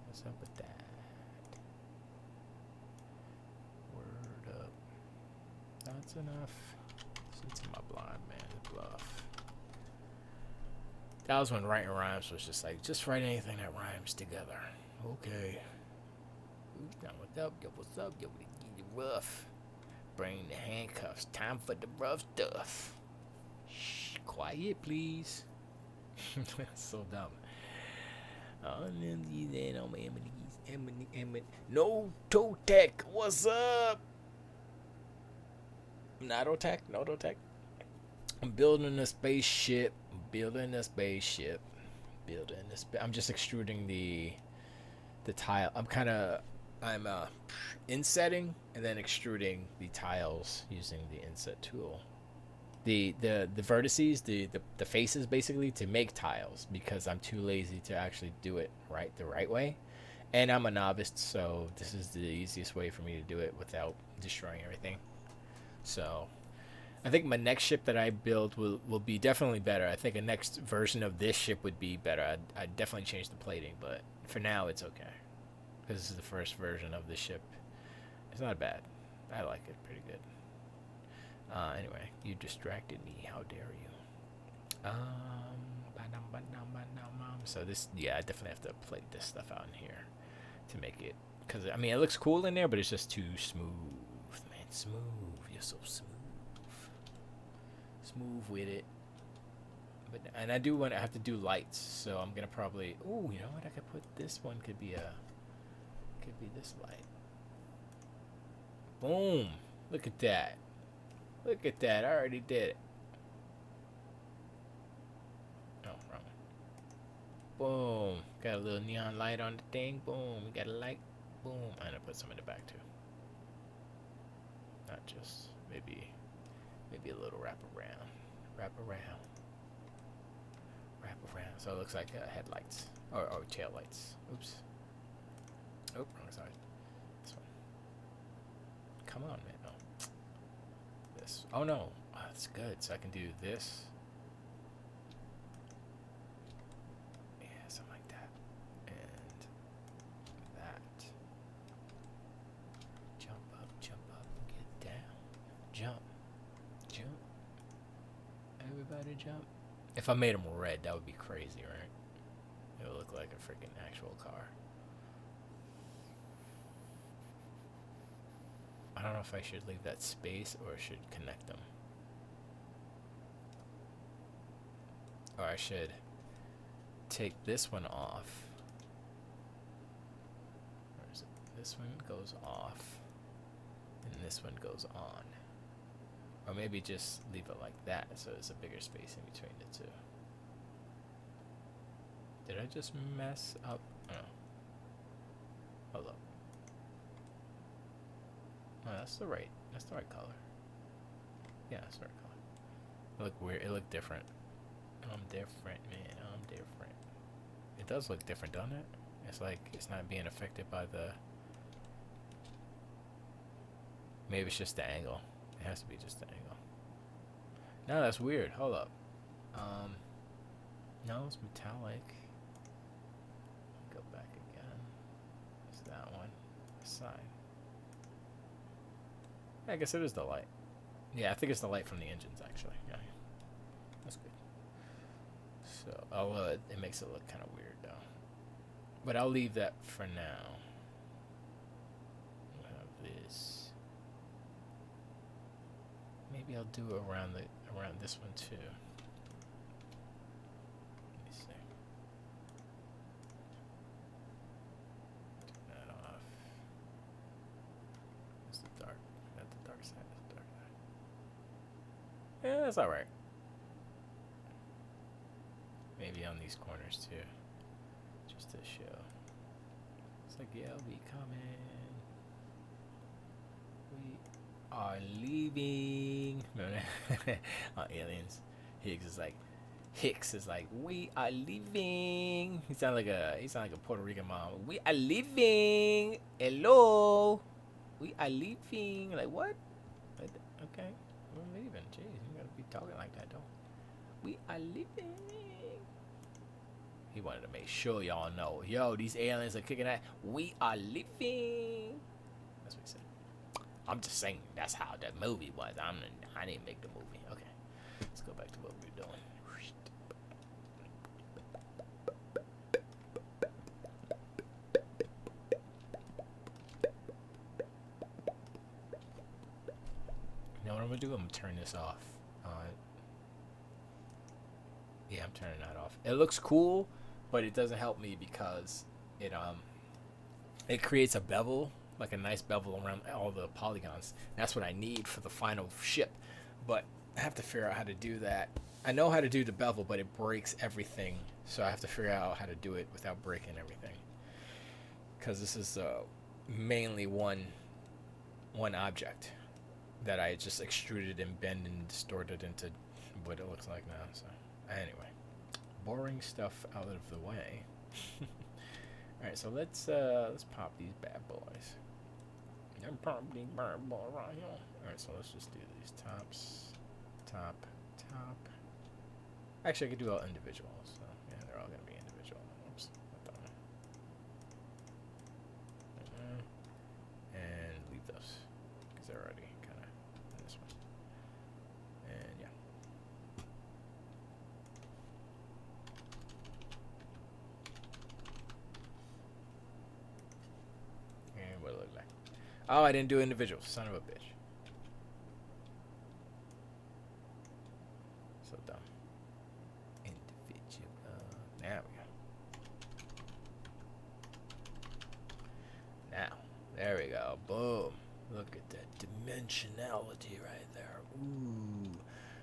What's up with that? Word up. That's enough. Since my blind man bluff. That was when writing rhymes was just like, just write anything that rhymes together. Okay. Who's down with up? Yo, what's up? Yo, we get you rough. Bring the handcuffs. Time for the rough stuff. Shh, quiet, please. So dumb. No toe tech. What's up? Not tech. No tech. I'm building a spaceship. I'm just extruding the tile. I'm insetting and then extruding the tiles using the inset tool. The vertices, the faces basically to make tiles because I'm too lazy to actually do it the right way. And I'm a novice, so this is the easiest way for me to do it without destroying everything. So I think my next ship that I build will be definitely better. I think a next version of this ship would be better. I'd definitely change the plating, but for now it's okay. Because this is the first version of the ship. It's not bad. I like it pretty good. Anyway, you distracted me. How dare you? So this, yeah, I definitely have to plate this stuff out in here to make it. Because, I mean, it looks cool in there, but it's just too smooth, man. Smooth. You're so smooth. Smooth with it. And I do want to have to do lights, so I'm gonna probably. Ooh, you know what? I could put this one. Could be this light. Boom! Look at that. Look at that. I already did it. Oh, wrong one. Boom! Got a little neon light on the thing. Boom! We got a light. Boom! I'm gonna put some in the back too. Not just maybe a little wrap around. So it looks like headlights or tail lights. Oops. Oh, wrong side. This one. Come on, man. Oh. This. Oh no. Oh, that's good. So I can do this. Yeah, something like that. And that. Jump up, get down. Jump. Everybody jump. If I made them red, that would be crazy, right? It would look like a freaking actual car. I don't know if I should leave that space or I should connect them. Or I should take this one off. Where is it? This one goes off. And this one goes on. Or maybe just leave it like that so there's a bigger space in between the two. Did I just mess up? Oh. Hold up. Oh, that's the right color. Yeah, that's the right color. It looked weird. It looked different. I'm different, man. I'm different. It does look different, doesn't it? It's like it's not being affected by the. Maybe it's just the angle. It has to be just the angle. No, that's weird. Hold up. No, it's metallic. Go back again. It's that one. Side. I guess it is the light. Yeah, I think it's the light from the engines, actually. Yeah, that's good. So, it makes it look kind of weird, though. But I'll leave that for now. We'll have this. Maybe I'll do around the around this one too. Let me see. Turn that off. It's the dark. Is that the dark side? That's the dark side. Yeah, that's alright. Maybe on these corners too. Just to show. It's like, yeah, we coming. We are leaving. No, aliens. Hicks is like, we are leaving. He sound like a Puerto Rican mom. We are leaving. Hello. We are leaving. Like what? Like, okay, we're leaving. Jeez, you gotta be talking like that, don't? We are leaving. He wanted to make sure y'all know. Yo, these aliens are kicking that. We are leaving. That's what he said. I'm just saying that's how that movie was. I didn't make the movie. Okay. Let's go back to what we were doing. You know what I'm gonna do? I'm gonna turn this off. Yeah, I'm turning that off. It looks cool, but it doesn't help me because it creates a bevel, like a nice bevel around all the polygons. That's what I need for the final ship, but I have to figure out how to do that. I know how to do the bevel, but it breaks everything, so I have to figure out how to do it without breaking everything. Because this is mainly one object that I just extruded and bent and distorted into what it looks like now. So anyway, boring stuff out of the way. All right, so let's pop these bad boys. Pop these bad boys right here. All right, so let's just do these tops, top. Actually, I could do all individual. So yeah, they're all gonna be individual. Oops, and leave those because they're already kind of in this one. And yeah. And what it look like? Oh, I didn't do individual. Son of a bitch. So dumb. Individual. There we go. Now, there we go. Boom. Look at that dimensionality right there. Ooh.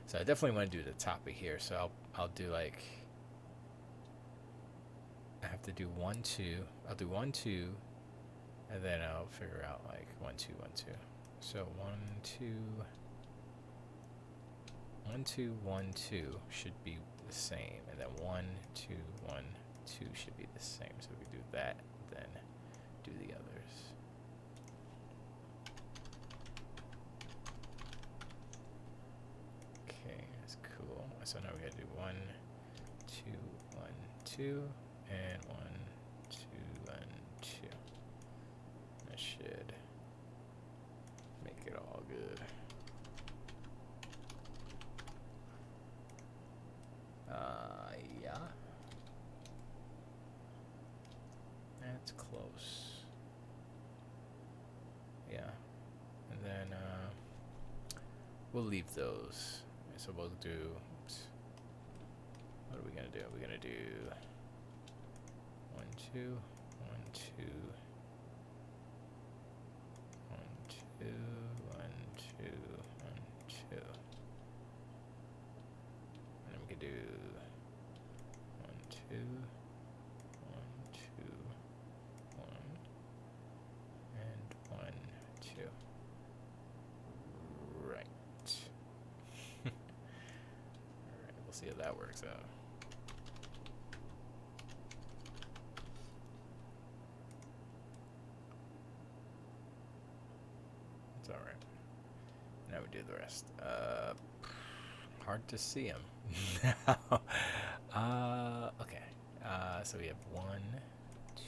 So I definitely want to do the top of here. So I'll do like. I have to do 1, 2. I'll do 1, 2. And then I'll figure out like 1, 2, 1, 2. So 1, 2. 1, 2, 1, 2 should be the same. And then 1, 2, 1, 2 should be the same. So we do that, then do the others. Okay, that's cool. So now we gotta do 1, 2, 1, 2, and 1, 2, 1, 2. That should make it all good. Yeah. That's close. Yeah. And then, we'll leave those. So we'll do, oops. What are we gonna do? We're gonna do 1, 2, 1, 2, 1, 2, 1, 2, 1, 2. And then we could do 1, 2, 1, 2, 1, and 1, 2. Right. Alright, we'll see how that works out. It's alright. Now we do the rest. Hard to see them. Okay. So we have 1, 2,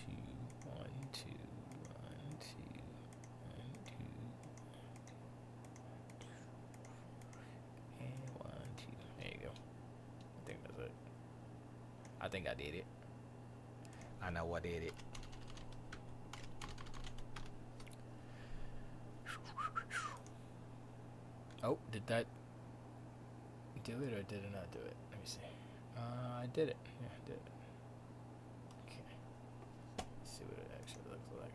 1, 2, 1, 2, 1, 2, and 1, 2. There you go. I think that's it. I think I did it. I know I did it. Oh, did that? do it or did it not do it? Let me see. I did it. Yeah, I did it. Okay. Let's see what it actually looks like.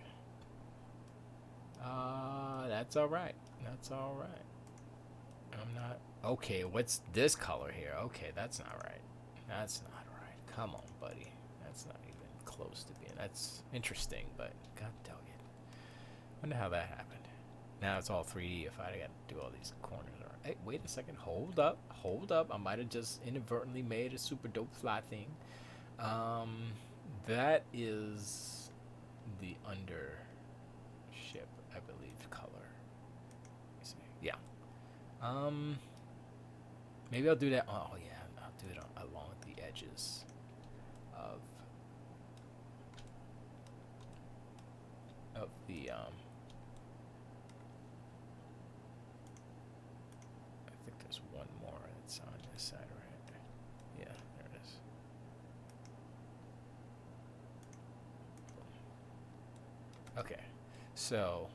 That's alright. That's alright. I'm not... Okay, what's this color here? Okay, that's not right. That's not right. Come on, buddy. That's not even close to being... That's interesting, but god dog it. Wonder how that happened. Now it's all 3D if I got to do all these corners. Hey, wait a second. Hold up. Hold up. I might have just inadvertently made a super dope fly thing. That is the under ship, I believe, color. Let me see. Yeah. Maybe I'll do that. Oh yeah, I'll do it along the edges of the I think there's one more that's on this side, right? Yeah, there it is. Okay, so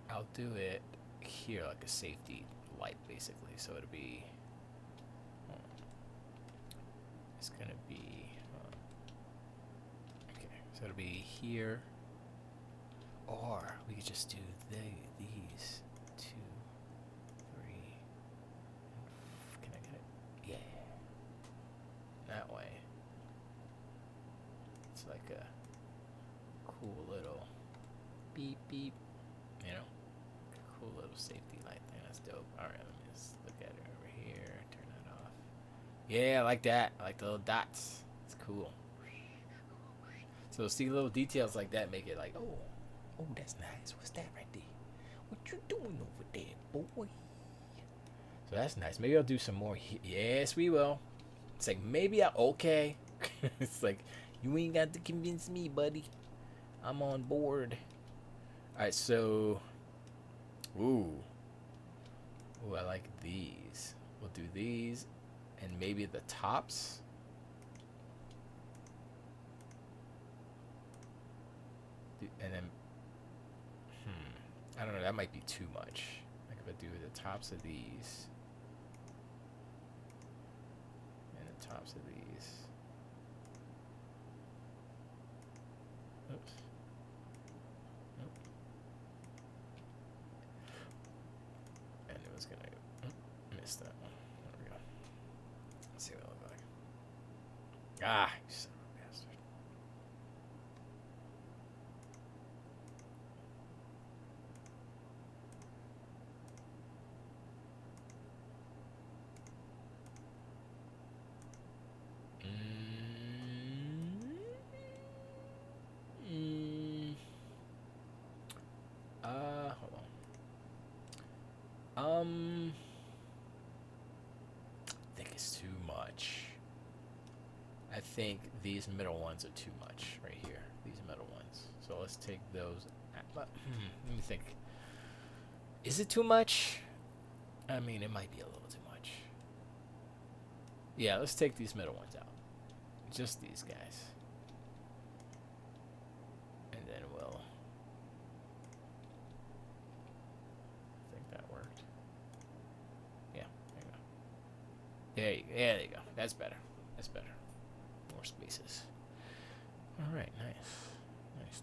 I'll do it here like a safety light, basically. So it'll be. It's gonna be. Okay, so it'll be here. Or we could just do these 2, 3. Can I get it? Yeah. That way. It's like a cool little beep beep. You know? Cool little safety light thing. That's dope. Alright, let me just look at it over here. Turn that off. Yeah, I like that. I like the little dots. It's cool. So see little details like that make it like, oh, that's nice. What's that right there? What you doing over there, boy? So that's nice. Maybe I'll do some more. Yes, we will. It's like maybe okay. It's like you ain't got to convince me, buddy. I'm on board. All right, so ooh, I like these. We'll do these, and maybe the tops. And then, I don't know. That might be too much. Like if I do the tops of these, and the tops of these. Oops. Nope. And it was gonna miss that one. There we go. Let's see what it looks like. Ah, you son of a bastard. Hold on. I think it's too much. I think these middle ones are too much right here. These middle ones. So let's take those. Let me think. Is it too much? I mean, it might be a little too much. Yeah, let's take these middle ones out. Just these guys. And then we'll... I think that worked. Yeah, there you go. There you go. That's better. That's better. More spaces. Alright, nice. Nice.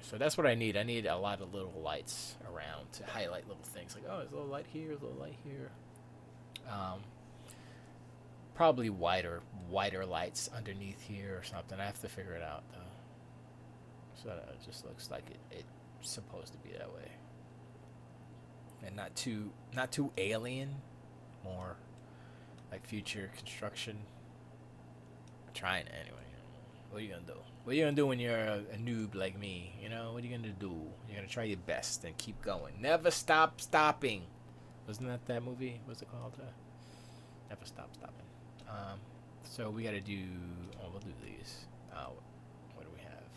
So that's what I need. I need a lot of little lights around to highlight little things. Like, oh, there's a little light here, there's a little light here. Probably wider lights underneath here or something. I have to figure it out though. So it just looks like it's supposed to be that way. And not too alien, more like future construction. I'm trying anyway. What are you gonna do? What are you gonna do when you're a noob like me? You know, what are you gonna do? You're gonna try your best and keep going. Never stop stopping. Wasn't that movie? What's it called? Never stop stopping. So we gotta do. Oh, we'll do these. What do we have?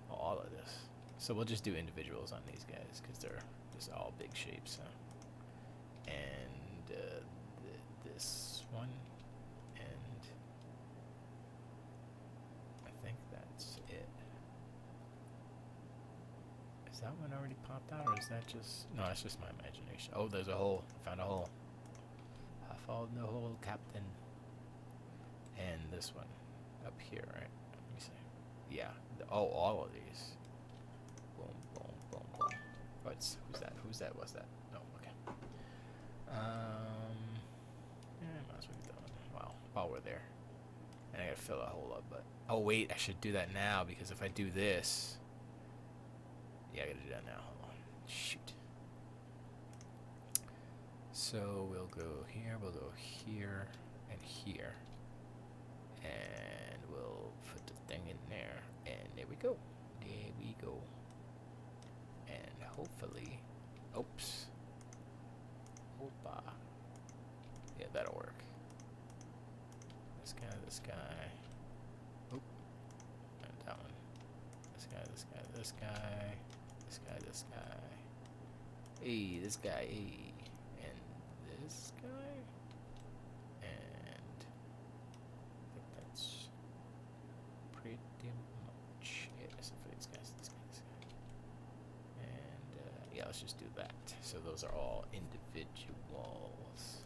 All of this. So we'll just do individuals on these guys because they're just all big shapes. And this one. Is that one already popped out, or is that just... No, it's just my imagination. Oh, there's a hole. I found a hole. I fall in the hole, Captain. And this one up here, right? Let me see. Yeah. Oh, all of these. Boom, boom, boom, boom. Who's that? Who's that? What's that? No, okay. Might as well get that one. Wow, while we're there. And I gotta fill a hole up, but... Oh, wait, I should do that now, because if I do this... Yeah, I gotta do that now. Hold on. Shoot. So, we'll go here, we'll go here, and here. And we'll put the thing in there. And there we go. There we go. And hopefully... Oops. Opa. Yeah, that'll work. This guy, this guy. Oop. And that one. This guy, this guy, this guy. This guy, this guy. Hey, this guy, hey. And this guy. And I think that's pretty much it. Except for these guys, this guy, this guy. And yeah, let's just do that. So those are all individuals.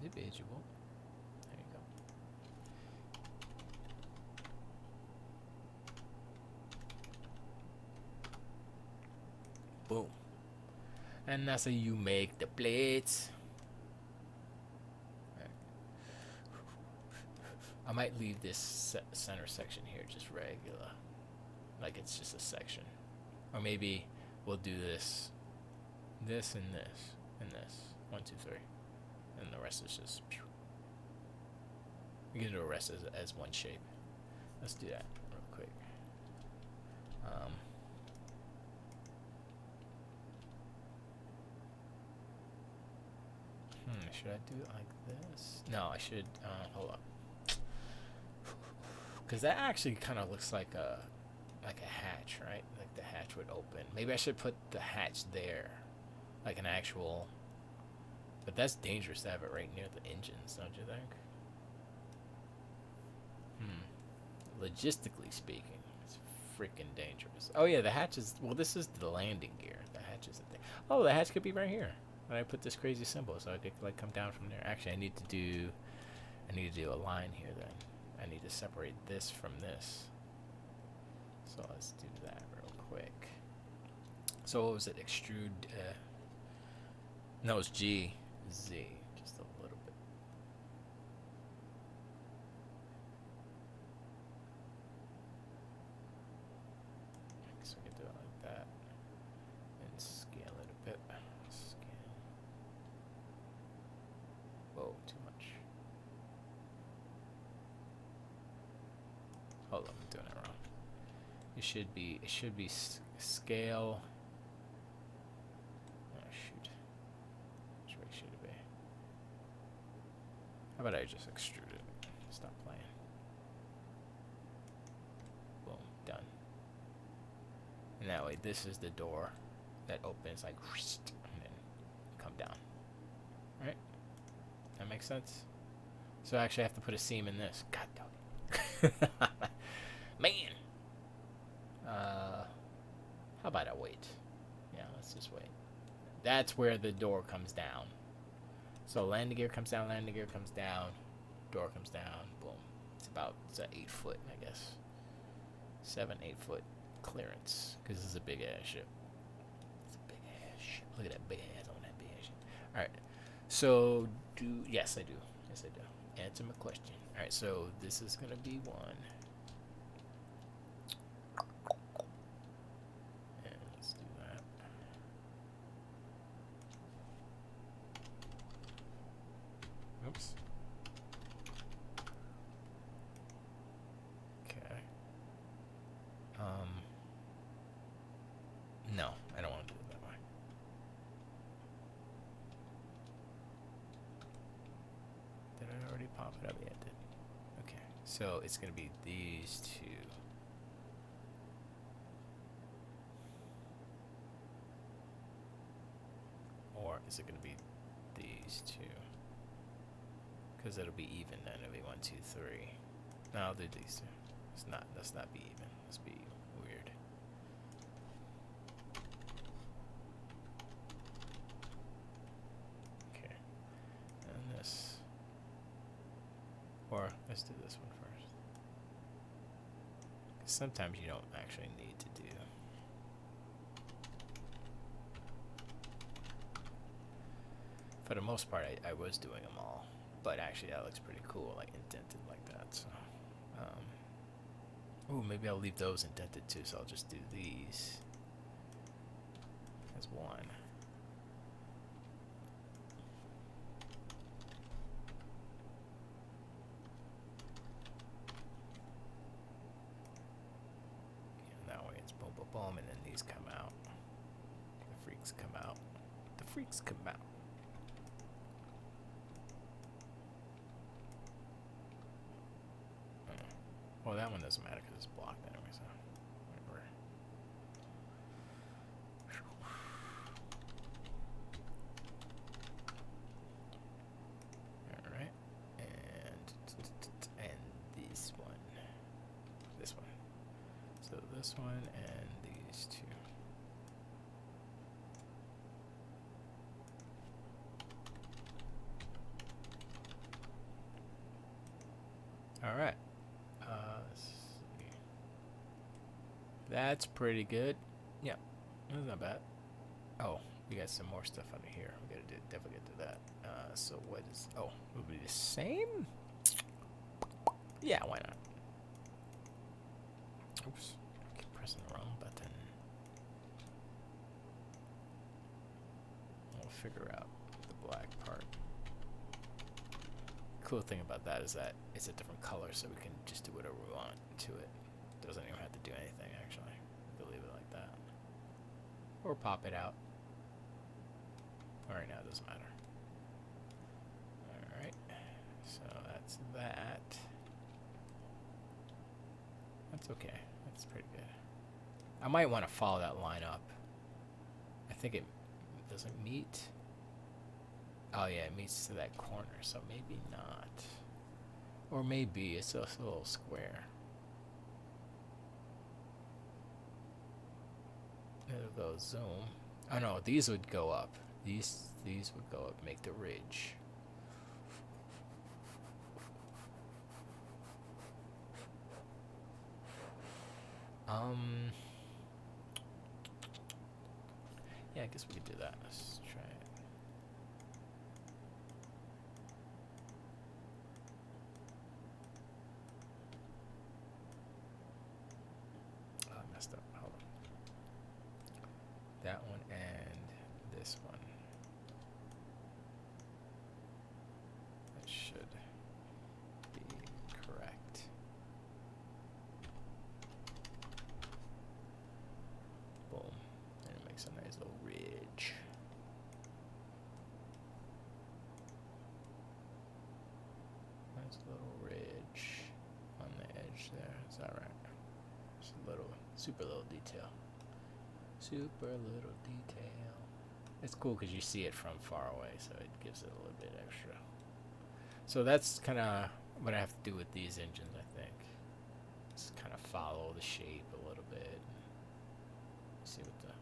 Individual. There you go. Boom. And that's how you make the plates. I might leave this center section here just regular. Like it's just a section. Or maybe we'll do this, this, and this, and this. 1, 2, 3. And the rest is just... Pew. We can do the rest as one shape. Let's do that real quick. Should I do it like this? No, I should... hold up. Because that actually kind of looks like a hatch, right? Like the hatch would open. Maybe I should put the hatch there. Like an actual... But that's dangerous to have it right near the engines, don't you think? Logistically speaking, it's freaking dangerous. Oh yeah, the hatch is... Well, this is the landing gear. The hatch is the thing. Oh, the hatch could be right here. And I put this crazy symbol so I could like come down from there. Actually, I need to do a line here then. I need to separate this from this. So let's do that real quick. So what was it? Extrude... no, it's G. Z. Just a little bit. So we can do it like that. And scale it a bit. Scale. Whoa, too much. Hold on, I'm doing it wrong. It should be scale. Oh shoot. Which way should it be? How about I just extrude it? Stop playing. Boom, done. And that way, this is the door that opens like, and then come down. Right? That makes sense? So I actually have to put a seam in this. God damn. Man! How about I wait? Yeah, let's just wait. That's where the door comes down. So landing gear comes down, landing gear comes down, door comes down, boom. It's an 8 foot, I guess. 7, 8 foot clearance. Because this is a big ass ship. It's a big ass ship. Look at that big ass on that big ass ship. Alright. So, yes, I do. Yes, I do. Answer my question. Alright, so this is going to be 1. And let's do that. Oops. Okay. No, I don't want to do it that way. Did I already pop it up? Yeah, it did. Okay, so it's going to be these two. Or is it going to be these two? Because it'll be even then. It'll be 1, 2, 3. No, I'll do these two. Let's not be even. Let's be weird. Or let's do this one first. 'Cause sometimes you don't actually need to do. For the most part, I was doing them all. But actually, that looks pretty cool, like indented like that. So, ooh, maybe I'll leave those indented too. So I'll just do these as one. That way it's boom, boom, boom, and then these come out. The freaks come out. The freaks come out. Well, that one doesn't matter because it's blocked anyway, so whatever. Alright. And this one. This one. So this one and these two. Alright. Let's see. That's pretty good. Yeah, that's not bad. Oh, we got some more stuff under here. We gotta definitely get to that. So what is? Oh, will be the same? Yeah, why not? Oops, keep pressing the wrong button. We'll figure out the black part. Cool thing about that is that it's a different color, so we can just do whatever we want to it. Doesn't even have to do anything, actually. We can leave it like that. Or pop it out. Right now, it doesn't matter. Alright, so that's that. That's okay. That's pretty good. I might want to follow that line up. I think it doesn't meet. Oh yeah, it meets to that corner, so maybe not. Or maybe it's just a little square. It'll go zoom. Oh no, these would go up. These would go up, make the ridge. Yeah, I guess we could do that. Let's try it. Oh, I messed up. Hold on. That one and this one. That should be correct. Boom. And it makes a nice little ridge. Nice little ridge on the edge there. Is that right? Just a little, super little detail. Super little detail. It's cool because you see it from far away, so it gives it a little bit extra. So that's kind of what I have to do with these engines, I think. Just kind of follow the shape a little bit. See what the...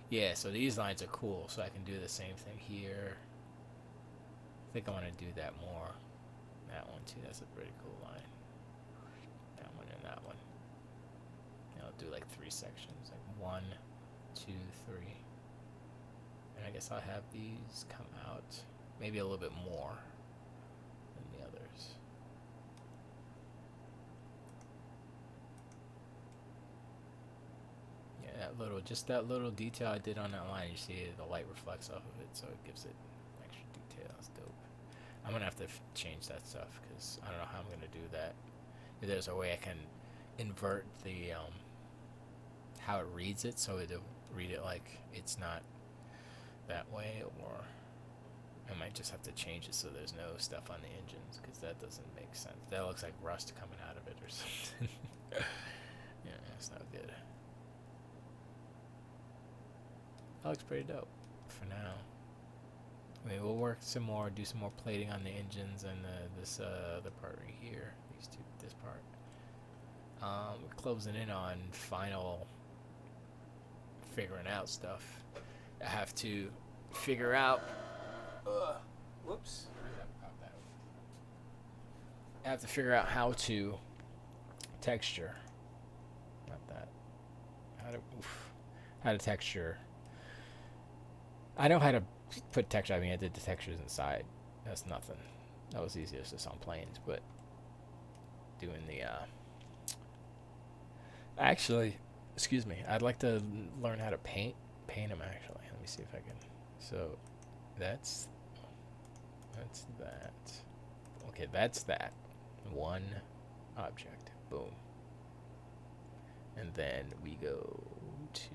Yeah, so these lines are cool, so I can do the same thing here. I think I want to do that more. That one too, that's a pretty cool line. That one and that one. And I'll do like 3 sections, like 1, 2, 3. And I guess I'll have these come out maybe a little bit more than the others. Yeah, that little, just that little detail I did on that line, you see the light reflects off of it, so it gives it extra detail. It's dope. I'm gonna have to change that stuff because I don't know how I'm gonna do that. If there's a way I can invert the how it reads it, so it'll read it like it's not that way, or I might just have to change it so there's no stuff on the engines, because that doesn't make sense. That looks like rust coming out of it or something. Yeah, that's not good. That looks pretty dope for now. I mean, we'll work some more, do some more plating on the engines and this other part right here. These two, this part. We're closing in on final figuring out stuff. I have to figure out. Whoops. I have to figure out how to texture. Not that. How to how to texture. I know how to put texture. I mean, I did the textures inside. That's nothing. That was easiest just on planes, but doing the actually, excuse me. I'd like to learn how to paint them actually. Let me see if I can. So that's that. Okay, that's that. One object. Boom. And then we go to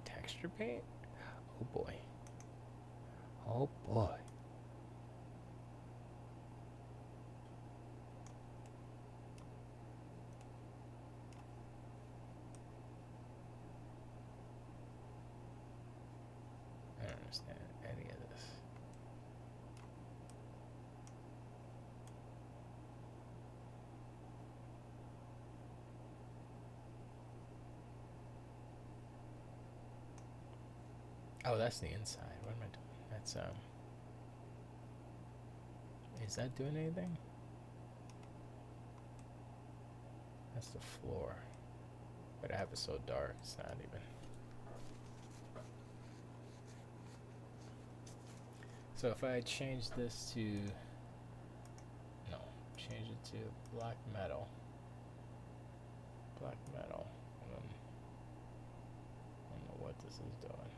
texture paint. Oh boy. Oh boy. I don't understand any of this. Oh, that's the inside. What am I doing? That's is that doing anything? That's the floor. But I have it so dark, it's not even. So if I change this to, no, change it to black metal. Black metal. I don't know what this is doing.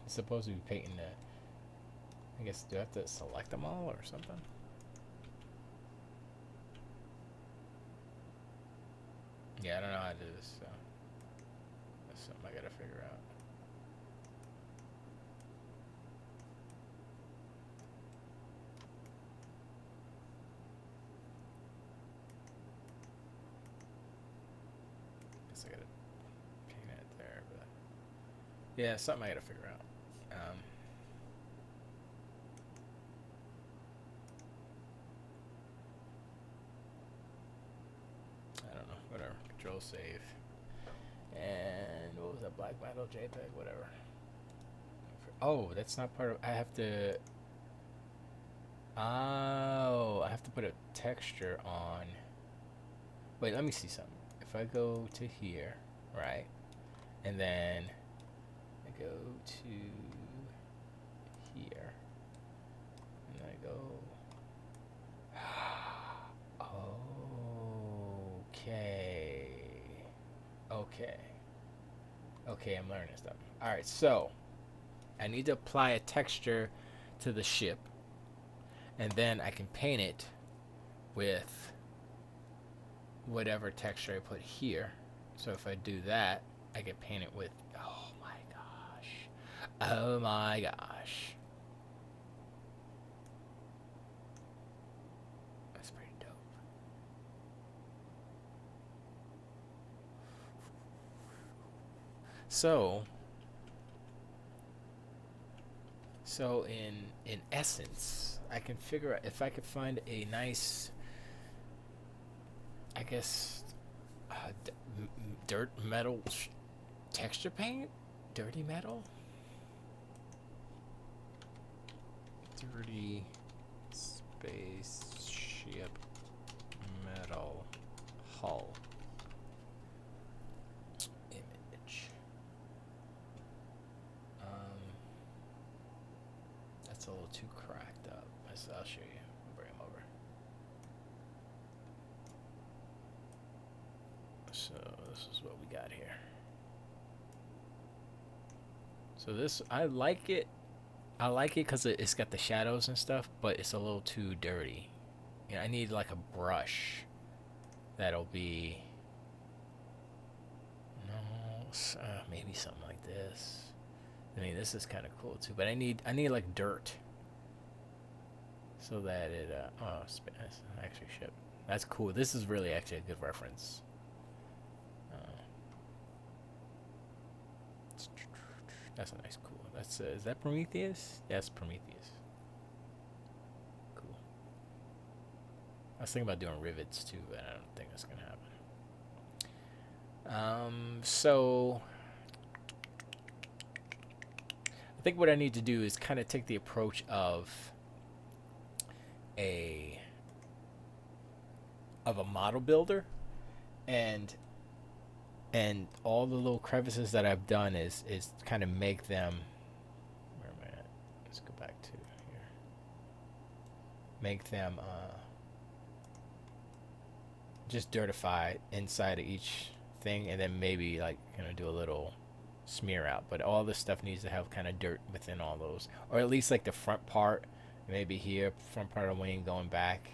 It's supposed to be painting that. I guess, do I have to select them all or something? Yeah, I don't know how to do this, so that's something I gotta figure out. Guess I gotta paint it there, but yeah, something I gotta figure out. I don't know, whatever. Control save. And what was that? Black metal JPEG, whatever. Oh, that's not part of. I have to. Oh, I have to put a texture on. Wait, let me see something. If I go to here, right, and then I go to here, and then I go. Okay. Okay. Okay, I'm learning stuff. All right, so I need to apply a texture to the ship, and then I can paint it with whatever texture I put here. So if I do that, I can paint it with, oh my gosh. Oh my gosh. That's pretty dope. So in essence, I can figure out if I could find a nice, I guess, dirt metal texture paint, dirty metal, dirty spaceship metal hull image. That's a little too cracked up. I'll show you. I'll bring them over. So this is what we got here. So this, I like it. I like it because it's got the shadows and stuff, but it's a little too dirty. You know, I need like a brush that'll be, no, maybe something like this. I mean, this is kind of cool too, but I need like dirt, so that it actually ship. That's cool. This is really actually a good reference. That's a nice cool. That's is that Prometheus? Yes, Prometheus. Cool. I was thinking about doing rivets too, but I don't think that's gonna happen. So I think what I need to do is kind of take the approach of a of a model builder, and all the little crevices that I've done is kind of make them. Where am I at? Let's go back to here. Make them just dirtify inside of each thing, and then maybe like do a little smear out. But all this stuff needs to have kind of dirt within all those, or at least like the front part, maybe here, front part of the wing going back,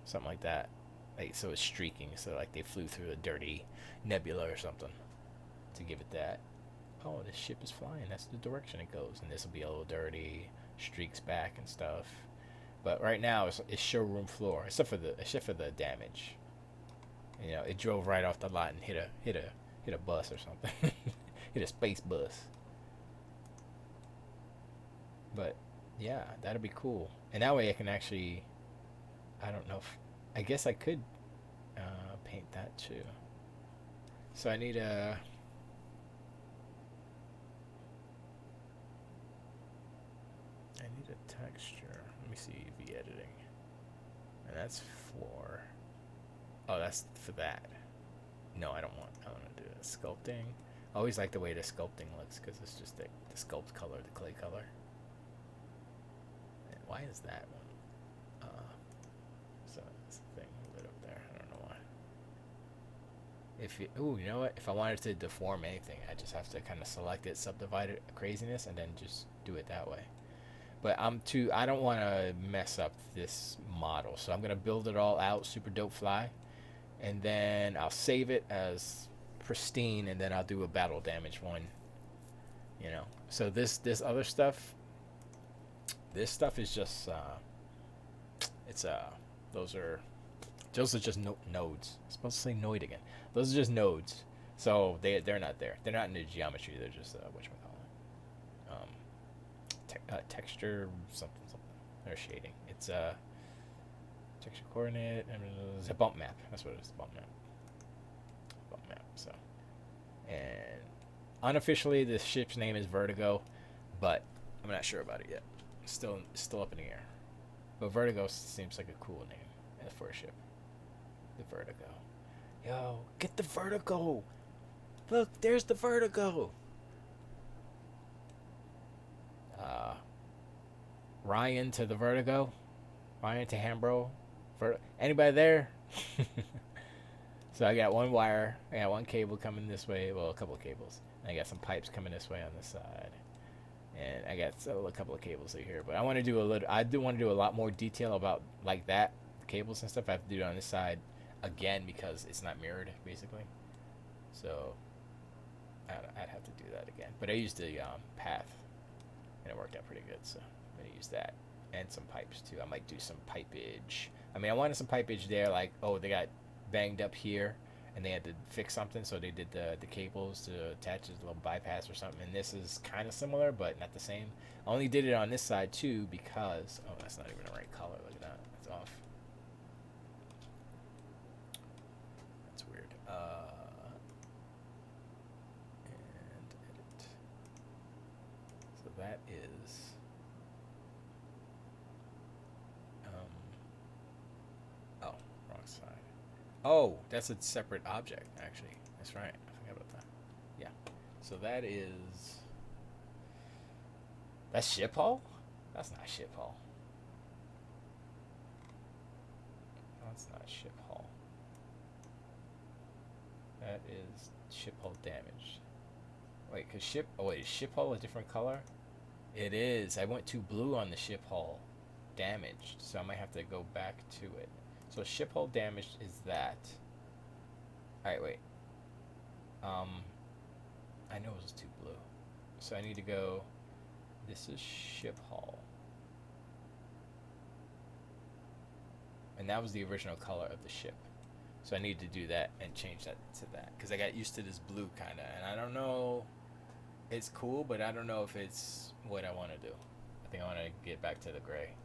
something like that. Like so it's streaking, so like they flew through a dirty nebula or something to give it that. Oh, this ship is flying. That's the direction it goes, and this will be a little dirty, streaks back and stuff. But right now it's showroom floor, except for the damage. It drove right off the lot and hit a bus or something, hit a space bus. But yeah, that'd be cool, and that way I can actually. I don't know if I guess I could paint that too. So I need a. Texture. Let me see V editing, and that's for. Oh, that's for that. No, I don't want to do it. Sculpting. I always like the way the sculpting looks because it's just the sculpt color, the clay color. And why is that one? So it's the thing right up there. I don't know why. You know what? If I wanted to deform anything, I just have to kind of select it, subdivide it, craziness, and then just do it that way. But I don't want to mess up this model, so I'm gonna build it all out, super dope fly, and then I'll save it as pristine, and then I'll do a battle damage one. So this other stuff, this stuff is just it's those are just nodes. I'm supposed to say noid again. Those are just nodes, so they're not there. They're not in the geometry. They're just texture something. Or shading. It's texture coordinate and it's a bump map. That's what it is. Bump map. So, and unofficially, the ship's name is Vertigo, but I'm not sure about it yet. It's still up in the air. But Vertigo seems like a cool name for a ship. The Vertigo. Yo, get the Vertigo. Look, there's the Vertigo. Ryan to the Vertigo. Ryan to Hambro. Anybody there? So I got one wire. I got one cable coming this way. Well, a couple of cables. And I got some pipes coming this way on this side. And I got a couple of cables over here. But I do want to do a lot more detail about like that. Cables and stuff. I have to do it on this side again because it's not mirrored, basically. So I'd have to do that again. But I used the path. And it worked out pretty good, so I'm going to use that. And some pipes, too. I might do some pipage. I mean, I wanted some pipage there, like, they got banged up here, and they had to fix something, so they did the cables to attach a little bypass or something. And this is kind of similar, but not the same. I only did it on this side, too, because... Oh, that's not even the right color. Look at that. It's off. That's weird. And edit. So that is... wrong side. Oh, that's a separate object, actually. That's right. I forgot about that. Yeah. So that is... That's ship hull? That's not ship hull. That's not ship hull. That is ship hull damaged. Wait, is ship hull a different color? It is. I went too blue on the ship hull damaged, so I might have to go back to it. So ship hull damaged is that. Alright, wait. I know it was too blue. So I need to go... This is ship hull. And that was the original color of the ship. So I need to do that and change that to that. Because I got used to this blue kind of. And I don't know... It's cool, but I don't know if it's what I want to do. I think I want to get back to the gray.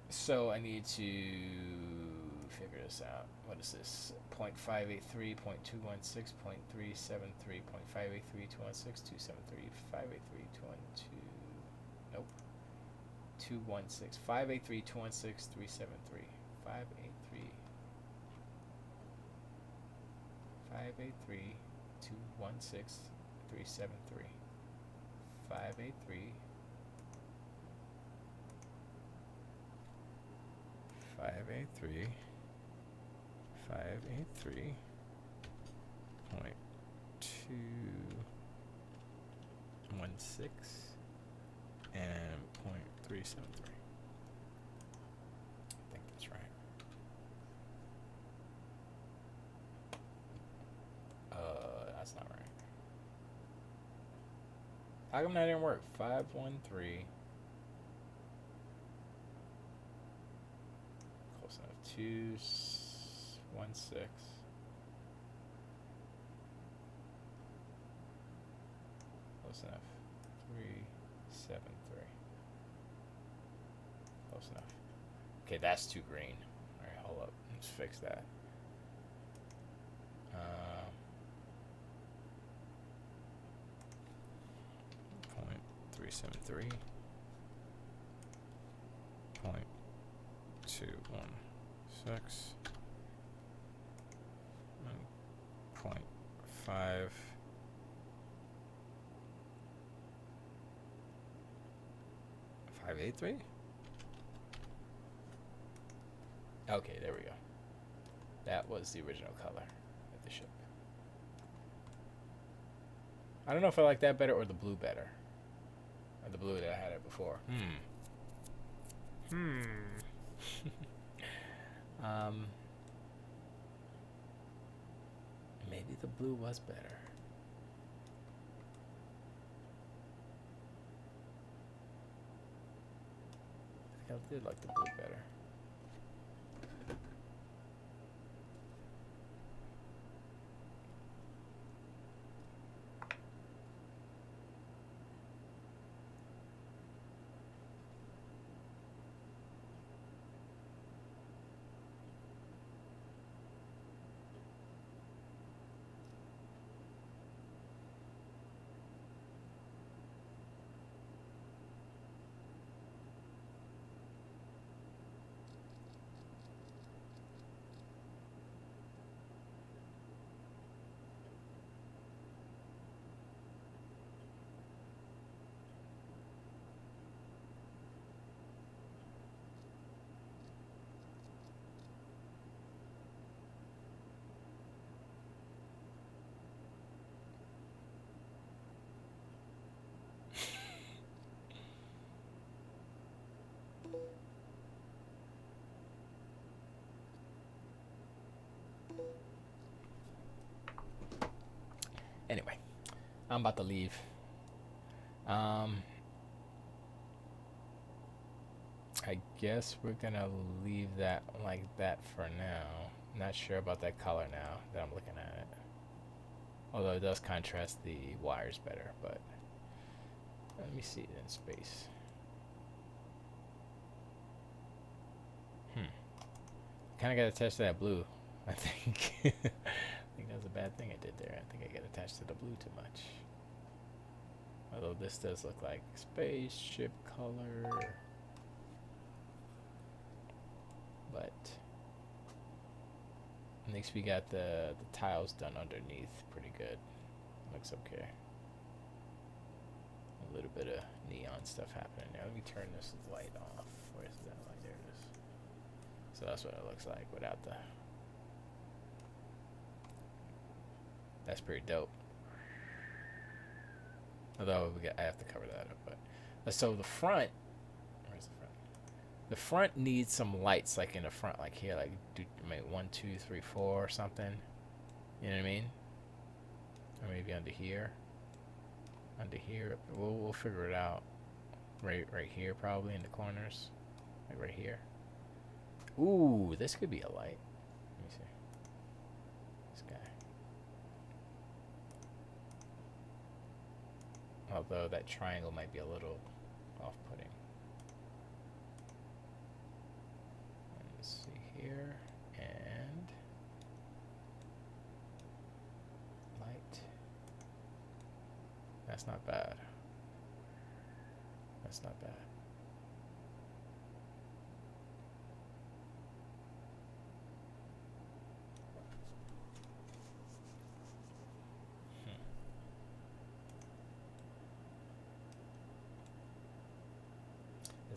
So I need to figure this out. What is this? 0.583, 0.216, 0.373, 0.583, 216, 273, 583, 212. Nope. 216. 583 216 373. 583 583 216 373. 583 583 583 point 216 and point 373. I think that's right. That's not right. How come that didn't work? 513. Close enough. 216. Close enough. 373. Close enough. Okay, that's too green. Alright, hold up. Let's fix that. 373. 216. 5. 583. Okay, there we go. That was the original color of the ship. I don't know if I like that better or the blue better. Or the blue that I had it before. Maybe the blue was better. I think I did like the blue better. Anyway, I'm about to leave. I guess we're gonna leave that like that for now. Not sure about that color now that I'm looking at it. Although it does contrast the wires better, but let me see it in space. Kind of got attached to that blue, I think. I think that was a bad thing I did there. I think I got attached to the blue too much. Although this does look like spaceship color. But at least we got the tiles done underneath pretty good. Looks okay. A little bit of neon stuff happening now. Let me turn this light off. Where's that light? There it is. So that's what it looks like without the... That's pretty dope. Although I have to cover that up. But so the front... Where's the front? The front needs some lights, like in the front, like here, like maybe 1, 2, 3, 4 or something. You know what I mean? Or maybe under here. Under here, we'll figure it out. Right here, probably in the corners, like right here. Ooh, this could be a light. Let me see. This guy. Although that triangle might be a little off-putting. Let's see here, and light. That's not bad. That's not bad.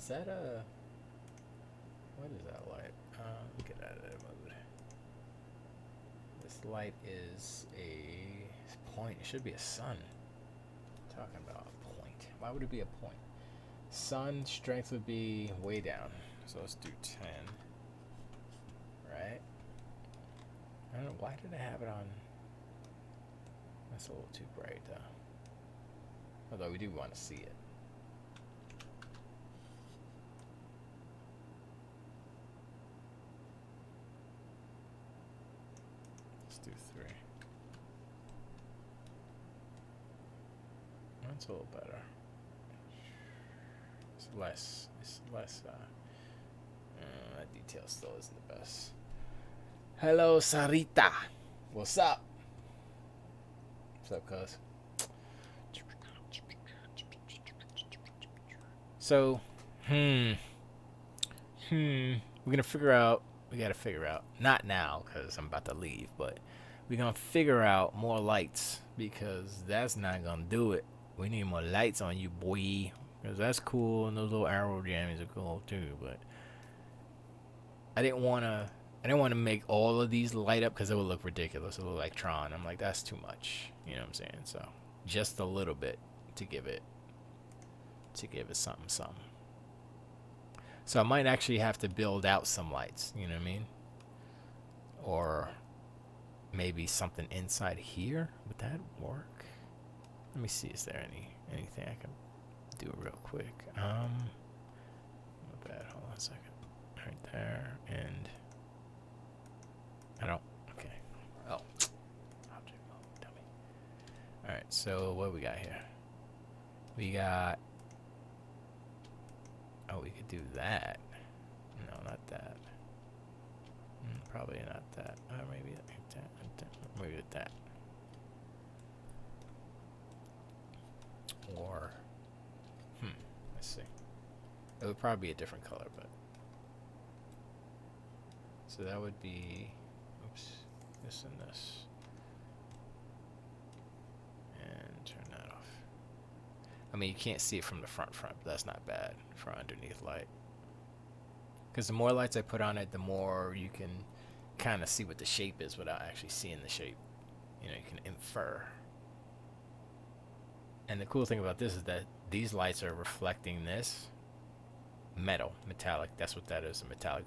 Is that a... What is that light? Get out of that mode. This light is a point. It should be a sun. Talking about a point. Why would it be a point? Sun strength would be way down. So let's do 10. Right? I don't know. Why did I have it on? That's a little too bright, though. Although we do want to see it. Let's do 3. That's a little better. It's less. That detail still isn't the best. Hello, Sarita. What's up? What's up, cuz? So, we gotta figure out, not now, because I'm about to leave, but we're gonna figure out more lights, because that's not gonna do it. We need more lights on you, boy, because that's cool, and those little arrow jammies are cool, too, but I didn't want to make all of these light up, because it would look ridiculous. It would look like Tron. I'm like, that's too much, you know what I'm saying? So, just a little bit to give it something. So I might actually have to build out some lights, you know what I mean? Or maybe something inside here. Would that work? Let me see, is there anything I can do real quick? Not bad, hold on a second. Right there, and I don't, okay. Oh, object mode, dummy. Alright, so what do we got here? We got, oh, we could do that. No, not that. Probably not that. Maybe that. Maybe that. Or, let's see. It would probably be a different color, but. So that would be, oops, this and this. And turn that off. I mean, you can't see it from the front, but that's not bad for underneath light. Because the more lights I put on it, the more you can kind of see what the shape is without actually seeing the shape. You know, you can infer. And the cool thing about this is that these lights are reflecting this metallic. That's what that is, a metallic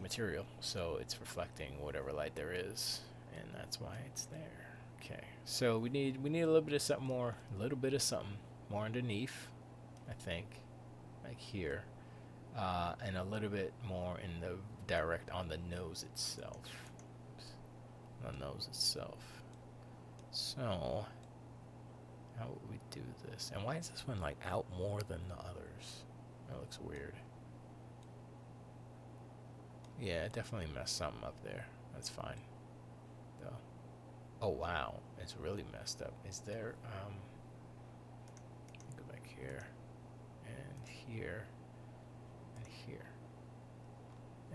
material. So it's reflecting whatever light there is, and that's why it's there. Okay, so we need a little bit of something more, underneath, I think, like here, and a little bit more in the direct on the nose itself. Oops. The nose itself. So how would we do this? And why is this one like out more than the others? That looks weird. Yeah, it definitely messed something up there. That's fine. Though. Oh wow, it's really messed up. Is there go back here and here and here.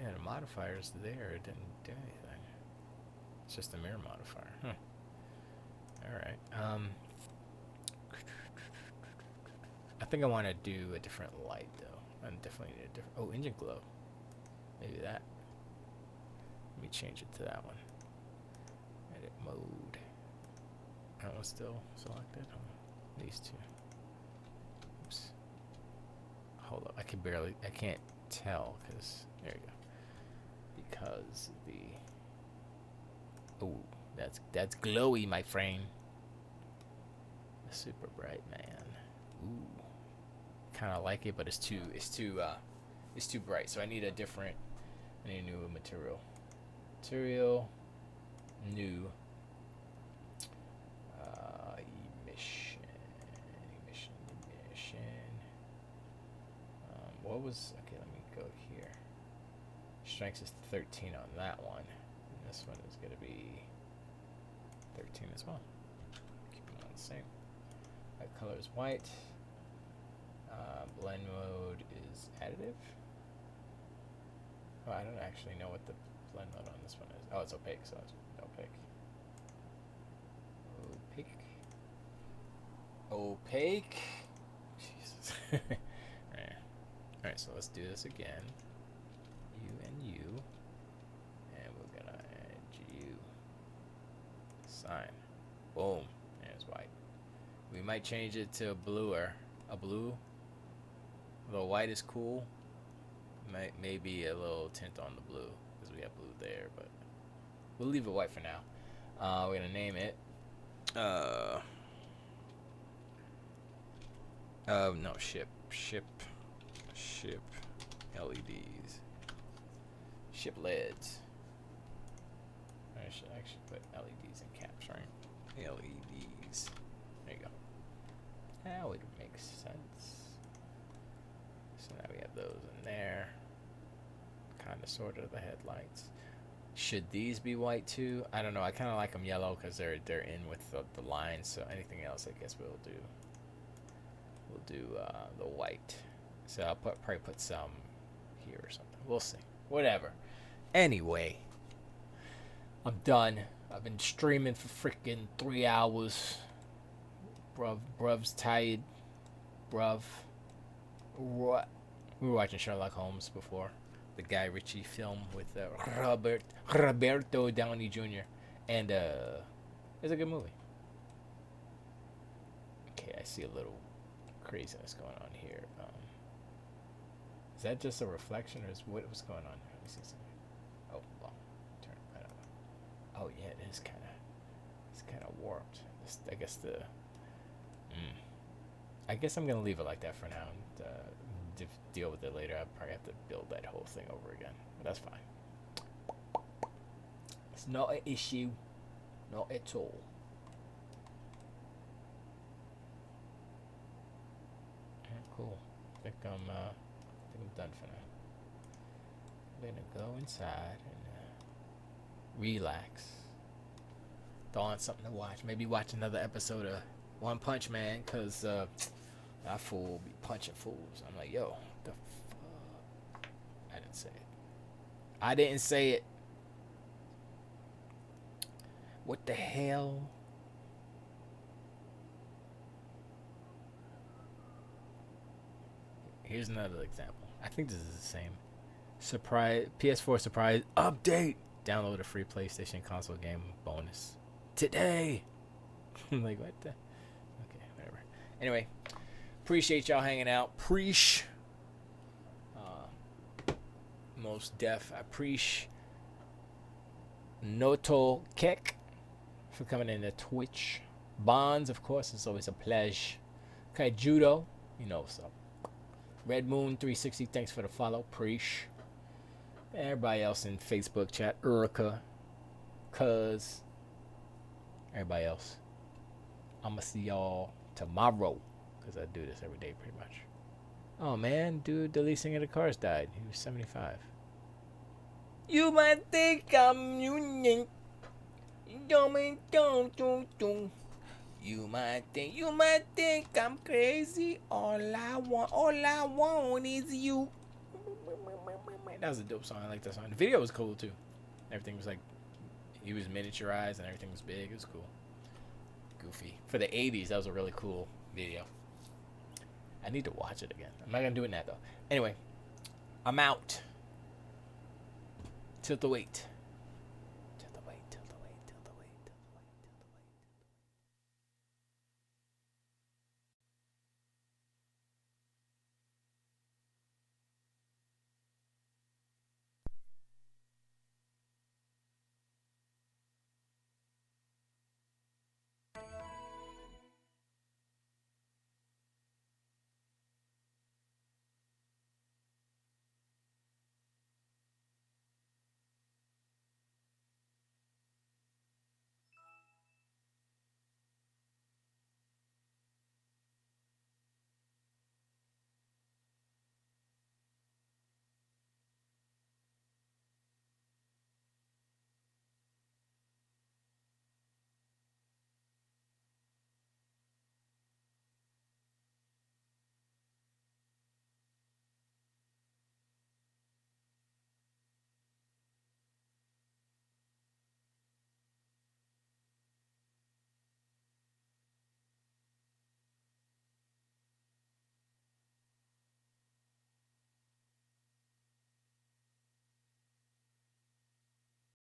Yeah, the modifier's there, it didn't do anything. It's just a mirror modifier. Huh. Alright. I think I want to do a different light though. I definitely need a different, oh, engine glow. Maybe that. Let me change it to that one. Edit mode. That one's still selected. These two. Oops. Hold up. I can't tell because, there you go. Because oh, that's glowy, my friend. Super bright, man. Ooh. Kind of like it, but it's too bright. So I need a new material. New. Emission. What was, okay, let me go here. Strength is 13 on that one. And this one is going to be 13 as well. Keep them on the same. That color is white. Blend mode is additive. Oh, I don't actually know what the blend mode on this one is. Oh, it's opaque, so it's opaque. Opaque. Jesus. Alright, so let's do this again. You and you. And we're gonna add you. Sign. Boom. There's white. We might change it to bluer. A blue. A little white is cool. Maybe a little tint on the blue. Because we have blue there, but we'll leave it white for now. We're gonna name it. No, ship LEDs. Ship LEDs. I should actually put LEDs in caps, right? LEDs. There you go. That would make sense. So now we have those in there. Kind of, sort of, the headlights. Should these be white too? I don't know. I kind of like them yellow because they're in with the lines. So anything else, I guess we'll do. We'll do the white. So I'll probably put some here or something. We'll see. Whatever. Anyway, I'm done. I've been streaming for freaking 3 hours. Bruv's tired. Bruv. What? We were watching Sherlock Holmes before. The Guy Ritchie film with Roberto Downey Jr. And it's a good movie. Okay, I see a little craziness going on here. Is that just a reflection, or is what's going on here? Let me see something. Oh, well, turn. I don't know. Oh yeah, it's kind of warped. I guess I guess I'm gonna leave it like that for now and deal with it later. I'll probably have to build that whole thing over again, but that's fine. It's not an issue, not at all. Cool. I think I'm done for now. I'm gonna go inside and relax. Throw on something to watch. Maybe watch another episode of One Punch Man, cause that fool be punching fools. I'm like, yo, what the fuck? I didn't say it. What the hell? Here's another example. I think this is the same. Surprise PS4 surprise update. Download a free PlayStation console game bonus today. I'm like, what the? Okay, whatever. Anyway, appreciate y'all hanging out. Most def. I appreciate Noto Kek for coming in to Twitch. Bonds, of course, it's always a pleasure. Okay, Judo, you know what's up. Red Moon 360, thanks for the follow. Preach. Everybody else in Facebook chat. Erica. Cuz. Everybody else. I'ma see y'all tomorrow. Because I do this every day pretty much. Oh man, dude, the lead singer of the Cars died. He was 75. You might think I'm unique. You might think I'm crazy. All I want is you. That was a dope song. I like that song. The video was cool too. Everything was like, he was miniaturized and everything was big. It was cool. Goofy. For the 80s, that was a really cool video. I need to watch it again. I'm not gonna do it now though. Anyway, I'm out. Tilt the weight.